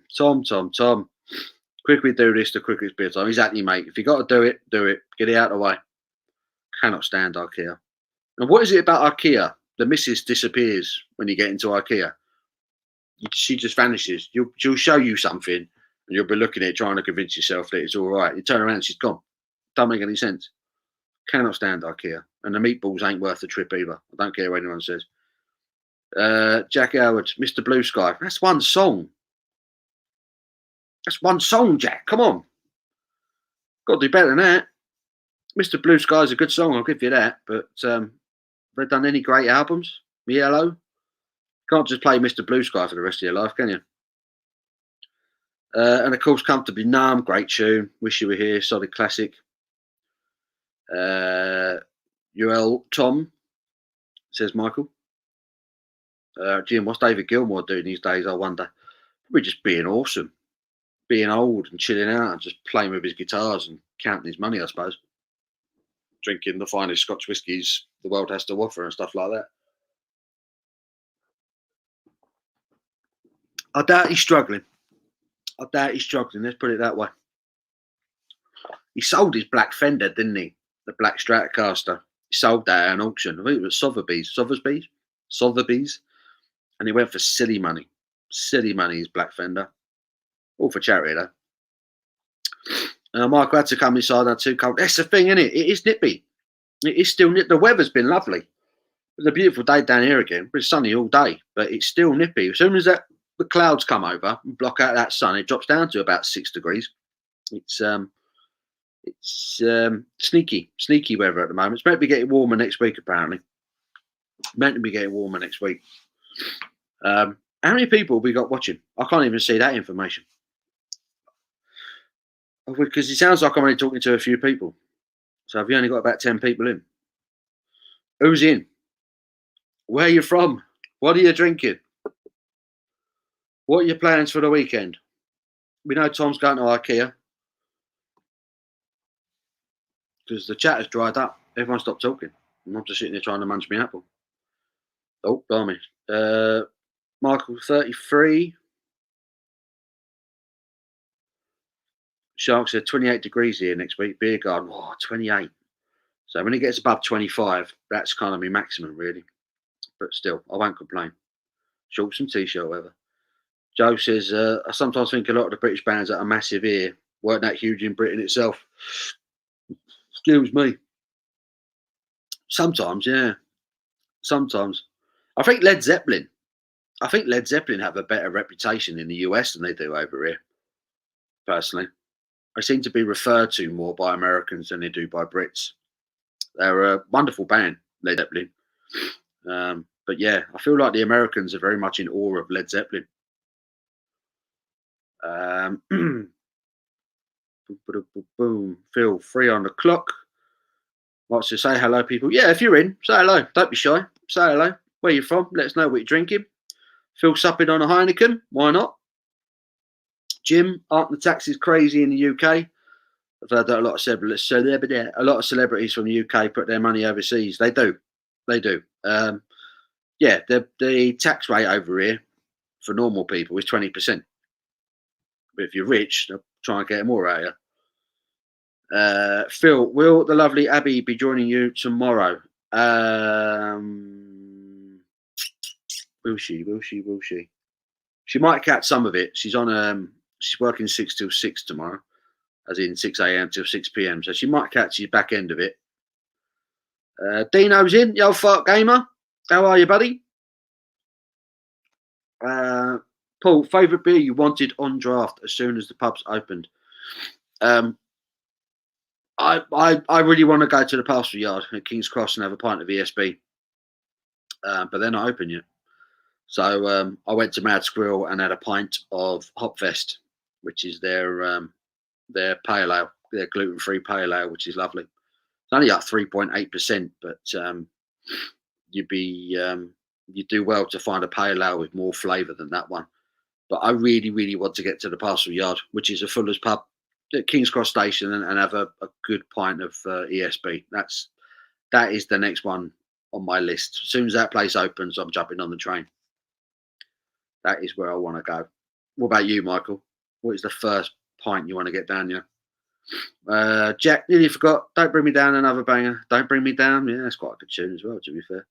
Quicker we do this, the quicker it's beer time. Exactly, mate. If you got to do it, do it. Get it out of the way. Cannot stand IKEA. And what is it about IKEA? The missus disappears when you get into IKEA. She just vanishes. She'll show you something and you'll be looking at it trying to convince yourself that it's all right. You turn around and she's gone. Don't make any sense. Cannot stand IKEA. And the meatballs ain't worth the trip either. I don't care what anyone says. Jack Howard, Mr. Blue Sky. That's one song. That's one song, Jack. Come on. Got to do better than that. Mr. Blue Sky is a good song, I'll give you that. But they've done any great albums? Yellow? Can't just play Mr. Blue Sky for the rest of your life, can you? And of course, Comfortably Numb, great tune. Wish You Were Here, solid classic. Tom, says Michael. Jim, what's David Gilmour doing these days, I wonder? Probably just being awesome. Being old and chilling out and just playing with his guitars and counting his money, I suppose. Drinking the finest Scotch whiskies the world has to offer and stuff like that. I doubt he's struggling. Let's put it that way. He sold his black Fender, didn't he? The black Stratocaster. He sold that at an auction. I think it was Sotheby's. And he went for silly money. His black Fender. All for charity, though. Michael had to come inside now too cold. That's the thing, isn't it? It is nippy. It is still nippy. The weather's been lovely. It's a beautiful day down here again. It's sunny all day, but it's still nippy. As soon as the clouds come over and block out that sun, it drops down to about 6 degrees. It's sneaky weather at the moment. It's meant to be getting warmer next week, apparently. How many people have we got watching? I can't even see that information. Because it sounds like I'm only talking to a few people. So have you only got about 10 people in? Who's in? Where are you from? What are you drinking? What are your plans for the weekend? We know Tom's going to IKEA. Because the chat has dried up. Everyone stopped talking. I'm just sitting there trying to munch my apple. Oh, blimey. Michael, 33. Shark said 28 degrees here next week. Beer garden, 28. So when it gets above 25, that's kind of my maximum, really. But still, I won't complain. Shorts and t-shirt, whatever. Joe says, I sometimes think a lot of the British bands that are massive here weren't that huge in Britain itself. Excuse me. Sometimes, yeah. Sometimes. I think Led Zeppelin have a better reputation in the US than they do over here, personally. They seem to be referred to more by Americans than they do by Brits. They're a wonderful band, Led Zeppelin. But yeah, I feel like the Americans are very much in awe of Led Zeppelin. Boom. Phil, 3 on the clock. Wants to say hello, people. Yeah, if you're in, say hello. Don't be shy. Say hello. Where you from? Let us know what you're drinking. Phil supping on a Heineken. Why not? Jim, aren't the taxes crazy in the UK? I've heard that a lot of celebrities from the UK put their money overseas. They do. Yeah, the tax rate over here for normal people is 20%. But if you're rich, they'll try and get more out of Phil, will the lovely Abby be joining you tomorrow? Will she? Will she? Will she? She might catch some of it. She's on. She's working 6 till 6 tomorrow, as in 6 a.m. till 6 p.m. So she might catch the back end of it. Dino's in. Yo, fart gamer. How are you, buddy? Paul, favourite beer you wanted on draft as soon as the pubs opened? I really want to go to the Pasture Yard at King's Cross and have a pint of ESB, but they're not open yet. So I went to Mad Squirrel and had a pint of Hopfest, which is their pale ale, their gluten-free pale ale, which is lovely. It's only up 3.8%, but you do well to find a pale ale with more flavour than that one. But I really, really want to get to the Parcel Yard, which is a Fuller's pub at King's Cross Station, and have a good pint of ESB. That is the next one on my list. As soon as that place opens, I'm jumping on the train. That is where I want to go. What about you, Michael? What is the first pint you want to get down here? Jack, nearly forgot. Don't Bring Me Down, another banger. Don't Bring Me Down. Yeah, that's quite a good tune as well, to be fair.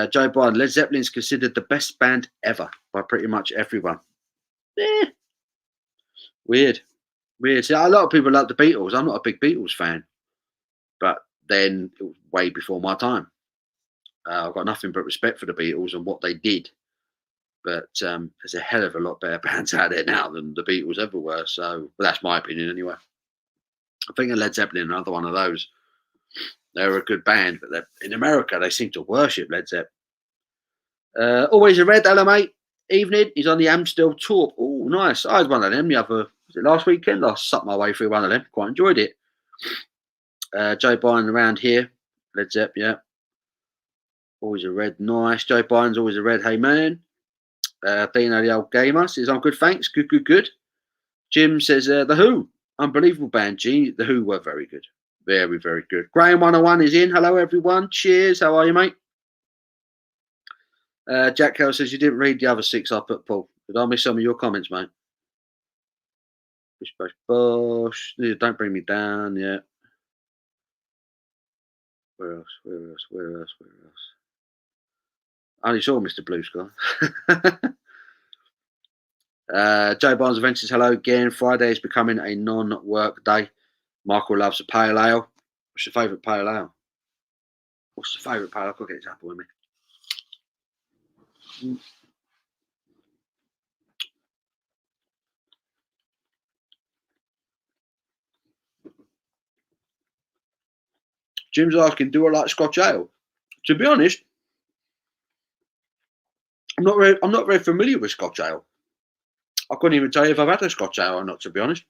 Joe Biden, Led Zeppelin's considered the best band ever by pretty much everyone. Weird. See, a lot of people like the Beatles. I'm not a big Beatles fan, but then it was way before my time. I've got nothing but respect for the Beatles and what they did, but there's a hell of a lot better bands out there now than the Beatles ever were. So, well, that's my opinion anyway. I think Led Zeppelin, another one of those. They're a good band, but in America, they seem to worship Led Zepp. Always a red, hello, mate. Evening. He's on the Amstel tour. Oh, nice. I had one of them was it last weekend? I sucked my way through one of them. Quite enjoyed it. Joe Biden around here. Led Zepp, yeah. Always a red, nice. Joe Biden's always a red, hey, man. Dino, the old gamer, says, I'm good, thanks. Good. Jim says, The Who. Unbelievable band, G. The Who were very good. Very, very good. Graham 101 is in. Hello, everyone. Cheers. How are you, mate? Jack Kell says, you didn't read the other 6 I put, Paul. Did I miss some of your comments, mate? Bosh. Don't Bring Me Down. Yeah. Where else? I only saw Mr. Blue Sky. Joe Barnes Adventures, hello again. Friday is becoming a non-work day. Michael loves a pale ale. What's your favourite pale ale? What's the favourite pale ale? I've got to get this apple with me. Jim's asking, do I like Scotch ale? To be honest, I'm not very familiar with Scotch ale. I couldn't even tell you if I've had a Scotch ale or not, to be honest.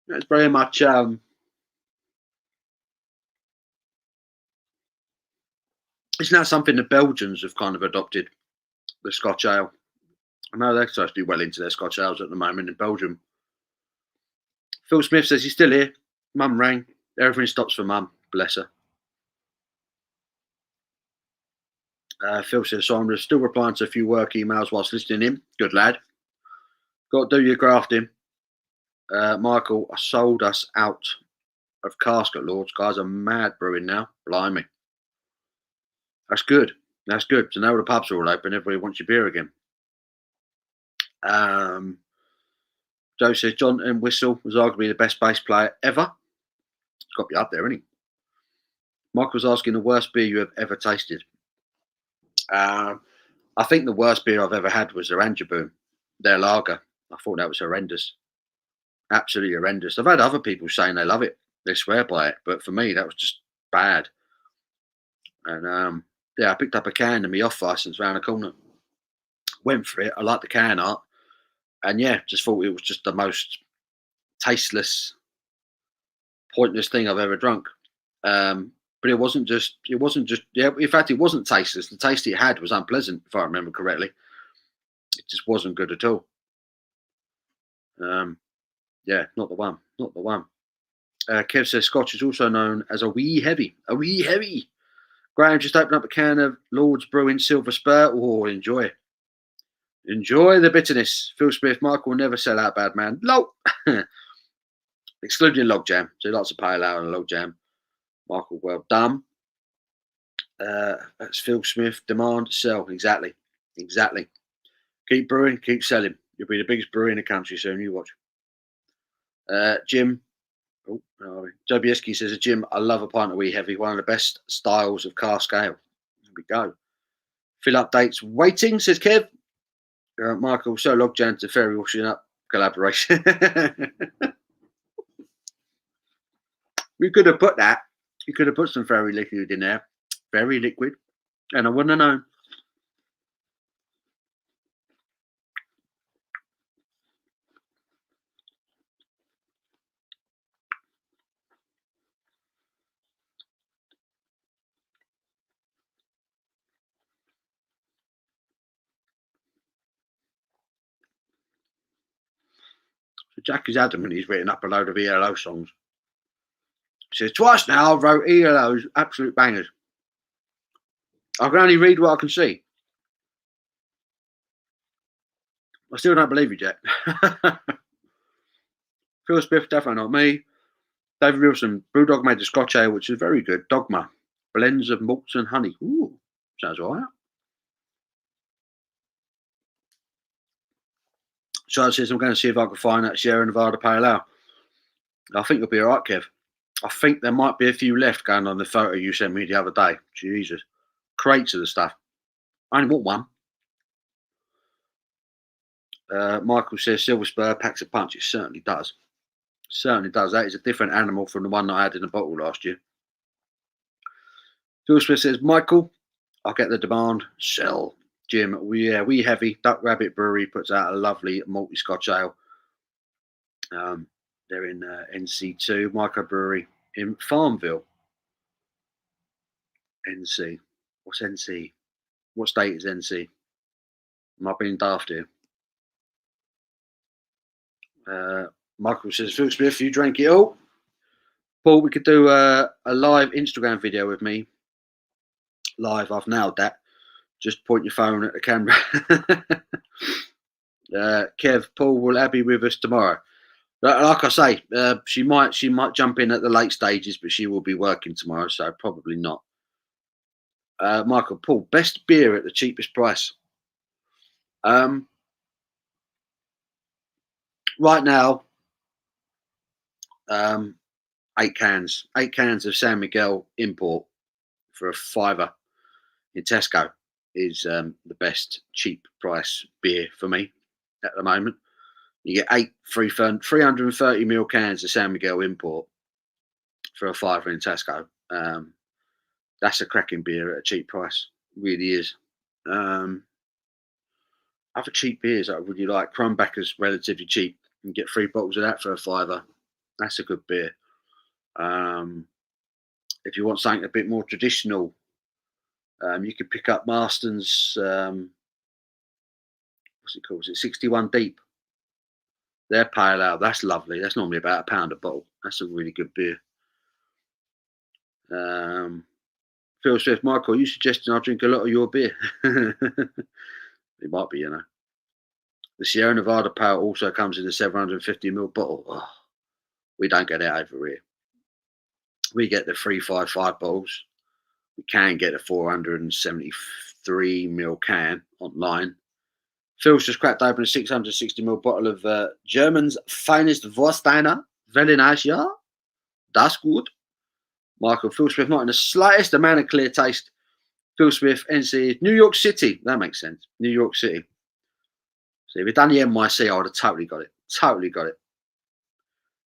It's very much it's now something the Belgians have kind of adopted, the Scotch ale. I know they're supposed to be well into their Scotch ales at the moment in Belgium. Phil Smith says he's still here. Mum rang. Everything stops for Mum. Bless her. Phil says, so I'm still replying to a few work emails whilst listening in. Good lad. Got to do your grafting. Michael, I sold us out of Casket Lords. Guys are mad brewing now. Blimey. That's good. That's good. So now the pubs are all open. Everybody wants your beer again. Joe says, John and Whistle was arguably the best bass player ever. It's got to be up there, isn't he? Michael's asking the worst beer you have ever tasted. I think the worst beer I've ever had was the Rangerboom, their lager. I thought that was horrendous. Absolutely horrendous. I've had other people saying they love it. They swear by it. But for me, that was just bad. And yeah, I picked up a can in my off license around the corner. Went for it. I liked the can art. And yeah, just thought it was just the most tasteless, pointless thing I've ever drunk. But it wasn't just, yeah, in fact, it wasn't tasteless. The taste it had was unpleasant, if I remember correctly. It just wasn't good at all. Yeah, not the one. Kev says Scotch is also known as a wee heavy. A wee heavy. Graham just opened up a can of Lord's Brewing Silver Spur. Oh, enjoy. Enjoy the bitterness. Phil Smith, Michael will never sell out, bad man. No. Excluding log jam. So lots of pale ale and log jam. Michael, well done. That's Phil Smith. Demand, sell. Exactly. Keep brewing, keep selling. You'll be the biggest brewery in the country soon. You watch. Jim. Oh, Joe Bieski says, Jim, I love a pint of wee heavy. One of the best styles of cask ale. There we go. Fill updates waiting, says Kev. Michael, so log jam to ferry washing up collaboration. We could have put that. You could have put some ferry liquid in there. Very liquid. And I wouldn't have known. So Jack is adamant he's written up a load of ELO songs. He says, twice now I've wrote ELO's absolute bangers. I can only read what I can see. I still don't believe you, Jack. Phil Smith, definitely not me. David Wilson, Brewdog made the Scotch ale, which is very good. Dogma, blends of malts and honey. Ooh, sounds all right. Charles says, I'm going to see if I can find that Sierra Nevada Pale Ale. I think you'll be all right, Kev. I think there might be a few left going on the photo you sent me the other day. Jesus. Crates of the stuff. I only want one. Michael says, Silver Spur packs a punch. It certainly does. Certainly does. That is a different animal from the one that I had in the bottle last year. Phil Smith says, Michael, I'll get the demand. Sell. Jim, we heavy. Duck Rabbit Brewery puts out a lovely malty Scotch ale. They're in NC2, Microbrewery in Farmville. NC. What's NC? What state is NC? Am I being daft here? Michael says, Phil Smith, you drank it all. Paul, we could do a live Instagram video with me. Live, I've nailed that. Just point your phone at the camera. Kev, Paul will Abby with us tomorrow. Like I say, she might jump in at the late stages, but she will be working tomorrow, so probably not. Michael, Paul, best beer at the cheapest price. Right now, 8 cans of San Miguel import for a $5 in Tesco is the best cheap price beer for me at the moment. You get 8 330ml cans of San Miguel import for a $5 in Tesco. That's a cracking beer at a cheap price. Really is. Other cheap beers I really like. Crumbacher's relatively cheap. You can get 3 bottles of that for a $5. That's a good beer. If you want something a bit more traditional, you could pick up Marston's. What's it called? Is it 61 Deep? Their pale ale. That's lovely. That's normally about £1 a bottle. That's a really good beer. Phil Smith, Michael, you suggesting I drink a lot of your beer? It might be, you know. The Sierra Nevada Pale also comes in a 750ml bottle. Oh, we don't get it over here. We get the 355 bottles. We can get a 473ml can online. Phil's just cracked open a 660ml bottle of German's finest Vorsteiner. Very nice, yeah. That's good. Michael, Phil Smith, not in the slightest amount of clear taste. Phil Smith, NC, New York City. That makes sense. New York City. So if you'd done the NYC, I would have totally got it. Totally got it.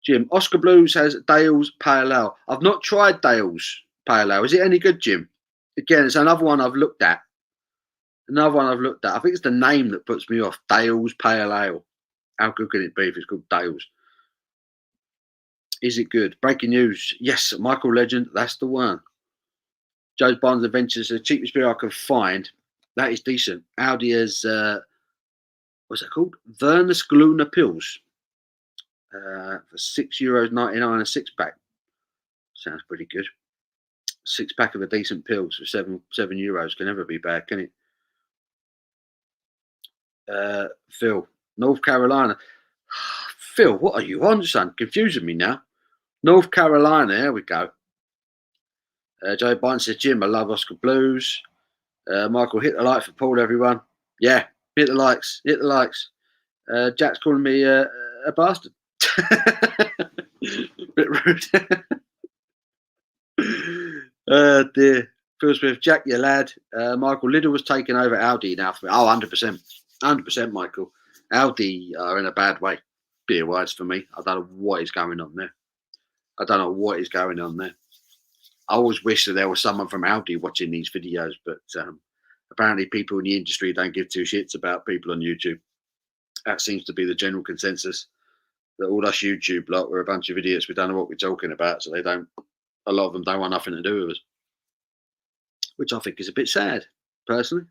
Jim, Oscar Blues has Dale's Pale Ale. I've not tried Dale's Pale Ale. Is it any good, Jim? Again, it's another one I've looked at. I think it's the name that puts me off. Dale's Pale Ale. How good can it be if it's called Dale's? Is it good? Breaking news. Yes, Michael Legend. That's the one. Joe's Barnes Adventures, the cheapest beer I could find. That is decent. Audi has, what's that called? Vernus Gluna Pills. For €6.99 a 6-pack. Sounds pretty good. 6-pack of a decent pills for €7 can never be bad, can it? Phil, North Carolina. Phil, what are you on, son? Confusing me now. North Carolina, there we go. Joe Biden says, Jim, I love Oscar Blues. Michael, hit the like for Paul, everyone. Yeah, hit the likes. Hit the likes. Jack's calling me a bastard. Bit rude. Dear. Phil Smith, Jack, your lad. Michael, Lidl was taking over Audi now for me. Oh, 100%. 100%, Michael. Audi are in a bad way, beer-wise, for me. I don't know what is going on there. I always wish that there was someone from Audi watching these videos, but apparently people in the industry don't give two shits about people on YouTube. That seems to be the general consensus, that all us YouTube lot were a bunch of idiots. We don't know what we're talking about, so a lot of them don't want nothing to do with us, which I think is a bit sad, personally.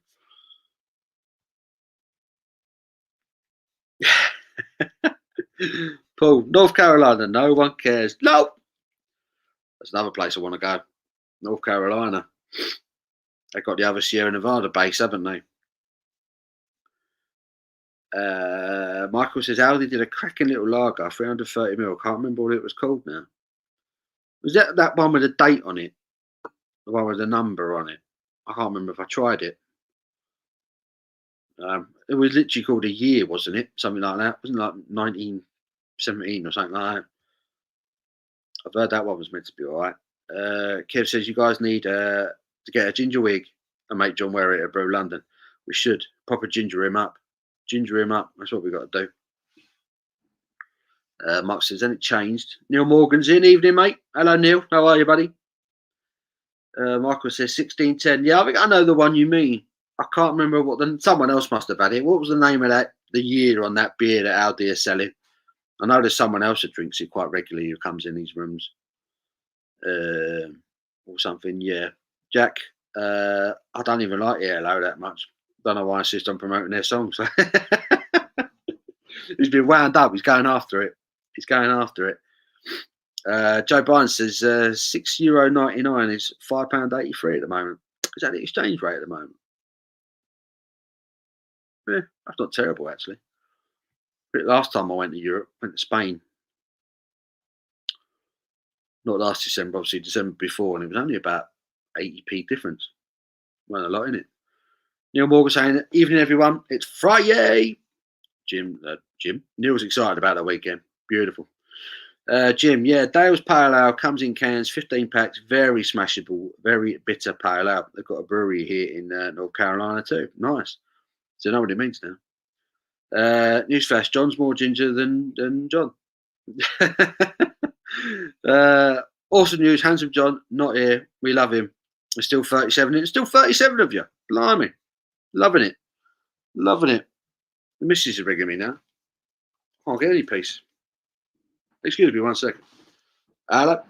Paul, North Carolina, no one cares. No, that's another place I want to go. North Carolina. They've got the other Sierra Nevada base, haven't they? Michael says Audi did a cracking little lager, 330ml. Can't remember what it was called now. Was that one with a date on it? The one with a number on it? I can't remember if I tried it. It was literally called a year, wasn't it? Something like that. Wasn't it like 1917 or something like that? I've heard that one was meant to be all right. Kev says you guys need to get a ginger wig and make John wear it at Brew London. We should proper ginger him up. Ginger him up. That's what we got to do. Mark says, then it changed. Neil Morgan's in. Evening, mate. Hello, Neil. How are you, buddy? Michael says 1610. Yeah, I think I know the one you mean. I can't remember someone else must have had it. What was the name of the year on that beer that Aldi are selling? I know there's someone else that drinks it quite regularly who comes in these rooms. Or something, yeah. Jack, I don't even like ELO that much. Don't know why I insist on promoting their songs. He's been wound up. He's going after it. Joe Biden says €6.99 is £5.83 at the moment. Is that the exchange rate at the moment? Yeah, that's not terrible actually. Last time I went to Europe, went to Spain. Not last December, obviously December before, and it was only about 80p difference. Well, a lot in it. Neil Morgan saying, evening everyone, it's Friday. Jim, Neil's excited about the weekend. Beautiful. Jim, yeah, Dale's Pale Ale comes in cans, 15 packs, very smashable, very bitter pale ale. They've got a brewery here in North Carolina too. Nice. So I know what it means now. Newsflash, John's more ginger than John. Awesome news, handsome John, not here. We love him. There's still 37. It's still 37 of you. Blimey. Loving it. The missus is ringing me now. Can't get any peace. Excuse me 1 second. Hello.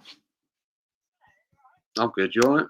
I'm good. You all right?